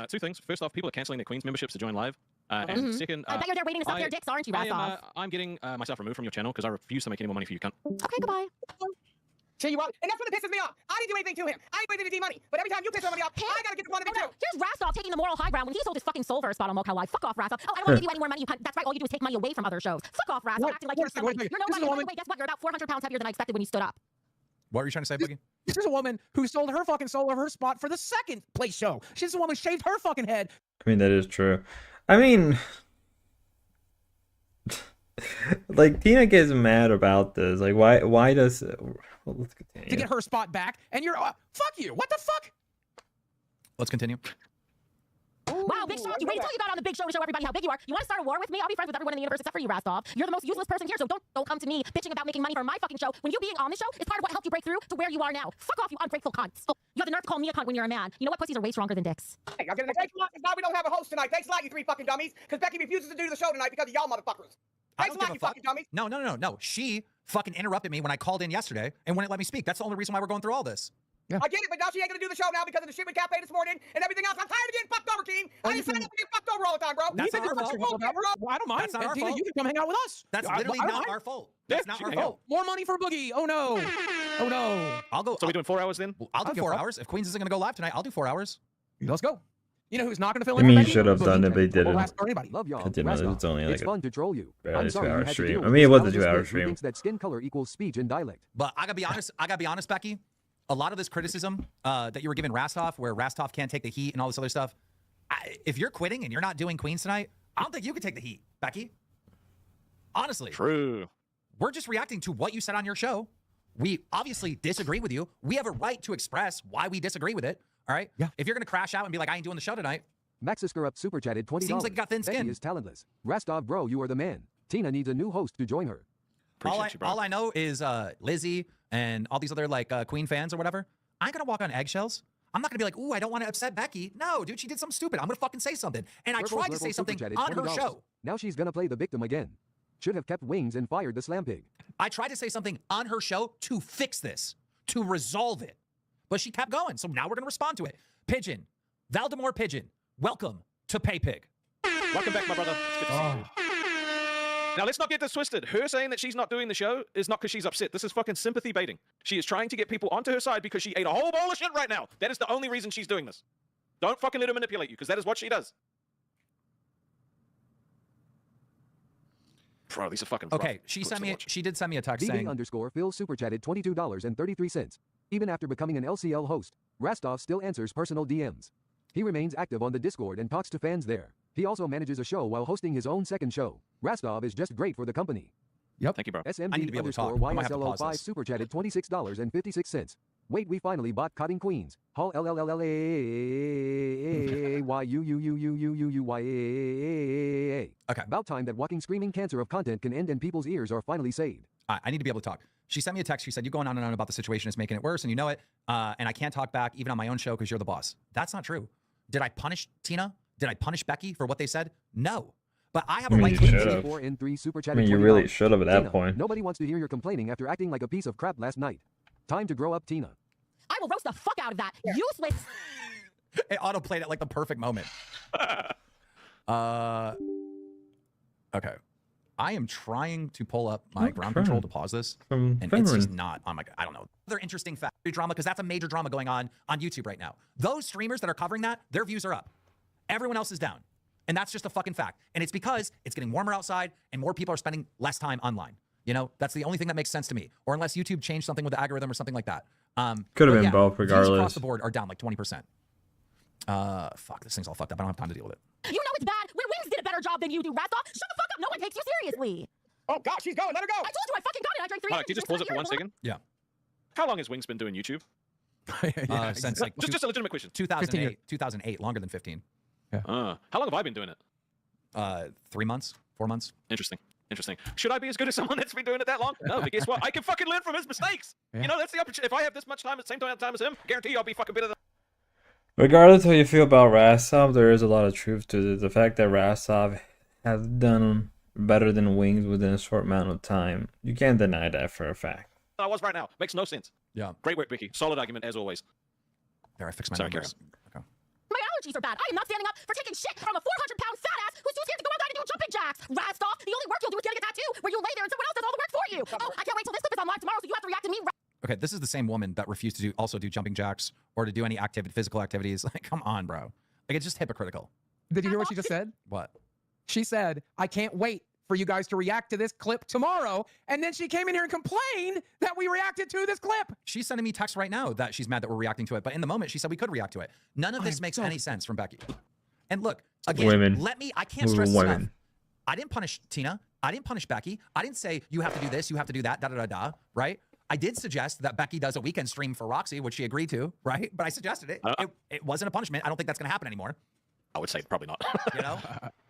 [SPEAKER 5] 2 things. First off, people are canceling their Queens memberships to join live. And second,
[SPEAKER 6] I bet you're there waiting to suck their dicks, aren't you, Rostov?
[SPEAKER 5] I'm getting myself removed from your channel because I refuse to make any more money for you, cunt.
[SPEAKER 6] Okay, goodbye.
[SPEAKER 8] Tell you what, and that's what pisses me off. I didn't do anything to him. I ain't waiting to money. But every time you piss somebody off, I gotta get the one of it too.
[SPEAKER 6] Here's Rastov taking the moral high ground when he sold his fucking soul for a spot on Mocal Live. Fuck off, Rastov. Oh, I don't want to give you any more money. You cunt. That's right. All you do is take money away from other shows. Fuck off, Rastov. Acting like you're somebody. You're nobody. Wait, guess what? You're about 400 pounds heavier than I expected when you stood up.
[SPEAKER 9] What were you trying to say, Boogie?
[SPEAKER 11] This is a woman who sold her fucking soul of her spot for the second place show. She's the woman who shaved her fucking head.
[SPEAKER 2] I mean, that is true. I mean, like, Tina gets mad about this. Like, why does... Well, let's continue.
[SPEAKER 11] To get her spot back, and you're... fuck you. What the fuck?
[SPEAKER 9] Let's continue.
[SPEAKER 6] Wow, big show. You wait until you got on the big show to show everybody how big you are. You want to start a war with me? I'll be friends with everyone in the universe except for you, Rastov. You're the most useless person here, so don't come to me bitching about making money for my fucking show. When you being on the show is part of what helped you break through to where you are now. Fuck off, you ungrateful cunts. You have the nerve to call me a cunt when you're a man. You know what? Pussies are way stronger than dicks.
[SPEAKER 8] Hey, I'm getting a thanks a lot because now we don't have a host tonight. Thanks a lot, you 3 fucking dummies. Because Becky refuses to do the show tonight because of y'all motherfuckers. Thanks a lot, you fucking dummies.
[SPEAKER 9] No. She fucking interrupted me when I called in yesterday and wouldn't let me speak. That's the only reason why we're going through all this.
[SPEAKER 11] Yeah.
[SPEAKER 8] I get it, but now she ain't gonna do the show now because of the shit with Cafe this morning and everything else. I'm tired of getting fucked over, team. I just signed up to get fucked over all the time, bro.
[SPEAKER 9] That's not our fault.
[SPEAKER 11] Well, I don't mind.
[SPEAKER 9] That's not our
[SPEAKER 11] Tina,
[SPEAKER 9] fault.
[SPEAKER 11] you can come hang out with us.
[SPEAKER 9] That's literally not our fault. That's not our fault.
[SPEAKER 11] More money for Boogie. Oh no. Oh no.
[SPEAKER 9] I'll go.
[SPEAKER 5] So we're doing 4 hours then?
[SPEAKER 9] I'll do 4 hours. If Queens isn't gonna go live tonight, I'll do 4 hours.
[SPEAKER 11] Let's go. You know who's not going to fill
[SPEAKER 2] I
[SPEAKER 11] in?
[SPEAKER 2] mean,
[SPEAKER 11] for
[SPEAKER 2] you
[SPEAKER 11] Becky?
[SPEAKER 2] should have
[SPEAKER 11] Boogie.
[SPEAKER 2] done it, but he
[SPEAKER 11] We'll
[SPEAKER 2] didn't.
[SPEAKER 11] ask anybody.
[SPEAKER 7] Love y'all.
[SPEAKER 2] It didn't. It's only like
[SPEAKER 7] it's fun to troll you.
[SPEAKER 2] barely
[SPEAKER 7] I'm sorry you
[SPEAKER 2] 2 hour
[SPEAKER 7] had to
[SPEAKER 2] stream.
[SPEAKER 7] deal
[SPEAKER 2] I
[SPEAKER 7] with
[SPEAKER 2] mean, it was a
[SPEAKER 7] this
[SPEAKER 2] 2 hour
[SPEAKER 7] bitch who
[SPEAKER 2] stream.
[SPEAKER 7] thinks that skin color equals speech and dialect.
[SPEAKER 9] But I gotta be honest, Becky. A lot of this criticism that you were giving Rastov, where Rastov can't take the heat and all this other stuff. If you're quitting and you're not doing Queens tonight, I don't think you can take the heat, Becky. Honestly.
[SPEAKER 5] True.
[SPEAKER 9] We're just reacting to what you said on your show. We obviously disagree with you. We have a right to express why we disagree with it. All right?
[SPEAKER 11] Yeah.
[SPEAKER 9] If you're gonna crash out and be like, I ain't doing the show tonight.
[SPEAKER 7] Maxisker up super chatted $20.
[SPEAKER 9] Seems like you got thin skin.
[SPEAKER 7] Becky is talentless. Rastov, bro, you are the man. Tina needs a new host to join her.
[SPEAKER 9] All I know is Lizzie and all these other like Queen fans or whatever. I ain't gonna walk on eggshells. I'm not gonna be like, ooh, I don't want to upset Becky. No, dude, she did something stupid. I'm gonna fucking say something. And I tried to say something on her show.
[SPEAKER 7] Now she's gonna play the victim again. Should have kept wings and fired the slam pig.
[SPEAKER 9] I tried to say something on her show to fix this, to resolve it. But she kept going. So now we're gonna respond to it. Pigeon, Valdemar Pigeon, welcome to Pay Pig.
[SPEAKER 5] Welcome back, my brother. It's good to see you. Now, let's not get this twisted. Her saying that she's not doing the show is not because she's upset. This is fucking sympathy baiting. She is trying to get people onto her side because she ate a whole bowl of shit right now. That is the only reason she's doing this. Don't fucking let her manipulate you, because that is what she does. Bro, these are fucking
[SPEAKER 9] okay. She did send me a text saying
[SPEAKER 7] _Phil super chatted $22.33. Even after becoming an LCL host, Rastov still answers personal DMs. He remains active on the Discord and talks to fans there. He also manages a show while hosting his own second show. Rastov is just great for the company.
[SPEAKER 11] Yep.
[SPEAKER 5] Thank you, bro.
[SPEAKER 7] SMD _YSLO5 super chatted $26.56. Wait, we finally bought Cutting Queens. Hall LLLLAYUYUYUYUYA.
[SPEAKER 9] Okay.
[SPEAKER 7] About time that walking screaming cancer of content can end and people's ears are finally saved.
[SPEAKER 9] I need to be able to talk. She sent me a text. She said, you going on and on about the situation is making it worse, and you know it. And I can't talk back even on my own show because you're the boss. That's not true. Did I punish Tina? Did I punish Becky for what they said? No. But I have a right to
[SPEAKER 2] should've.
[SPEAKER 7] 4 and 3 super chat.
[SPEAKER 2] I mean, you really should have at that
[SPEAKER 7] Tina,
[SPEAKER 2] point.
[SPEAKER 7] Nobody wants to hear your complaining after acting like a piece of crap last night. Time to grow up, Tina.
[SPEAKER 6] I will roast the fuck out of that. Useless.
[SPEAKER 9] It auto-played at like the perfect moment. Okay. I am trying to pull up my ground control to pause this, and it's just not on my. I don't know. Other interesting factory drama, because that's a major drama going on YouTube right now. Those streamers that are covering that, their views are up. Everyone else is down, and that's just a fucking fact. And it's because it's getting warmer outside, and more people are spending less time online. You know, that's the only thing that makes sense to me. Or unless YouTube changed something with the algorithm or something like that.
[SPEAKER 2] Could have been
[SPEAKER 9] yeah,
[SPEAKER 2] both,
[SPEAKER 9] views
[SPEAKER 2] regardless.
[SPEAKER 9] across the board are down like 20%. Fuck, this thing's all fucked up. I don't have time to deal with it.
[SPEAKER 6] You know it's bad when Wings did a better job than you do, Rastoff. Shut the fuck up. No one takes you seriously.
[SPEAKER 8] Oh, God, she's going. Let her go.
[SPEAKER 6] I told you I fucking got it. I drank 3
[SPEAKER 5] Alright, can you just pause it for 1 second?
[SPEAKER 9] Yeah.
[SPEAKER 5] How long has Wings been doing YouTube?
[SPEAKER 9] Since like
[SPEAKER 5] Just a legitimate question.
[SPEAKER 9] 2008, longer than 15.
[SPEAKER 5] How long have I been doing it?
[SPEAKER 9] 3 months, 4 months.
[SPEAKER 5] Interesting. Should I be as good as someone that's been doing it that long? No, but guess what? I can fucking learn from his mistakes.
[SPEAKER 11] Yeah.
[SPEAKER 5] You know, that's the opportunity. If I have this much time at the same time as him, guarantee you I'll be fucking better than.
[SPEAKER 2] Regardless of how you feel about Rastov, there is a lot of truth to it. The fact that Rastov has done better than Wings within a short amount of time, you can't deny that for a fact.
[SPEAKER 5] I was right now. Makes no sense.
[SPEAKER 9] Yeah.
[SPEAKER 5] Great work, Becky. Solid argument as always.
[SPEAKER 9] There, I fixed my
[SPEAKER 5] Sorry,
[SPEAKER 9] numbers.
[SPEAKER 5] Karen.
[SPEAKER 6] My allergies are bad. I am not standing up for taking shit from a 400-pound fat ass who's too scared to go outside and do jumping jacks. Rastoff, the only work you'll do is getting a tattoo where you lay there and someone else does all the work for you. Oh, I can't wait till this clip is on live tomorrow so you have to react to me.
[SPEAKER 9] Okay, this is the same woman that refused to also do jumping jacks or to do any physical activities. Like, come on, bro. Like, it's just hypocritical.
[SPEAKER 11] Did you hear what she just said?
[SPEAKER 9] What?
[SPEAKER 11] She said, I can't wait for you guys to react to this clip tomorrow. And then she came in here and complained that we reacted to this clip.
[SPEAKER 9] She's sending me text right now that she's mad that we're reacting to it. But in the moment, she said we could react to it. None of this makes any sense from Becky. And look, again, I can't stress this enough. I didn't punish Tina. I didn't punish Becky. I didn't say you have to do this, you have to do that, da-da-da-da, right? I did suggest that Becky does a weekend stream for Roxy, which she agreed to, right? But I suggested it. It wasn't a punishment. I don't think that's going to happen anymore.
[SPEAKER 5] I would say probably not.
[SPEAKER 9] You know?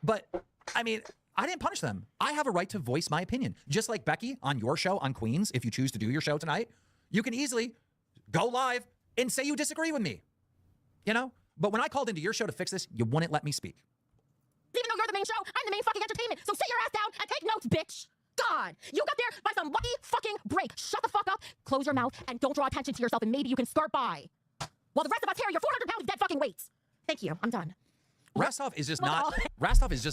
[SPEAKER 9] But, I mean, I didn't punish them. I have a right to voice my opinion. Just like Becky on your show on Queens, if you choose to do your show tonight, you can easily go live and say you disagree with me. You know? But when I called into your show to fix this, you wouldn't let me speak.
[SPEAKER 6] Even though you're the main show, I'm the main fucking entertainment. So sit your ass down and take notes, bitch. God, you got there by some lucky fucking break. Shut the fuck up, close your mouth, and don't draw attention to yourself, and maybe you can skirt by. While the rest of us here, you're 400 pounds of dead fucking weights. Thank you, I'm done.
[SPEAKER 9] Rastov is just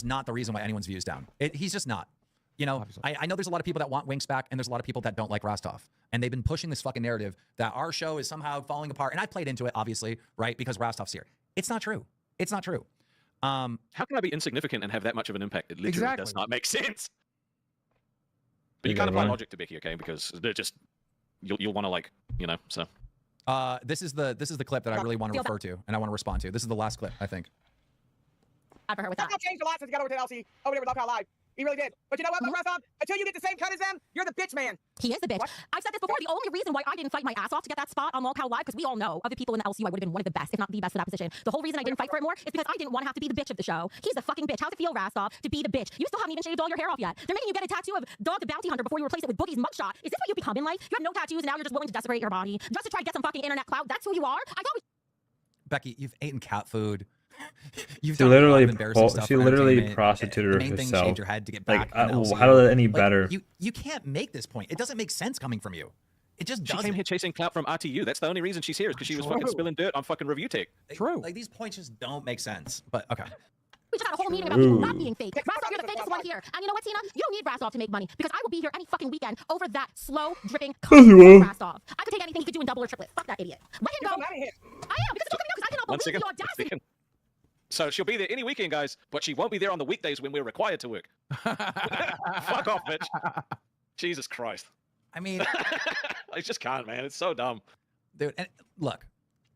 [SPEAKER 9] not the reason why anyone's views down. He's just not. You know, I know there's a lot of people that want Winks back, and there's a lot of people that don't like Rastov. And they've been pushing this fucking narrative that our show is somehow falling apart. And I played into it, obviously, right? Because Rastov's here. It's not true. It's not true.
[SPEAKER 5] How can I be insignificant and have that much of an impact? It literally does not make sense. But you can't apply logic to Becky, okay? Because they're just you'll want to, like, you know. So
[SPEAKER 9] this is the clip that I really want to refer to and I want to respond to. This is the last clip, I think.
[SPEAKER 6] For her with that.
[SPEAKER 8] That changed a lot since he got over to LC over there with Lockout Live. He really did. But you know what, Rastov? Until you get the same cut as them, you're the bitch man.
[SPEAKER 6] He is the bitch. I've said this before. The only reason why I didn't fight my ass off to get that spot on Lolcow Live, because we all know other people in the LCU, I would have been one of the best, if not the best for that position. The whole reason I didn't fight for it more is because I didn't want to have to be the bitch of the show. He's the fucking bitch. How's it feel, Rastov, to be the bitch? You still haven't even shaved all your hair off yet. They're making you get a tattoo of Dog the Bounty Hunter before you replace it with Boogie's mugshot. Is this what you become in life? You have no tattoos and now you're just willing to desecrate your body just to try to get some fucking internet clout. That's who you are? I thought
[SPEAKER 9] Becky, you've eaten cat food.
[SPEAKER 2] She literally prostituted
[SPEAKER 9] the main thing,
[SPEAKER 2] herself.
[SPEAKER 9] shaved your head to get back.
[SPEAKER 2] Like, how is that any better?
[SPEAKER 9] You can't make this point. It doesn't make sense coming from you. It just doesn't.
[SPEAKER 5] She came here chasing clout from RTU. That's the only reason she's here, is because she was fucking spilling dirt on fucking Review Tech.
[SPEAKER 11] True.
[SPEAKER 9] Like, these points just don't make sense. But okay.
[SPEAKER 6] we just had a whole meeting about people not being fake. Rastov, you're the fakest one here. And you know what, Tina? You don't need Rastov to make money, because I will be here any fucking weekend over that slow dripping Rastov. I could take anything he could do in double or triplet. Fuck that idiot. Let him go. I am, because I cannot believe the audacity.
[SPEAKER 5] So she'll be there any weekend, guys, but she won't be there on the weekdays when we're required to work. Fuck off, bitch. Jesus Christ.
[SPEAKER 9] I mean,
[SPEAKER 5] I just can't, man. It's so dumb.
[SPEAKER 9] Dude, and look,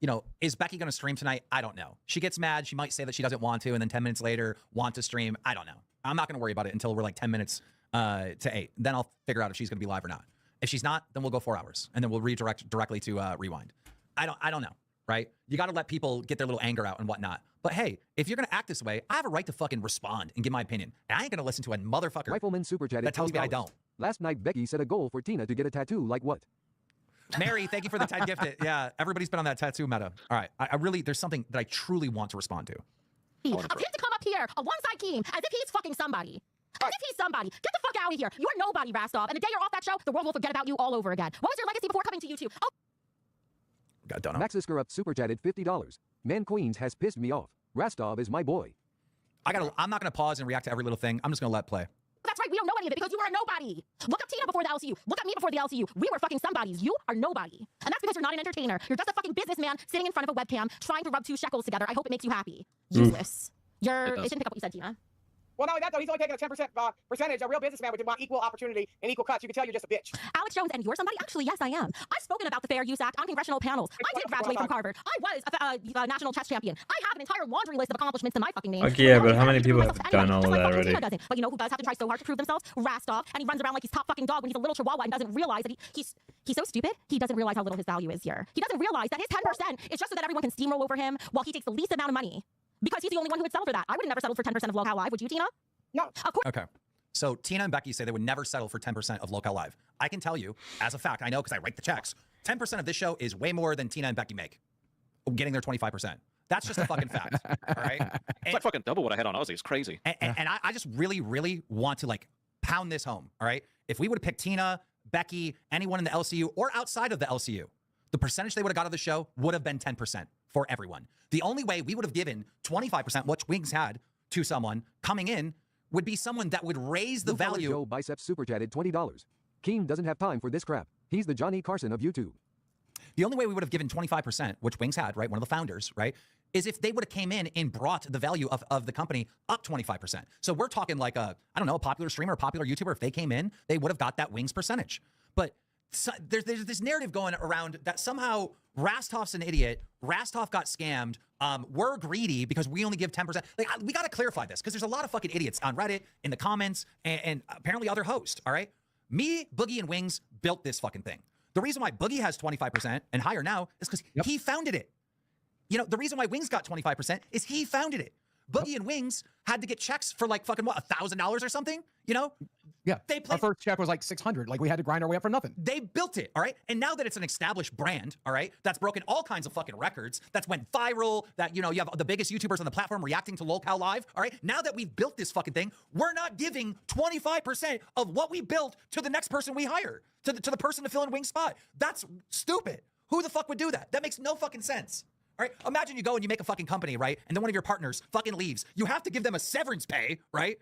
[SPEAKER 9] you know, is Becky going to stream tonight? I don't know. She gets mad. She might say that she doesn't want to, and then 10 minutes later, want to stream. I don't know. I'm not going to worry about it until we're like 10 minutes to 8. Then I'll figure out if she's going to be live or not. If she's not, then we'll go 4 hours, and then we'll redirect directly to rewind. I don't know, right? You got to let people get their little anger out and whatnot. But hey, if you're gonna act this way, I have a right to fucking respond and give my opinion. And I ain't gonna listen to a motherfucker
[SPEAKER 7] Rifleman super chatted
[SPEAKER 9] that tells me I
[SPEAKER 7] $20.
[SPEAKER 9] don't.
[SPEAKER 7] Last night, Becky set a goal for Tina to get a tattoo like what?
[SPEAKER 9] Mary, thank you for the 10 gifted. Yeah, everybody's been on that tattoo meta. All right, I really, there's something that I truly want to respond to.
[SPEAKER 6] Of him to come up here alongside Keem as if he's fucking somebody. As if he's somebody. Get the fuck out of here. You are nobody, Rastov. And the day you're off that show, the world will forget about you all over again. What was your legacy before coming to YouTube? Oh.
[SPEAKER 9] Got done.
[SPEAKER 7] Maxisker up super chatted $50. Man Queens has pissed me off. Rastov is my boy.
[SPEAKER 9] I'm not gonna pause and react to every little thing. I'm just gonna let play.
[SPEAKER 6] That's right, we don't know any of it because you were a nobody. Look up Tina before the LCU. Look up me before the LCU. We were fucking somebodies. You are nobody. And that's because you're not an entertainer. You're just a fucking businessman sitting in front of a webcam trying to rub 2 shekels together. I hope it makes you happy. Useless. It didn't pick up what you said, Tina.
[SPEAKER 8] Well, not only that, though, he's only taking a 10% percentage. A real businessman would want equal opportunity and equal cuts. You can tell you're just a bitch.
[SPEAKER 6] Alex Jones, and you're somebody? Actually, yes, I am. I've spoken about the Fair Use Act on congressional panels. I did graduate from Harvard. I was a national chess champion. I have an entire laundry list of accomplishments in my fucking name.
[SPEAKER 2] Okay, yeah, but how many people have done all of that already?
[SPEAKER 6] But you know who does have to try so hard to prove themselves? Rastov. And he runs around like he's top fucking dog when he's a little chihuahua and doesn't realize that he's so stupid. He doesn't realize how little his value is here. He doesn't realize that his 10% is just so that everyone can steamroll over him while he takes the least amount of money. Because he's the only one who would settle for that. I would have never settled for 10% of Locale Live, would you, Tina?
[SPEAKER 8] No.
[SPEAKER 6] Of course.
[SPEAKER 9] Okay. So Tina and Becky say they would never settle for 10% of Locale Live. I can tell you, as a fact, I know because I write the checks, 10% of this show is way more than Tina and Becky make. Getting their 25%. That's just a fucking fact. All right?
[SPEAKER 5] It's like fucking double what I had on Ozzy. It's crazy.
[SPEAKER 9] And I just really, really want to like pound this home. All right? If we would have picked Tina, Becky, anyone in the LCU or outside of the LCU, the percentage they would have got of the show would have been 10% for everyone. The only way we would have given 25%, which Wings had, to someone coming in would be someone that would raise the value.
[SPEAKER 7] Joe Biceps super chatted $20. Keem doesn't have time for this crap. He's the Johnny Carson of YouTube.
[SPEAKER 9] The only way we would have given 25%, which Wings had, right, one of the founders, right, is if they would have came in and brought the value of the company up 25%. So we're talking like a popular streamer, a popular YouTuber. If they came in, they would have got that Wings percentage. But there's this narrative going around that somehow Rastov's an idiot. Rastov got scammed. We're greedy because we only give 10%. Like, we got to clarify this because there's a lot of fucking idiots on Reddit, in the comments, and apparently other hosts, all right? Me, Boogie, and Wings built this fucking thing. The reason why Boogie has 25% and higher now is because he founded it. You know, the reason why Wings got 25% is he founded it. Boogie and Wings had to get checks for like fucking what, $1,000 or something, you know?
[SPEAKER 11] Yeah, our first check was like 600. Like we had to grind our way up for nothing.
[SPEAKER 9] They built it, all right? And now that it's an established brand, all right, that's broken all kinds of fucking records, that's went viral, that, you know, you have the biggest YouTubers on the platform reacting to Locale Live, all right? Now that we've built this fucking thing, we're not giving 25% of what we built to the next person we hire, to the person to fill in Wing's spot. That's stupid. Who the fuck would do that? That makes no fucking sense. All right, imagine you go and you make a fucking company, right? And then one of your partners fucking leaves. You have to give them a severance pay, right?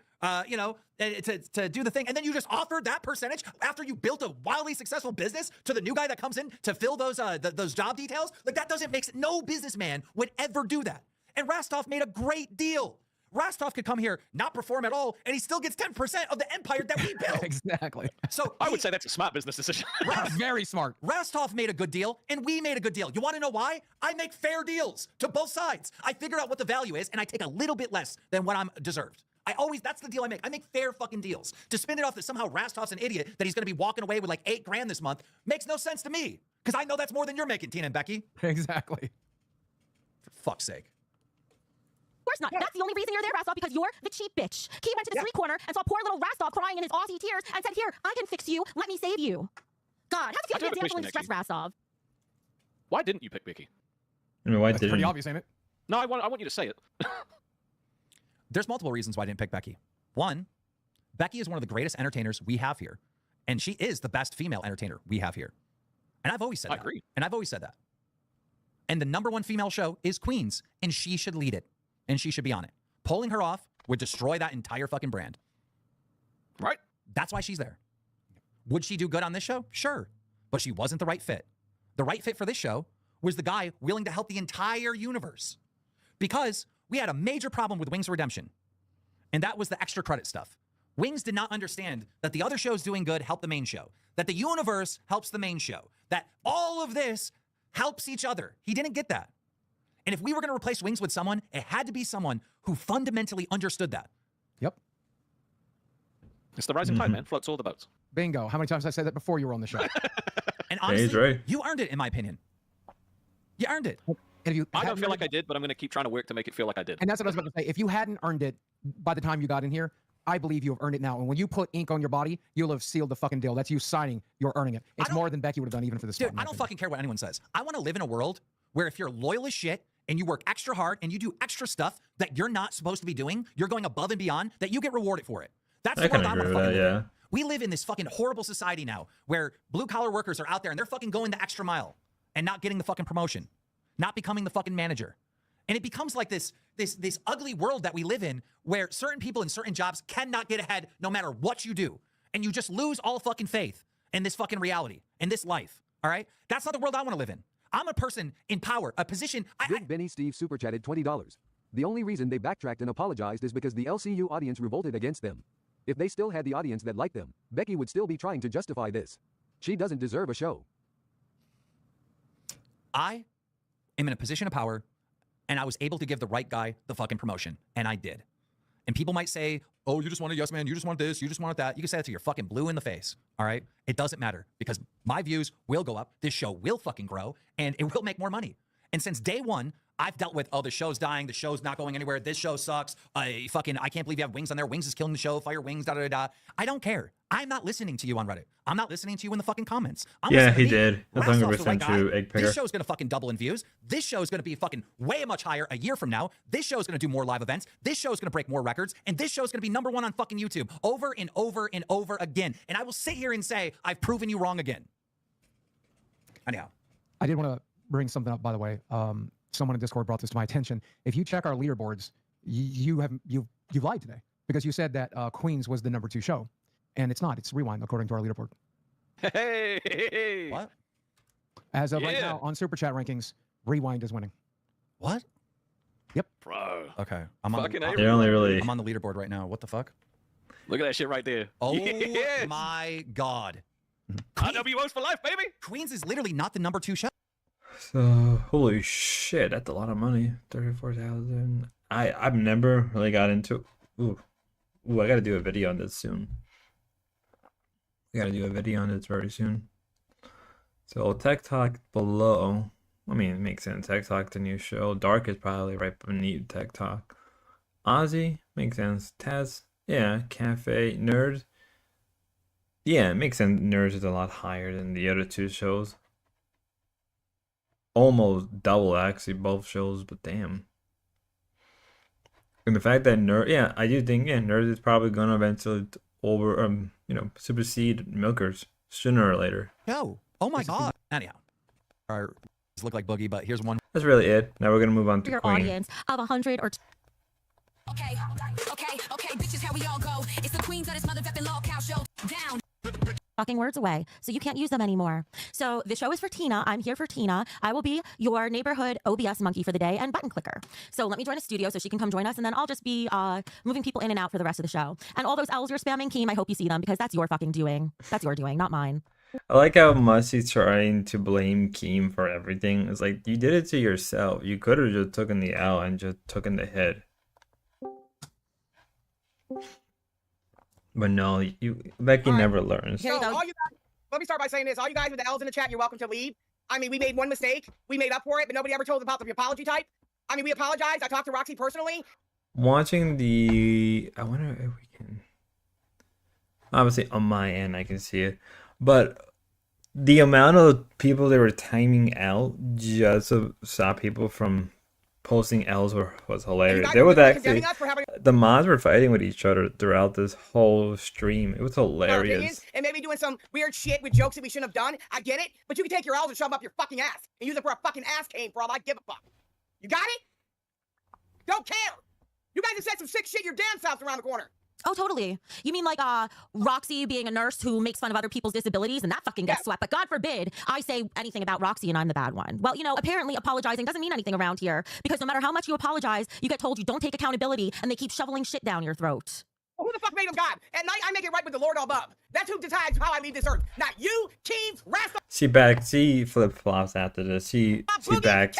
[SPEAKER 9] You know, to do the thing. And then you just offer that percentage after you built a wildly successful business to the new guy that comes in to fill those job details. Like that doesn't make sense. No businessman would ever do that. And Rastov made a great deal. Rastov could come here, not perform at all, and he still gets 10% of the empire that we built.
[SPEAKER 11] Exactly.
[SPEAKER 9] So
[SPEAKER 5] I would say that's a smart business decision.
[SPEAKER 11] Very smart.
[SPEAKER 9] Rastov made a good deal, and we made a good deal. You want to know why? I make fair deals to both sides. I figure out what the value is, and I take a little bit less than what I'm deserved. That's the deal I make. I make fair fucking deals. To spin it off that somehow Rastov's an idiot, that he's going to be walking away with like $8 grand this month, makes no sense to me. Because I know that's more than you're making, Tina and Becky.
[SPEAKER 11] Exactly.
[SPEAKER 9] For fuck's sake.
[SPEAKER 6] Of course not. That's the only reason you're there, Rastov, because you're the cheap bitch. He went to the street corner and saw poor little Rastov crying in his Aussie tears and said, "Here, I can fix you. Let me save you." God, how does it feel to be a damsel in distress, Rastov?
[SPEAKER 5] Why didn't you pick Becky?
[SPEAKER 2] I mean, why
[SPEAKER 11] That's
[SPEAKER 2] didn't?
[SPEAKER 11] pretty obvious, ain't it?
[SPEAKER 5] No, I want you to say it.
[SPEAKER 9] There's multiple reasons why I didn't pick Becky. One, Becky is one of the greatest entertainers we have here. And she is the best female entertainer we have here. And I've always said that.
[SPEAKER 5] I agree.
[SPEAKER 9] And I've always said that. And the #1 female show is Queens, and she should lead it. And she should be on it. Pulling her off would destroy that entire fucking brand.
[SPEAKER 5] Right.
[SPEAKER 9] That's why she's there. Would she do good on this show? Sure. But she wasn't the right fit. The right fit for this show was the guy willing to help the entire universe. Because we had a major problem with Wings Redemption. And that was the extra credit stuff. Wings did not understand that the other shows doing good help the main show. That the universe helps the main show. That all of this helps each other. He didn't get that. And if we were going to replace Wings with someone, it had to be someone who fundamentally understood that.
[SPEAKER 11] Yep.
[SPEAKER 5] It's the rising tide, man. Floats all the boats.
[SPEAKER 11] Bingo. How many times I said that before you were on the show?
[SPEAKER 9] And
[SPEAKER 2] Yeah, he's
[SPEAKER 9] honestly,
[SPEAKER 2] right.
[SPEAKER 9] you earned it, in my opinion. You earned it.
[SPEAKER 11] And if you
[SPEAKER 5] I don't
[SPEAKER 11] hadn't
[SPEAKER 5] feel
[SPEAKER 11] earned
[SPEAKER 5] like I did, but I'm going to keep trying to work to make it feel like I did.
[SPEAKER 11] And that's what I was about to say. If you hadn't earned it by the time you got in here, I believe you have earned it now. And when you put ink on your body, you'll have sealed the fucking deal. That's you signing. You're earning it. It's more than Becky would have done even for this.
[SPEAKER 9] Dude, I don't fucking care what anyone says. I want to live in a world where if you're loyal as shit and you work extra hard and you do extra stuff that you're not supposed to be doing, you're going above and beyond, that you get rewarded for it. That's the world I want to fucking live in. We live in this fucking horrible society now where blue collar workers are out there and they're fucking going the extra mile and not getting the fucking promotion, not becoming the fucking manager. And it becomes like this ugly world that we live in where certain people in certain jobs cannot get ahead no matter what you do. And you just lose all fucking faith in this fucking reality, in this life. All right? That's not the world I want to live in. I'm a person in power, a position.
[SPEAKER 7] Big Benny Steve super chatted $20. The only reason they backtracked and apologized is because the LCU audience revolted against them. If they still had the audience that liked them, Becky would still be trying to justify this. She doesn't deserve a show.
[SPEAKER 9] I am in a position of power, and I was able to give the right guy the fucking promotion, and I did. And people might say, oh, you just want a yes man, you just want this, you just want that. You can say that to your fucking blue in the face, all right? It doesn't matter, because my views will go up, this show will fucking grow, and it will make more money. And since day one, I've dealt with, oh, the show's dying, the show's not going anywhere, this show sucks, I can't believe you have Wings on there, Wings is killing the show, fire Wings, da-da-da-da. I don't care. I'm not listening to you on Reddit. I'm not listening to you in the fucking comments.
[SPEAKER 2] Yeah, he did. That's 100% true, Egg Picker.
[SPEAKER 9] This show's gonna fucking double in views. This show's gonna be fucking way much higher a year from now. This show's gonna do more live events. This show's gonna break more records. And this show's gonna be #1 on fucking YouTube over and over and over again. And I will sit here and say, I've proven you wrong again. Anyhow.
[SPEAKER 11] I did want to bring something up, by the way. Someone in Discord brought this to my attention. If you check our leaderboards, you've lied today because you said that Queens was the #2 show, and it's not. It's Rewind according to our leaderboard.
[SPEAKER 5] Hey,
[SPEAKER 9] what?
[SPEAKER 11] As of right now on Super Chat rankings, Rewind is winning.
[SPEAKER 9] What?
[SPEAKER 11] Yep.
[SPEAKER 5] Bro.
[SPEAKER 9] Okay. I'm on the leaderboard right now. What the fuck?
[SPEAKER 5] Look at that shit right there.
[SPEAKER 9] Oh
[SPEAKER 5] yes.
[SPEAKER 9] my god.
[SPEAKER 5] RWOs for life, baby.
[SPEAKER 9] Queens is literally not the #2 show.
[SPEAKER 2] So holy shit, that's a lot of money. 34,000. I've never really got into. Ooh, I gotta do a video on this soon. I gotta do a video on this very soon. So Tech Talk below. I mean, it makes sense. Tech Talk, the new show. Dark is probably right beneath Tech Talk. Ozzy makes sense. Taz, yeah. Cafe, Nerd. Yeah, it makes sense. Nerds is a lot higher than the other two shows. Almost double actually both shows, but damn. And the fact that Nerd, yeah, I do think Nerd is probably gonna eventually supersede Milkers sooner or later.
[SPEAKER 9] Yo, oh my god. Anyhow, all right, these look like Boogie, but here's one.
[SPEAKER 2] That's really it. Now we're gonna move on to
[SPEAKER 6] Your
[SPEAKER 2] Queen.
[SPEAKER 6] audience of 100 or.
[SPEAKER 15] Okay, bitches, how we all go. It's the Queens of this motherfucking law cow show. Down.
[SPEAKER 6] Fucking words away, so you can't use them anymore. So the show is for Tina. I'm here for Tina. I will be your neighborhood OBS monkey for the day and button clicker. So let me join a studio so she can come join us, and then I'll just be moving people in and out for the rest of the show. And all those L's you're spamming, Keem, I hope you see them because that's your fucking doing. That's your doing, not mine.
[SPEAKER 2] I like how much he's trying to blame Keem for everything. It's like, you did it to yourself. You could have just taken the L and just taken the hit. But no, Becky never learns.
[SPEAKER 8] So, all you guys, let me start by saying this. All you guys with the L's in the chat, you're welcome to leave. I mean, we made one mistake. We made up for it, but nobody ever told us about the apology type. I mean, we apologize. I talked to Roxy personally.
[SPEAKER 2] Watching the... I wonder if we can... Obviously, on my end, I can see it. But the amount of people that were timing out just to stop people from posting L's was hilarious. There was actually... The mods were fighting with each other throughout this whole stream. It was hilarious.
[SPEAKER 8] And maybe doing some weird shit with jokes that we shouldn't have done. I get it. But you can take your L's and shove them up your fucking ass. And use it for a fucking ass cane for all I give a fuck. You got it? Don't care. You guys have said some sick shit your damn selves around the corner.
[SPEAKER 6] Oh, totally. You mean like Roxy being a nurse who makes fun of other people's disabilities and that fucking gets swept. But God forbid I say anything about Roxy and I'm the bad one. Well, apparently apologizing doesn't mean anything around here because no matter how much you apologize, you get told you don't take accountability and they keep shoveling shit down your throat.
[SPEAKER 8] Well, who the fuck made him God? At night, I make it right with the Lord above. That's who decides how I leave this earth. Not you, Keems, Rasta.
[SPEAKER 2] She flip-flops after this. She doubled down.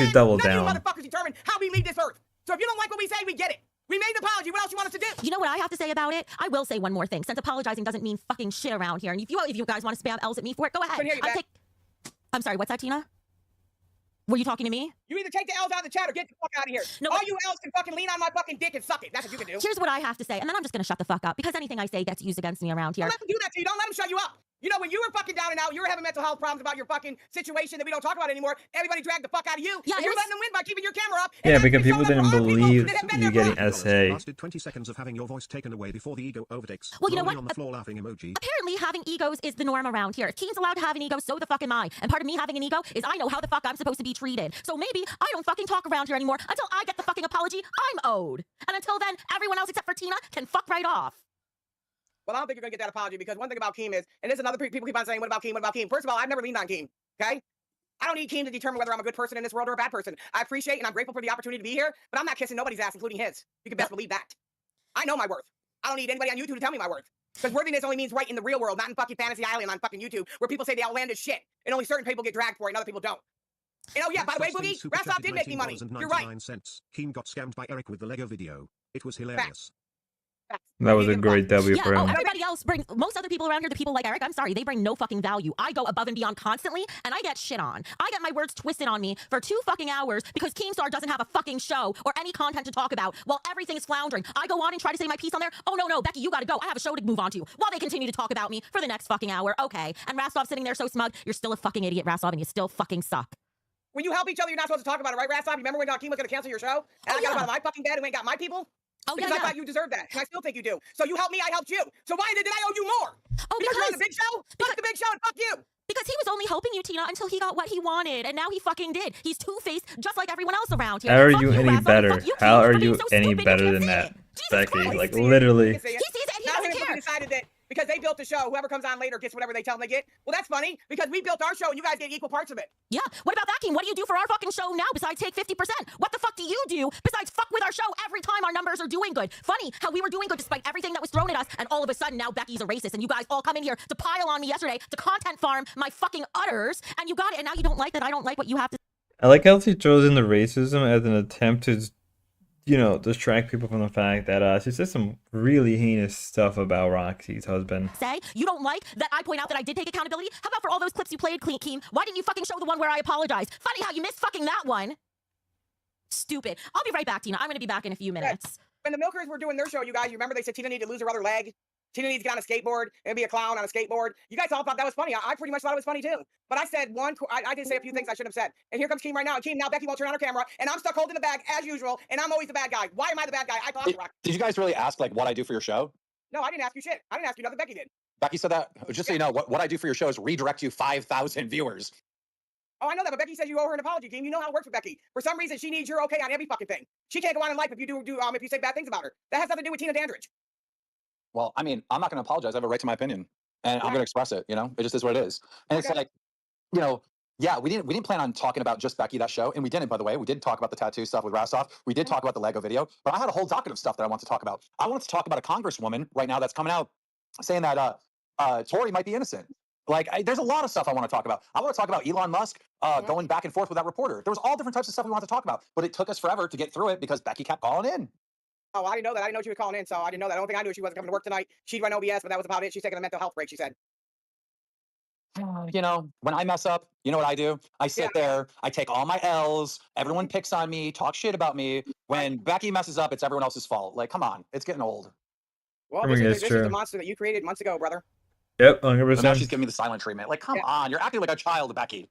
[SPEAKER 8] None of you motherfuckers determine how we leave this earth. So if you don't like what we say, we get it. We made the apology. What else you want us to do?
[SPEAKER 6] You know what I have to say about it? I will say one more thing. Since apologizing doesn't mean fucking shit around here, and if you guys want to spam L's at me for it, go ahead.
[SPEAKER 8] Couldn't hear you,
[SPEAKER 6] I'm sorry. What's that, Tina? Were you talking to me?
[SPEAKER 8] You either take the L's out of the chat or get the fuck out of here.
[SPEAKER 6] No,
[SPEAKER 8] all you L's can fucking lean on my fucking dick and suck it. That's what you can do.
[SPEAKER 6] Here's what I have to say, and then I'm just gonna shut the fuck up because anything I say gets used against me around here.
[SPEAKER 8] Don't let them do that to you. Don't let them shut you up. You know, when you were fucking down and out, you were having mental health problems about your fucking situation that we don't talk about anymore. Everybody dragged the fuck out of you.
[SPEAKER 6] Yeah,
[SPEAKER 8] and you're letting them win by keeping your camera up.
[SPEAKER 2] Yeah, because people didn't believe you getting SA.
[SPEAKER 12] Lasted 20 seconds of having your voice taken away before the ego overtakes.
[SPEAKER 6] Well, you know
[SPEAKER 12] Rolling
[SPEAKER 6] what?
[SPEAKER 12] on the floor laughing emoji.
[SPEAKER 6] Apparently, having egos is the norm around here. If Keen's allowed to have an ego, so the fuck am I. And part of me having an ego is I know how the fuck I'm supposed to be treated. So maybe I don't fucking talk around here anymore until I get the fucking apology I'm owed. And until then, everyone else except for Tina can fuck right off.
[SPEAKER 8] Well, I don't think you're going to get that apology because one thing about Keem is, and there's another people keep on saying, what about Keem? What about Keem? First of all, I've never leaned on Keem, okay? I don't need Keem to determine whether I'm a good person in this world or a bad person. I appreciate and I'm grateful for the opportunity to be here, but I'm not kissing nobody's ass, including his. You can best believe that. I know my worth. I don't need anybody on YouTube to tell me my worth. Because worthiness only means right in the real world, not in fucking Fantasy Island on fucking YouTube, where people say the outlandish shit, and only certain people get dragged for it and other people don't. And oh yeah, by the way, Boogie, Rastov did make me money. You're right.
[SPEAKER 12] Keem got scammed by Eric with the Lego video. It was hilarious.
[SPEAKER 2] That was a great W for him.
[SPEAKER 6] Everybody else brings, most other people around here, the people like Eric, I'm sorry, they bring no fucking value. I go above and beyond constantly, and I get shit on. I get my words twisted on me for 2 fucking hours because Keemstar doesn't have a fucking show or any content to talk about while everything is floundering. I go on and try to say my piece on there. Oh, no, Becky, you gotta go. I have a show to move on to while they continue to talk about me for the next fucking hour. Okay. And Rastov's sitting there so smug. You're still a fucking idiot, Rastov, and you still fucking suck.
[SPEAKER 8] When you help each other, you're not supposed to talk about it, right, Rastov? You remember when Keem was going to cancel your show? And I got out of my fucking bed and went and got my people?
[SPEAKER 6] Oh,
[SPEAKER 8] because I thought you deserved that, and I still think you do. So you helped me, I helped you. So why did I owe you more?
[SPEAKER 6] Oh,
[SPEAKER 8] because you're on the big show? Fuck the big show and fuck you.
[SPEAKER 6] Because he was only helping you, Tina, until he got what he wanted, and now he fucking did. He's two-faced, just like everyone else around here.
[SPEAKER 2] How are you any better? How are you any better than that, Becky? Like, literally.
[SPEAKER 8] He sees it, he doesn't care. Decided that because they built the show, whoever comes on later gets whatever they tell them they get. Well, that's funny, because we built our show and you guys get equal parts of it.
[SPEAKER 6] Yeah, what about that, Keem? What do you do for our fucking show now besides take 50%? What the fuck do you do besides fuck with our show every time our numbers are doing good? Funny how we were doing good despite everything that was thrown at us, and all of a sudden now Becky's a racist, and you guys all come in here to pile on me yesterday to content farm my fucking utters, and you got it, and now you don't like that I don't like what you have to.
[SPEAKER 2] I like how she throws in the racism as an attempt to, you know, distract people from the fact that she said some really heinous stuff about Roxy's husband.
[SPEAKER 6] Say you don't like that I point out that I did take accountability? How about for all those clips you played, Keem? Why didn't you fucking show the one where I apologized? Funny how you missed fucking that one. Stupid. I'll be right back, Tina. I'm gonna be back in a few minutes.
[SPEAKER 8] When the Milkers were doing their show, you guys, you remember they said Tina needed to lose her other leg? Tina needs to get on a skateboard and be a clown on a skateboard. You guys all thought that was funny. I pretty much thought it was funny too. But I said I did say a few things I shouldn't have said. And here comes Keem right now. And Keem, now Becky won't turn on her camera. And I'm stuck holding the bag as usual. And I'm always the bad guy. Why am I the bad guy? I thought
[SPEAKER 14] Did you guys really ask like what I do for your show?
[SPEAKER 8] No, I didn't ask you shit. I didn't ask you nothing. Becky did.
[SPEAKER 14] Becky said that. Just so you know, what I do for your show is redirect you 5,000 viewers.
[SPEAKER 8] Oh, I know that, but Becky says you owe her an apology, Keem. You know how it works with Becky. For some reason, she needs your okay on every fucking thing. She can't go on in life if you if you say bad things about her. That has nothing to do with Tina Dandridge.
[SPEAKER 14] Well, I mean, I'm not going to apologize. I have a right to my opinion, and I'm going to express it. You know, it just is what it is. And it's like, you know, yeah, we didn't plan on talking about just Becky that show, and we didn't. By the way, we did talk about the tattoo stuff with Rastov. We did talk about the Lego video, but I had a whole docket of stuff that I want to talk about. I wanted to talk about a congresswoman right now that's coming out saying that Tory might be innocent. Like, there's a lot of stuff I want to talk about. I want to talk about Elon Musk going back and forth with that reporter. There was all different types of stuff we wanted to talk about, but it took us forever to get through it because Becky kept calling in.
[SPEAKER 8] Oh, I didn't know that. I didn't know she was calling in, so I didn't know that. The only thing I knew she wasn't coming to work tonight. She'd run OBS, but that was about it. She's taking a mental health break, she said.
[SPEAKER 14] You know, when I mess up, you know what I do? I sit there, I take all my L's, everyone picks on me, talk shit about me. When Becky messes up, it's everyone else's fault. Like, come on, it's getting old.
[SPEAKER 8] Well, this is the monster that you created months ago, brother.
[SPEAKER 2] Yep, 100%.
[SPEAKER 14] But now she's giving me the silent treatment. Like, come on, you're acting like a child, Becky.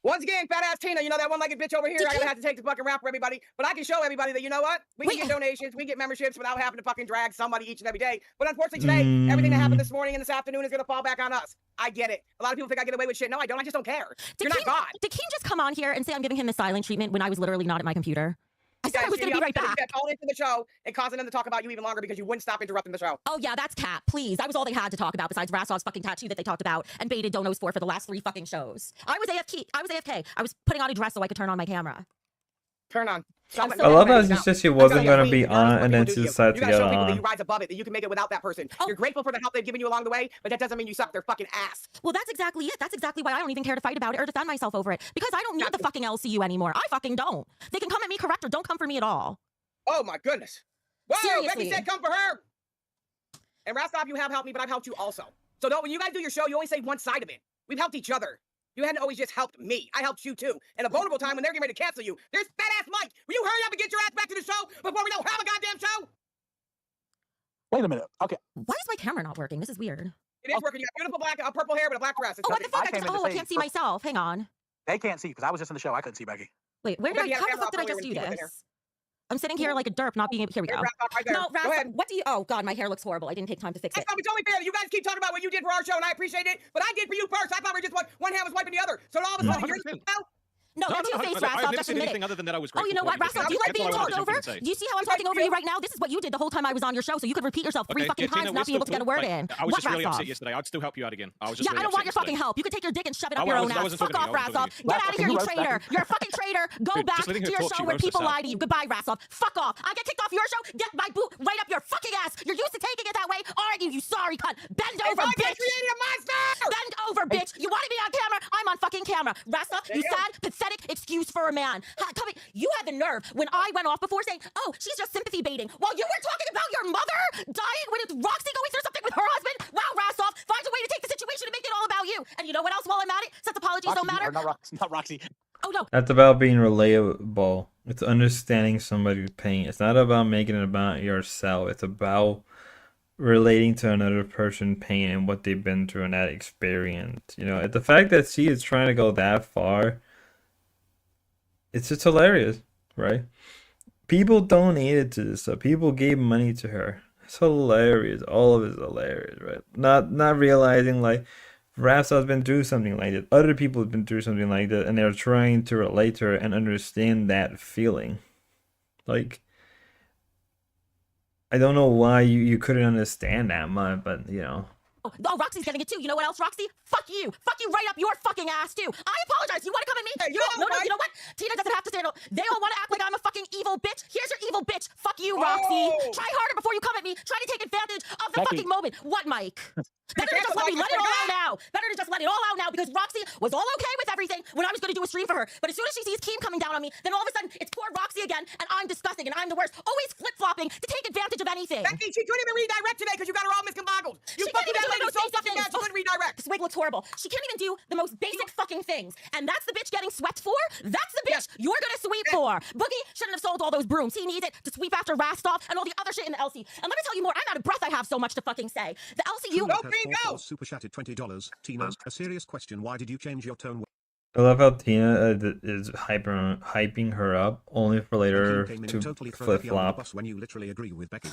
[SPEAKER 8] Once again, fat ass Tina, you know that one-legged bitch over here. I'm gonna have to take the fucking rap for everybody, but I can show everybody that you know what? We can get donations, we can get memberships without having to fucking drag somebody each and every day. But unfortunately today, everything that happened this morning and this afternoon is gonna fall back on us. I get it. A lot of people think I get away with shit. No, I don't. I just don't care. You're not God.
[SPEAKER 6] Did Keem just come on here and say I'm giving him the silent treatment when I was literally not at my computer? I said I was going to be right back.
[SPEAKER 8] You called into the show and causing them to talk about you even longer because you wouldn't stop interrupting the show.
[SPEAKER 6] Oh, yeah, that's cap. Please. That was all they had to talk about besides Rastov's fucking tattoo that they talked about and baited donos for the last 3 fucking shows. I was AFK. I was putting on a dress so I could turn on my camera.
[SPEAKER 8] Turn on.
[SPEAKER 2] I love how she said she wasn't going to be on and then she decided to get
[SPEAKER 8] show people
[SPEAKER 2] on.
[SPEAKER 8] that you rise above it, that you can make it without that person. You're grateful for the help they've given you along the way, but that doesn't mean you suck their fucking ass.
[SPEAKER 6] Well, that's exactly it. That's exactly why I don't even care to fight about it or defend myself over it. Because I don't need the fucking LCU anymore. I fucking don't. They can come at me correct or don't come for me at all.
[SPEAKER 8] Oh my goodness. Whoa,
[SPEAKER 6] Seriously.
[SPEAKER 8] Becky said come for her. And Rastov, you have helped me, but I've helped you also. So when you guys do your show, you always say one side of it. We've helped each other. You hadn't always just helped me. I helped you too. And a vulnerable time when they're getting ready to cancel you, there's fat ass Mike. Will you hurry up and get your ass back to the show before we don't have a goddamn show?
[SPEAKER 14] Wait a minute. Okay.
[SPEAKER 6] Why is my camera not working? This is weird.
[SPEAKER 8] It is working. You have beautiful black, purple hair with a black dress. It's
[SPEAKER 6] Oh, what the fuck?
[SPEAKER 14] came in to
[SPEAKER 6] I
[SPEAKER 14] say-
[SPEAKER 6] can't see myself. Hang on.
[SPEAKER 14] They can't see because I was just in the show. I couldn't see Becky.
[SPEAKER 6] Wait, where did
[SPEAKER 8] Becky
[SPEAKER 6] I?
[SPEAKER 8] had
[SPEAKER 6] How the
[SPEAKER 8] camera
[SPEAKER 6] fuck did I
[SPEAKER 8] earlier
[SPEAKER 6] just
[SPEAKER 8] when
[SPEAKER 6] do
[SPEAKER 8] she was in
[SPEAKER 6] this? I'm sitting here like a derp, not being able. Here we go.
[SPEAKER 8] Here's Rastov right there.
[SPEAKER 6] No,
[SPEAKER 8] Go ahead.
[SPEAKER 6] Rastov, what do you? Oh God, my hair looks horrible. I didn't take time to fix it.
[SPEAKER 8] That's totally fair. You guys keep talking about what you did for our show, and I appreciate it. But I did for you first. I thought we were just one hand was wiping the other. So all of a sudden, you're
[SPEAKER 5] 100%.
[SPEAKER 6] No, that's your face,
[SPEAKER 5] I've
[SPEAKER 6] Rastov.
[SPEAKER 5] never
[SPEAKER 6] Just
[SPEAKER 5] said
[SPEAKER 6] admit
[SPEAKER 5] anything
[SPEAKER 6] it.
[SPEAKER 5] other than that I was
[SPEAKER 6] Oh,
[SPEAKER 5] grateful
[SPEAKER 6] you know
[SPEAKER 5] for
[SPEAKER 6] what, Rastov? Do you like being talked over? Do you see how I'm talking over you right now? This is what you did the whole time I was on your show, so you could repeat yourself three fucking times, and not be able to get a word in.
[SPEAKER 5] I was
[SPEAKER 6] What,
[SPEAKER 5] just really
[SPEAKER 6] Rastov?
[SPEAKER 5] upset yesterday. I'd still help you out again. I was just
[SPEAKER 6] Yeah,
[SPEAKER 5] really
[SPEAKER 6] I don't want your
[SPEAKER 5] upset
[SPEAKER 6] fucking help. You can take your dick and shove it up
[SPEAKER 5] I
[SPEAKER 6] your own
[SPEAKER 5] wasn't- I
[SPEAKER 6] ass.
[SPEAKER 5] wasn't
[SPEAKER 6] Fuck
[SPEAKER 5] talking
[SPEAKER 6] off,
[SPEAKER 5] to you. I
[SPEAKER 6] Rastov.
[SPEAKER 5] wasn't
[SPEAKER 6] Get
[SPEAKER 14] talking
[SPEAKER 6] out of
[SPEAKER 14] to
[SPEAKER 6] here,
[SPEAKER 14] you.
[SPEAKER 6] you
[SPEAKER 14] Can you
[SPEAKER 6] traitor.
[SPEAKER 14] roast
[SPEAKER 6] You're a fucking traitor. Go
[SPEAKER 5] Dude,
[SPEAKER 6] back
[SPEAKER 5] just letting
[SPEAKER 6] to
[SPEAKER 5] her
[SPEAKER 6] your
[SPEAKER 5] talk,
[SPEAKER 6] show
[SPEAKER 5] she
[SPEAKER 6] where
[SPEAKER 5] roasts
[SPEAKER 6] people
[SPEAKER 5] herself.
[SPEAKER 6] lie to you. Goodbye, Rastov. Fuck off. I get kicked off your show. Get my boot right up your fucking ass. You're used to taking it that way. Argue, you sorry cunt. Bend over,
[SPEAKER 8] I
[SPEAKER 6] bitch.
[SPEAKER 8] created a monster.
[SPEAKER 6] Bend over, bitch. You wanted me on camera? I'm on fucking camera. Rastov, you sad, pathetic excuse for a man. You had the nerve when I went off before saying, oh, she's just sympathy baiting. While you were talking about your mother dying when it's Roxy going through something with her husband. Wow, Rastov, find a way to take the situation and make it all about you. And you know what else while I'm at it? Since apologies don't matter.
[SPEAKER 14] Not Roxy.
[SPEAKER 6] Oh, no.
[SPEAKER 2] That's about being relatable. It's understanding somebody's pain. It's not about making it about yourself. It's about relating to another person's pain and what they've been through in that experience. You know, the fact that she is trying to go that far, it's just hilarious, right? People donated to this stuff. People gave money to her. It's hilarious. All of it is hilarious, right? Not realizing like Rapsod's been through something like that. Other people have been through something like that, and they're trying to relate to her and understand that feeling. Like, I don't know why you couldn't understand that much, but you know.
[SPEAKER 6] Oh, Roxy's getting it too. You know what else, Roxy? Fuck you. Fuck you right up your fucking ass too. I apologize. You want to come at me?
[SPEAKER 8] Hey,
[SPEAKER 6] No, you know what? Tina doesn't have to stand. They all want to act like I'm a fucking evil bitch. Here's your evil bitch. Fuck you, Roxy.
[SPEAKER 8] Oh.
[SPEAKER 6] Try harder before you come at me. Try to take advantage of the
[SPEAKER 14] Becky.
[SPEAKER 6] fucking moment. What, Mike? Better to just let me let it all out now. Better to just let it all out now because Roxy was all okay with everything when I was going to do a stream for her. But as soon as she sees Keem coming down on me, then all of a sudden it's poor Roxy again, and I'm disgusting and I'm the worst. Always flip-flopping to take advantage of anything.
[SPEAKER 8] Becky, she couldn't even redirect today because you got her all miscombobbled. You
[SPEAKER 6] She can't
[SPEAKER 8] fucking
[SPEAKER 6] even
[SPEAKER 8] that
[SPEAKER 6] do the
[SPEAKER 8] lady
[SPEAKER 6] most
[SPEAKER 8] so
[SPEAKER 6] basic
[SPEAKER 8] fucking
[SPEAKER 6] things.
[SPEAKER 8] mad she couldn't redirect.
[SPEAKER 6] This wig looks horrible. She can't even do the most basic fucking things. And that's the bitch getting swept for? That's the bitch you're gonna sweep for. Boogie shouldn't have sold all those brooms. He needs it to sweep after Rastov and all the other shit in the LC. And let me tell you more. I'm out of breath. I have so much to fucking say. The LCU.
[SPEAKER 12] Super chatted $20. Tina, a serious question. Why did you change your tone?
[SPEAKER 2] I love how Tina is hyping her up, only for later
[SPEAKER 12] Came in
[SPEAKER 2] to
[SPEAKER 12] and totally throw
[SPEAKER 2] flip
[SPEAKER 12] Becky under the
[SPEAKER 2] flop.
[SPEAKER 12] bus when you literally agree with Becky.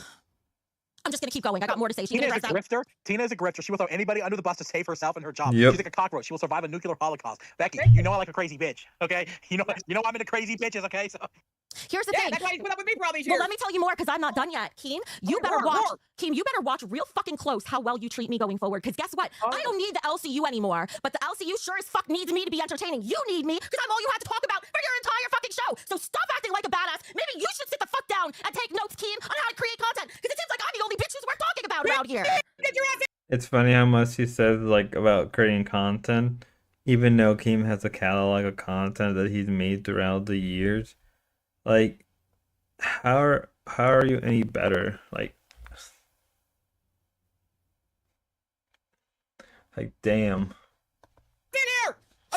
[SPEAKER 6] I'm just gonna keep going. I got more to say. She can
[SPEAKER 14] Tina is
[SPEAKER 6] address
[SPEAKER 14] a
[SPEAKER 6] that.
[SPEAKER 14] grifter. Tina is a grifter. She will throw anybody under the bus to save herself and her job.
[SPEAKER 2] Yep.
[SPEAKER 14] She's like a cockroach. She will survive a nuclear holocaust. Becky, you know I like a crazy bitch. Okay, you know I'm into crazy bitches. Okay, so
[SPEAKER 6] Here's the
[SPEAKER 8] Yeah,
[SPEAKER 6] thing.
[SPEAKER 8] that's why he's put up with me for all these years.
[SPEAKER 6] Well, let me tell you more because I'm not done yet. Keem, you better watch. Keem, you better watch real fucking close how well you treat me going forward. Because guess what? I don't need the LCU anymore. But the LCU sure as fuck needs me to be entertaining. You need me because I'm all you had to talk about for your entire fucking show. So stop acting like a badass. Maybe you should sit the fuck down and take notes, Keem, on how to create content. Because it seems like I'm the only bitch who's worth talking about around here.
[SPEAKER 2] It's funny how much he says like about creating content, even though Keem has a catalog of content that he's made throughout the years. Like, how are you any better? Like damn.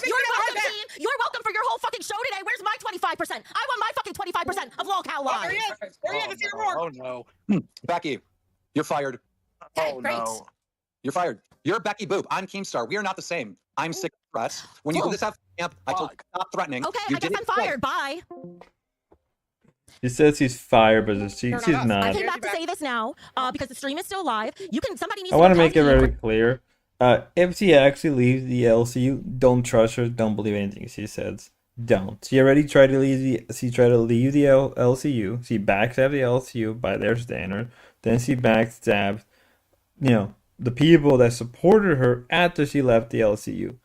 [SPEAKER 6] You're welcome, Keem. You're welcome for your whole fucking show today. Where's my 25%? I want my fucking 25% of Lolcow Live.
[SPEAKER 8] There he is. There he is. It's your
[SPEAKER 14] Oh no, Becky, you're fired.
[SPEAKER 6] Okay,
[SPEAKER 14] Oh
[SPEAKER 6] great.
[SPEAKER 14] no, you're fired. You're Becky Boop. I'm Keemstar. We are not the same. I'm sick of threats. When you
[SPEAKER 6] Cool.
[SPEAKER 14] did this at camp, I told you to stop threatening.
[SPEAKER 6] Okay,
[SPEAKER 14] You
[SPEAKER 6] I guess
[SPEAKER 14] did
[SPEAKER 6] I'm
[SPEAKER 14] it twice.
[SPEAKER 6] fired. Bye.
[SPEAKER 2] He says he's fired, but she's
[SPEAKER 6] I
[SPEAKER 2] not.
[SPEAKER 6] came back to say this now because the stream is still live. Somebody needs
[SPEAKER 2] I want
[SPEAKER 6] to
[SPEAKER 2] to make it
[SPEAKER 6] tell Keem-
[SPEAKER 2] very clear. If she actually leaves the LCU, don't trust her. Don't believe anything she says. Don't. She already tried to leave the LCU. She backstabbed the LCU by their standard. Then she backstabbed, the people that supported her after she left the LCU.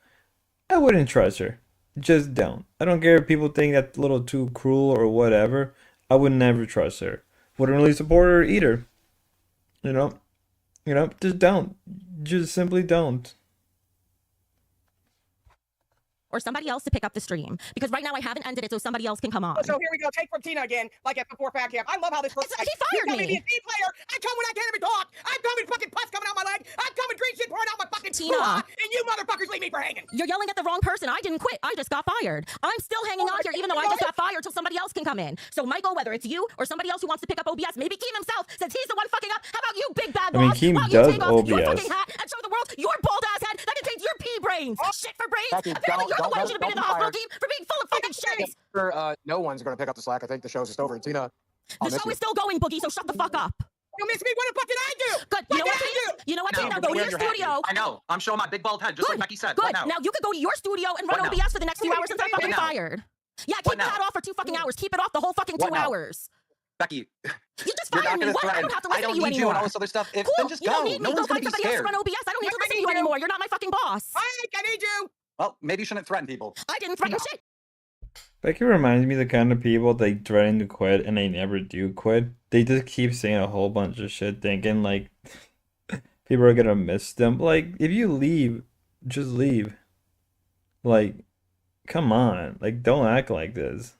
[SPEAKER 2] I wouldn't trust her. Just don't. I don't care if people think that's a little too cruel or whatever. I would never trust her. Wouldn't really support her either. Just don't. Just simply don't.
[SPEAKER 6] or somebody else to pick up the stream. Because right now I haven't ended it so somebody else can come on.
[SPEAKER 8] So here we go. Take from Tina again, like at before Fat Camp. I love how this works.
[SPEAKER 6] He fired
[SPEAKER 8] me.
[SPEAKER 6] me.
[SPEAKER 8] Be a team player. I come when I can't even talk. I'm coming fucking pus coming out my leg. I'm coming green shit pouring out my fucking
[SPEAKER 6] Tina.
[SPEAKER 8] And you motherfuckers leave me for hanging.
[SPEAKER 6] You're yelling at the wrong person. I didn't quit. I just got fired. I'm still hanging on here even though I just got fired till somebody else can come in. So Michael, whether it's you or somebody else who wants to pick up OBS, maybe Keem himself, since he's the one fucking up. How about you, big bad boss?
[SPEAKER 2] I mean, Keem
[SPEAKER 6] Why don't
[SPEAKER 2] does
[SPEAKER 6] you take off your
[SPEAKER 2] OBS.
[SPEAKER 6] fucking hat and show the world your bald ass head that contains your pea brains. Shit for brains.
[SPEAKER 14] Becky,
[SPEAKER 6] Apparently you're the one who should have been in the hospital,
[SPEAKER 14] fired.
[SPEAKER 6] Keem, for being full of fucking shit.
[SPEAKER 8] No one's gonna pick up the slack. I think the show's just over. Tina,
[SPEAKER 6] The show is still going, Boogie, so shut the fuck up.
[SPEAKER 8] You miss me. What the fuck did I do?
[SPEAKER 6] Good. You know what, Keem? You know what, Keem? Now go to your studio.
[SPEAKER 14] I know. I'm showing my big bald head, just like Becky said.
[SPEAKER 6] Good. Now you could go to your studio and run
[SPEAKER 14] What now?
[SPEAKER 6] OBS for the next few hours since I'm fucking fired. Yeah, keep that off for 2 fucking hours. Keep it off the whole fucking 2 hours.
[SPEAKER 14] Becky,
[SPEAKER 6] You just fired me. What? I don't have to listen to you
[SPEAKER 14] need you
[SPEAKER 6] anymore.
[SPEAKER 14] and all this other stuff. If,
[SPEAKER 6] Cool.
[SPEAKER 14] then just
[SPEAKER 6] You
[SPEAKER 14] go.
[SPEAKER 6] don't need me.
[SPEAKER 14] No
[SPEAKER 6] Go
[SPEAKER 14] one's gonna
[SPEAKER 6] find
[SPEAKER 14] be
[SPEAKER 6] somebody else to
[SPEAKER 14] scared.
[SPEAKER 6] run OBS. I don't need to listen to you anymore. You're not my fucking boss.
[SPEAKER 8] I need you.
[SPEAKER 14] Well, maybe you shouldn't threaten people.
[SPEAKER 6] I didn't threaten shit.
[SPEAKER 2] Becky reminds me of the kind of people they threaten to quit and they never do quit. They just keep saying a whole bunch of shit, thinking like people are gonna miss them. Like, if you leave, just leave. Like, come on. Like, don't act like this.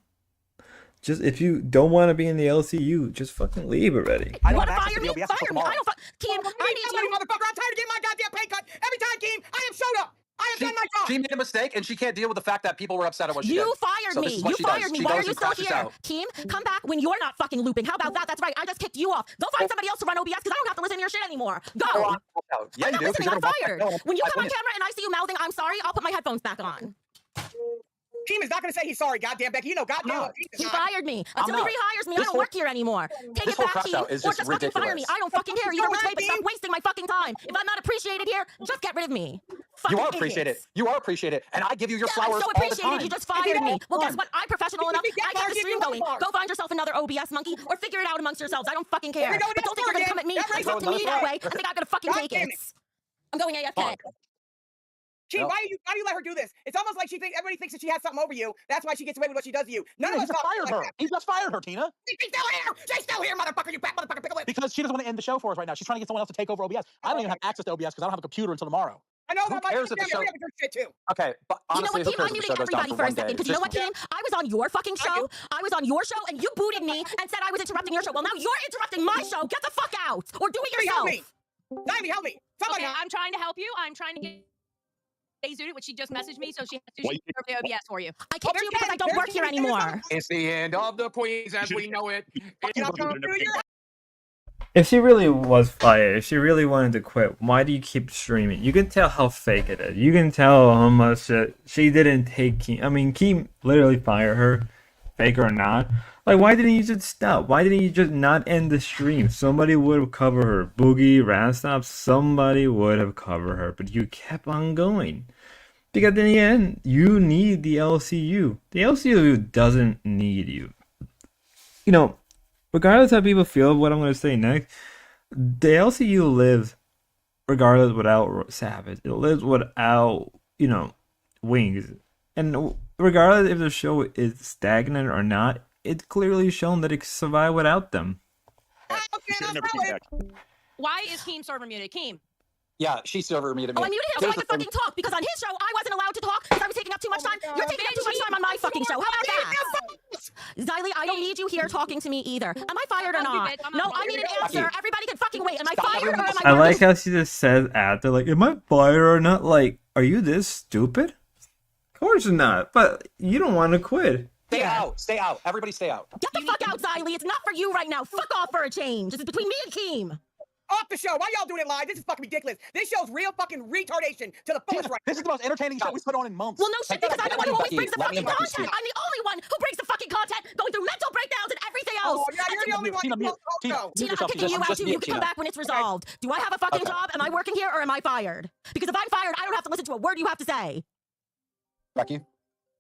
[SPEAKER 2] Just if you don't want to be in the LCU, just fucking leave already.
[SPEAKER 8] I
[SPEAKER 6] You
[SPEAKER 8] don't
[SPEAKER 6] want to
[SPEAKER 8] have access
[SPEAKER 6] fire
[SPEAKER 8] to
[SPEAKER 6] me?
[SPEAKER 8] the OBS
[SPEAKER 6] Fire
[SPEAKER 8] until
[SPEAKER 6] me. I
[SPEAKER 8] tomorrow.
[SPEAKER 6] don't. Keem, I need you.
[SPEAKER 8] Motherfucker, I'm tired of getting my goddamn pay cut. Every time, Keem, I am showed up. I have done my job.
[SPEAKER 14] She made a mistake, and she can't deal with the fact that people were upset at what she did.
[SPEAKER 6] You fired
[SPEAKER 14] So
[SPEAKER 6] me.
[SPEAKER 14] this is what
[SPEAKER 6] You
[SPEAKER 14] she
[SPEAKER 6] fired
[SPEAKER 14] does.
[SPEAKER 6] me.
[SPEAKER 14] She
[SPEAKER 6] Why are
[SPEAKER 14] goes
[SPEAKER 6] you
[SPEAKER 14] and
[SPEAKER 6] still
[SPEAKER 14] crashes
[SPEAKER 6] here?
[SPEAKER 14] out.
[SPEAKER 6] Keem, come back when you're not fucking looping. How about that? That's right. I just kicked you off. Go find somebody else to run OBS because I don't have to listen to your shit anymore. Go.
[SPEAKER 14] Oh, yeah, you
[SPEAKER 6] I'm
[SPEAKER 14] do.
[SPEAKER 6] not listening. I'm fired. When you come on
[SPEAKER 14] it.
[SPEAKER 6] camera and I see you mouthing, I'm sorry, I'll put my headphones back on.
[SPEAKER 8] Keem is not going to say he's sorry, goddamn Becky. You know, goddamn.
[SPEAKER 14] not.
[SPEAKER 6] He fired me. Until he
[SPEAKER 14] not.
[SPEAKER 6] rehires me, I
[SPEAKER 14] This
[SPEAKER 6] don't
[SPEAKER 14] whole-
[SPEAKER 6] work here anymore. Take
[SPEAKER 14] this
[SPEAKER 6] it
[SPEAKER 14] whole
[SPEAKER 6] back,
[SPEAKER 14] crash
[SPEAKER 6] Keem,
[SPEAKER 14] out is
[SPEAKER 6] or
[SPEAKER 14] just
[SPEAKER 6] just fucking fire me.
[SPEAKER 14] ridiculous.
[SPEAKER 6] I don't fucking care. You know which way, but stop wasting my fucking time. If I'm not appreciated here, just get rid of me. Fucking
[SPEAKER 14] You are appreciated.
[SPEAKER 6] idiots.
[SPEAKER 14] You are appreciated, and I give you your
[SPEAKER 6] Yeah,
[SPEAKER 14] flowers
[SPEAKER 6] I'm so
[SPEAKER 14] all the
[SPEAKER 6] appreciated.
[SPEAKER 14] time.
[SPEAKER 6] You just fired me. Well, guess what? I'm professional enough.
[SPEAKER 8] Get
[SPEAKER 6] I kept
[SPEAKER 8] bars,
[SPEAKER 6] the
[SPEAKER 8] get
[SPEAKER 6] stream
[SPEAKER 8] your
[SPEAKER 6] going.
[SPEAKER 8] bars.
[SPEAKER 6] Go find yourself another OBS monkey or figure it out amongst yourselves. I don't fucking care.
[SPEAKER 8] we go,
[SPEAKER 6] But don't think you're gonna come at me and talk to me that way and think I'm gonna fucking
[SPEAKER 8] God
[SPEAKER 6] take
[SPEAKER 8] damn
[SPEAKER 6] it.
[SPEAKER 8] it.
[SPEAKER 6] I'm going AFK.
[SPEAKER 8] Keem,
[SPEAKER 14] No.
[SPEAKER 8] why do you let her do this? It's almost like everybody thinks that she has something over you. That's why she gets away with what she does to you. None
[SPEAKER 14] He
[SPEAKER 8] of us
[SPEAKER 14] just
[SPEAKER 8] talk
[SPEAKER 14] fired
[SPEAKER 8] like
[SPEAKER 14] her.
[SPEAKER 8] that.
[SPEAKER 14] He just fired her, Tina.
[SPEAKER 8] She's still here. She's still here, motherfucker. You fat motherfucker. Pickle it.
[SPEAKER 14] Because she doesn't want to end the show for us right now. She's trying to get someone else to take over OBS. I don't even have access to OBS because I don't have a computer until tomorrow.
[SPEAKER 8] I know
[SPEAKER 14] Who
[SPEAKER 8] that.
[SPEAKER 14] cares if the show-
[SPEAKER 8] We have to do shit too.
[SPEAKER 14] Okay, but
[SPEAKER 6] You know
[SPEAKER 14] honestly,
[SPEAKER 6] what,
[SPEAKER 14] who
[SPEAKER 6] Keem? I'm
[SPEAKER 14] cares if the
[SPEAKER 6] muting
[SPEAKER 14] show goes down
[SPEAKER 6] everybody
[SPEAKER 14] for
[SPEAKER 6] for a
[SPEAKER 14] one day?
[SPEAKER 6] second because you know what, Keem? I was on your fucking show. I was on your show and you booted me and said I was interrupting your show. Well, now you're interrupting my show. Get the fuck out or do it yourself.
[SPEAKER 8] Help me. Divey, help me. Somebody
[SPEAKER 16] Okay, I'm trying to help you. I'm trying to get Zooted, which she just messaged me, so she has to
[SPEAKER 14] Well,
[SPEAKER 16] serve the OBS for you.
[SPEAKER 6] I kicked you because I don't work here anymore.
[SPEAKER 8] It's the end of the Queens as we know it.
[SPEAKER 2] If she really was fired, if she really wanted to quit, why do you keep streaming? You can tell how fake it is. You can tell how much she didn't take Keem. I mean, Keem literally fired her, fake or not. Like, why didn't you just stop? Why didn't you just not end the stream? Somebody would have covered her. Boogie, Rastop, somebody would have covered her. But you kept on going. Because in the end, you need the LCU. The LCU doesn't need you. You know, regardless how people feel of what I'm going to say next, the LCU lives regardless without Savage. It lives without, Wings. And regardless if the show is stagnant or not, it's clearly shown that it can survive without them.
[SPEAKER 16] Why is Keem server muted? Keem.
[SPEAKER 14] Yeah, she server muted me.
[SPEAKER 6] Oh, I muted him so I could fucking talk because on his show I wasn't allowed to talk because I was taking up too much time. You're taking up too much time on my fucking show. How about that? Xylee, I don't need you here talking to me either. Am I fired or not? No, I need an answer. Everybody can fucking wait. Am I fired or am I
[SPEAKER 2] I like how she just says after, like, am I fired or not? Like, are you this stupid? Of course not. But you don't want to quit.
[SPEAKER 14] Stay out. Stay out. Everybody stay out.
[SPEAKER 6] Get the fuck out, Xylee. It's not for you right now. Fuck off for a change. This is between me and Keem.
[SPEAKER 8] Off the show. Why y'all doing it live? This is fucking ridiculous. This show's real fucking retardation to the fullest right.
[SPEAKER 14] This is the most entertaining show we've put on in months.
[SPEAKER 6] Well, no shit, because I'm the one who always brings the
[SPEAKER 14] Let me
[SPEAKER 6] fucking
[SPEAKER 14] let you
[SPEAKER 6] content.
[SPEAKER 14] speak.
[SPEAKER 6] I'm the only one who brings the fucking content, going through mental breakdowns and everything else.
[SPEAKER 8] Oh, yeah, you're the only one.
[SPEAKER 14] Tina, mute. Tina, mute
[SPEAKER 6] Tina, I'm
[SPEAKER 14] yourself.
[SPEAKER 6] kicking you out too. You can come back when it's resolved. Do I have a fucking
[SPEAKER 14] Okay.
[SPEAKER 6] job? Am I working here or am I fired? Because if I'm fired, I don't have to listen to a word you have to say.
[SPEAKER 14] Becky,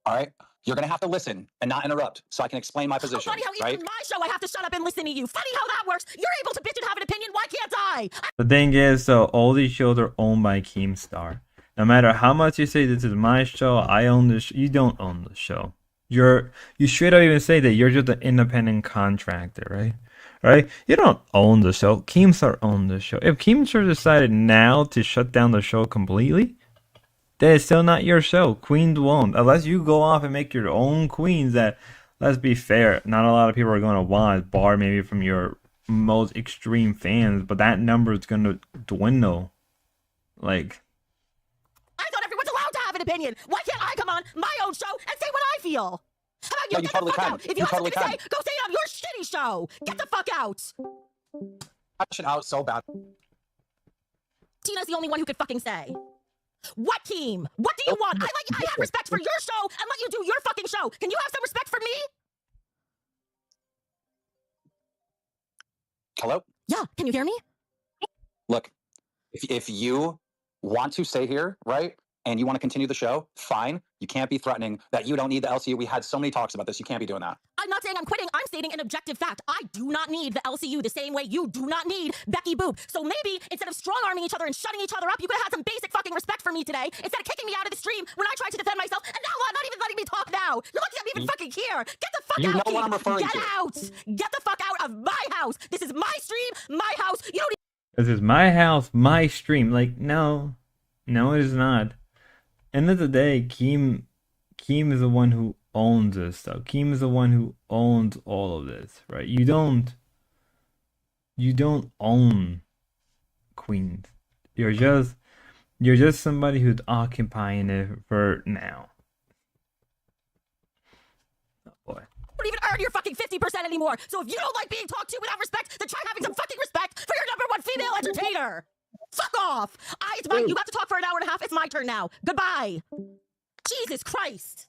[SPEAKER 14] all right? You're going to have to listen and not interrupt so I can explain my position,
[SPEAKER 6] Funny how even
[SPEAKER 14] right?
[SPEAKER 6] in my show I have to shut up and listen to you. Funny how that works. You're able to bitch and have an opinion. Why can't I?
[SPEAKER 2] The thing is, though, all these shows are owned by Keemstar. No matter how much you say this is my show, I own this. You don't own the show. You straight up even say that you're just an independent contractor, right? Right? You don't own the show. Keemstar owns the show. If Keemstar decided now to shut down the show completely, that is still not your show. Queens won't. Unless you go off and make your own queens that, let's be fair, not a lot of people are going to want, bar maybe from your most extreme fans, but that number is going to dwindle. Like,
[SPEAKER 6] I thought everyone's allowed to have an opinion. Why can't I come on my own show and say what I feel? How about you?
[SPEAKER 14] No, you
[SPEAKER 6] Get
[SPEAKER 14] totally
[SPEAKER 6] the fuck
[SPEAKER 14] can.
[SPEAKER 6] out. If
[SPEAKER 14] You
[SPEAKER 6] you have
[SPEAKER 14] totally
[SPEAKER 6] something
[SPEAKER 14] can.
[SPEAKER 6] to say, go say it on your shitty show. Get the fuck out.
[SPEAKER 14] That shit out so bad.
[SPEAKER 6] Tina's the only one who could fucking say. What team? What do you want? I have respect for your show and let you do your fucking show. Can you have some respect for me?
[SPEAKER 14] Hello?
[SPEAKER 6] Yeah, can you hear me?
[SPEAKER 14] Look, if you want to stay here, right, and you want to continue the show, fine. You can't be threatening that you don't need the LCU. We had so many talks about this. You can't be doing that.
[SPEAKER 6] I'm not saying I'm quitting. I'm stating an objective fact. I do not need the LCU the same way you do not need Becky Boop. So maybe instead of strong-arming each other and shutting each other up, you could have had some basic fucking respect for me today instead of kicking me out of the stream when I tried to defend myself. And now not even letting me talk now. You're lucky I'm even fucking here. Get the fuck
[SPEAKER 14] You
[SPEAKER 6] out.
[SPEAKER 14] know what I'm referring
[SPEAKER 6] Get
[SPEAKER 14] to.
[SPEAKER 6] out. Get the fuck out of my house. This is my stream, my house. You don't
[SPEAKER 2] this is my house, my stream. Like, no, it is not. End of the day, Keem is the one who owns this stuff. Keem is the one who owns all of this, right? You don't own Queens. You're just somebody who's occupying it for now. Oh boy.
[SPEAKER 6] don't even earn your fucking 50% anymore. So if you don't like being talked to without respect, then try having some fucking respect for your number one female entertainer. Fuck off. It's mine. You got to talk for an hour and a half. It's my turn now. Goodbye. Jesus Christ.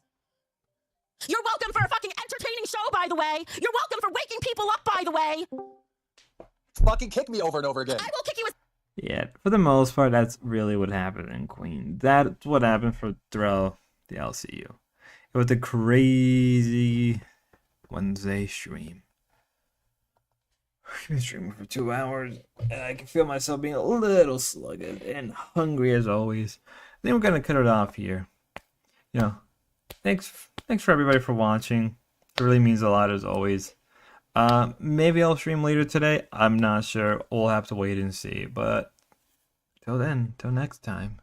[SPEAKER 6] You're welcome for a fucking entertaining show, by the way. You're welcome for waking people up, by the way.
[SPEAKER 14] Fucking kick me over and over again.
[SPEAKER 6] I will kick you as...
[SPEAKER 2] Yeah, for the most part, that's really what happened in Queen. That's what happened throughout the LCU. It was a crazy Wednesday stream. I've been streaming for 2 hours, and I can feel myself being a little sluggish and hungry as always. I think we're gonna cut it off here. You know, thanks for everybody for watching. It really means a lot as always. Maybe I'll stream later today. I'm not sure. We'll have to wait and see. But till then, till next time.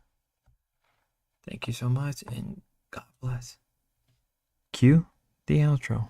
[SPEAKER 2] Thank you so much, and God bless. Cue the outro.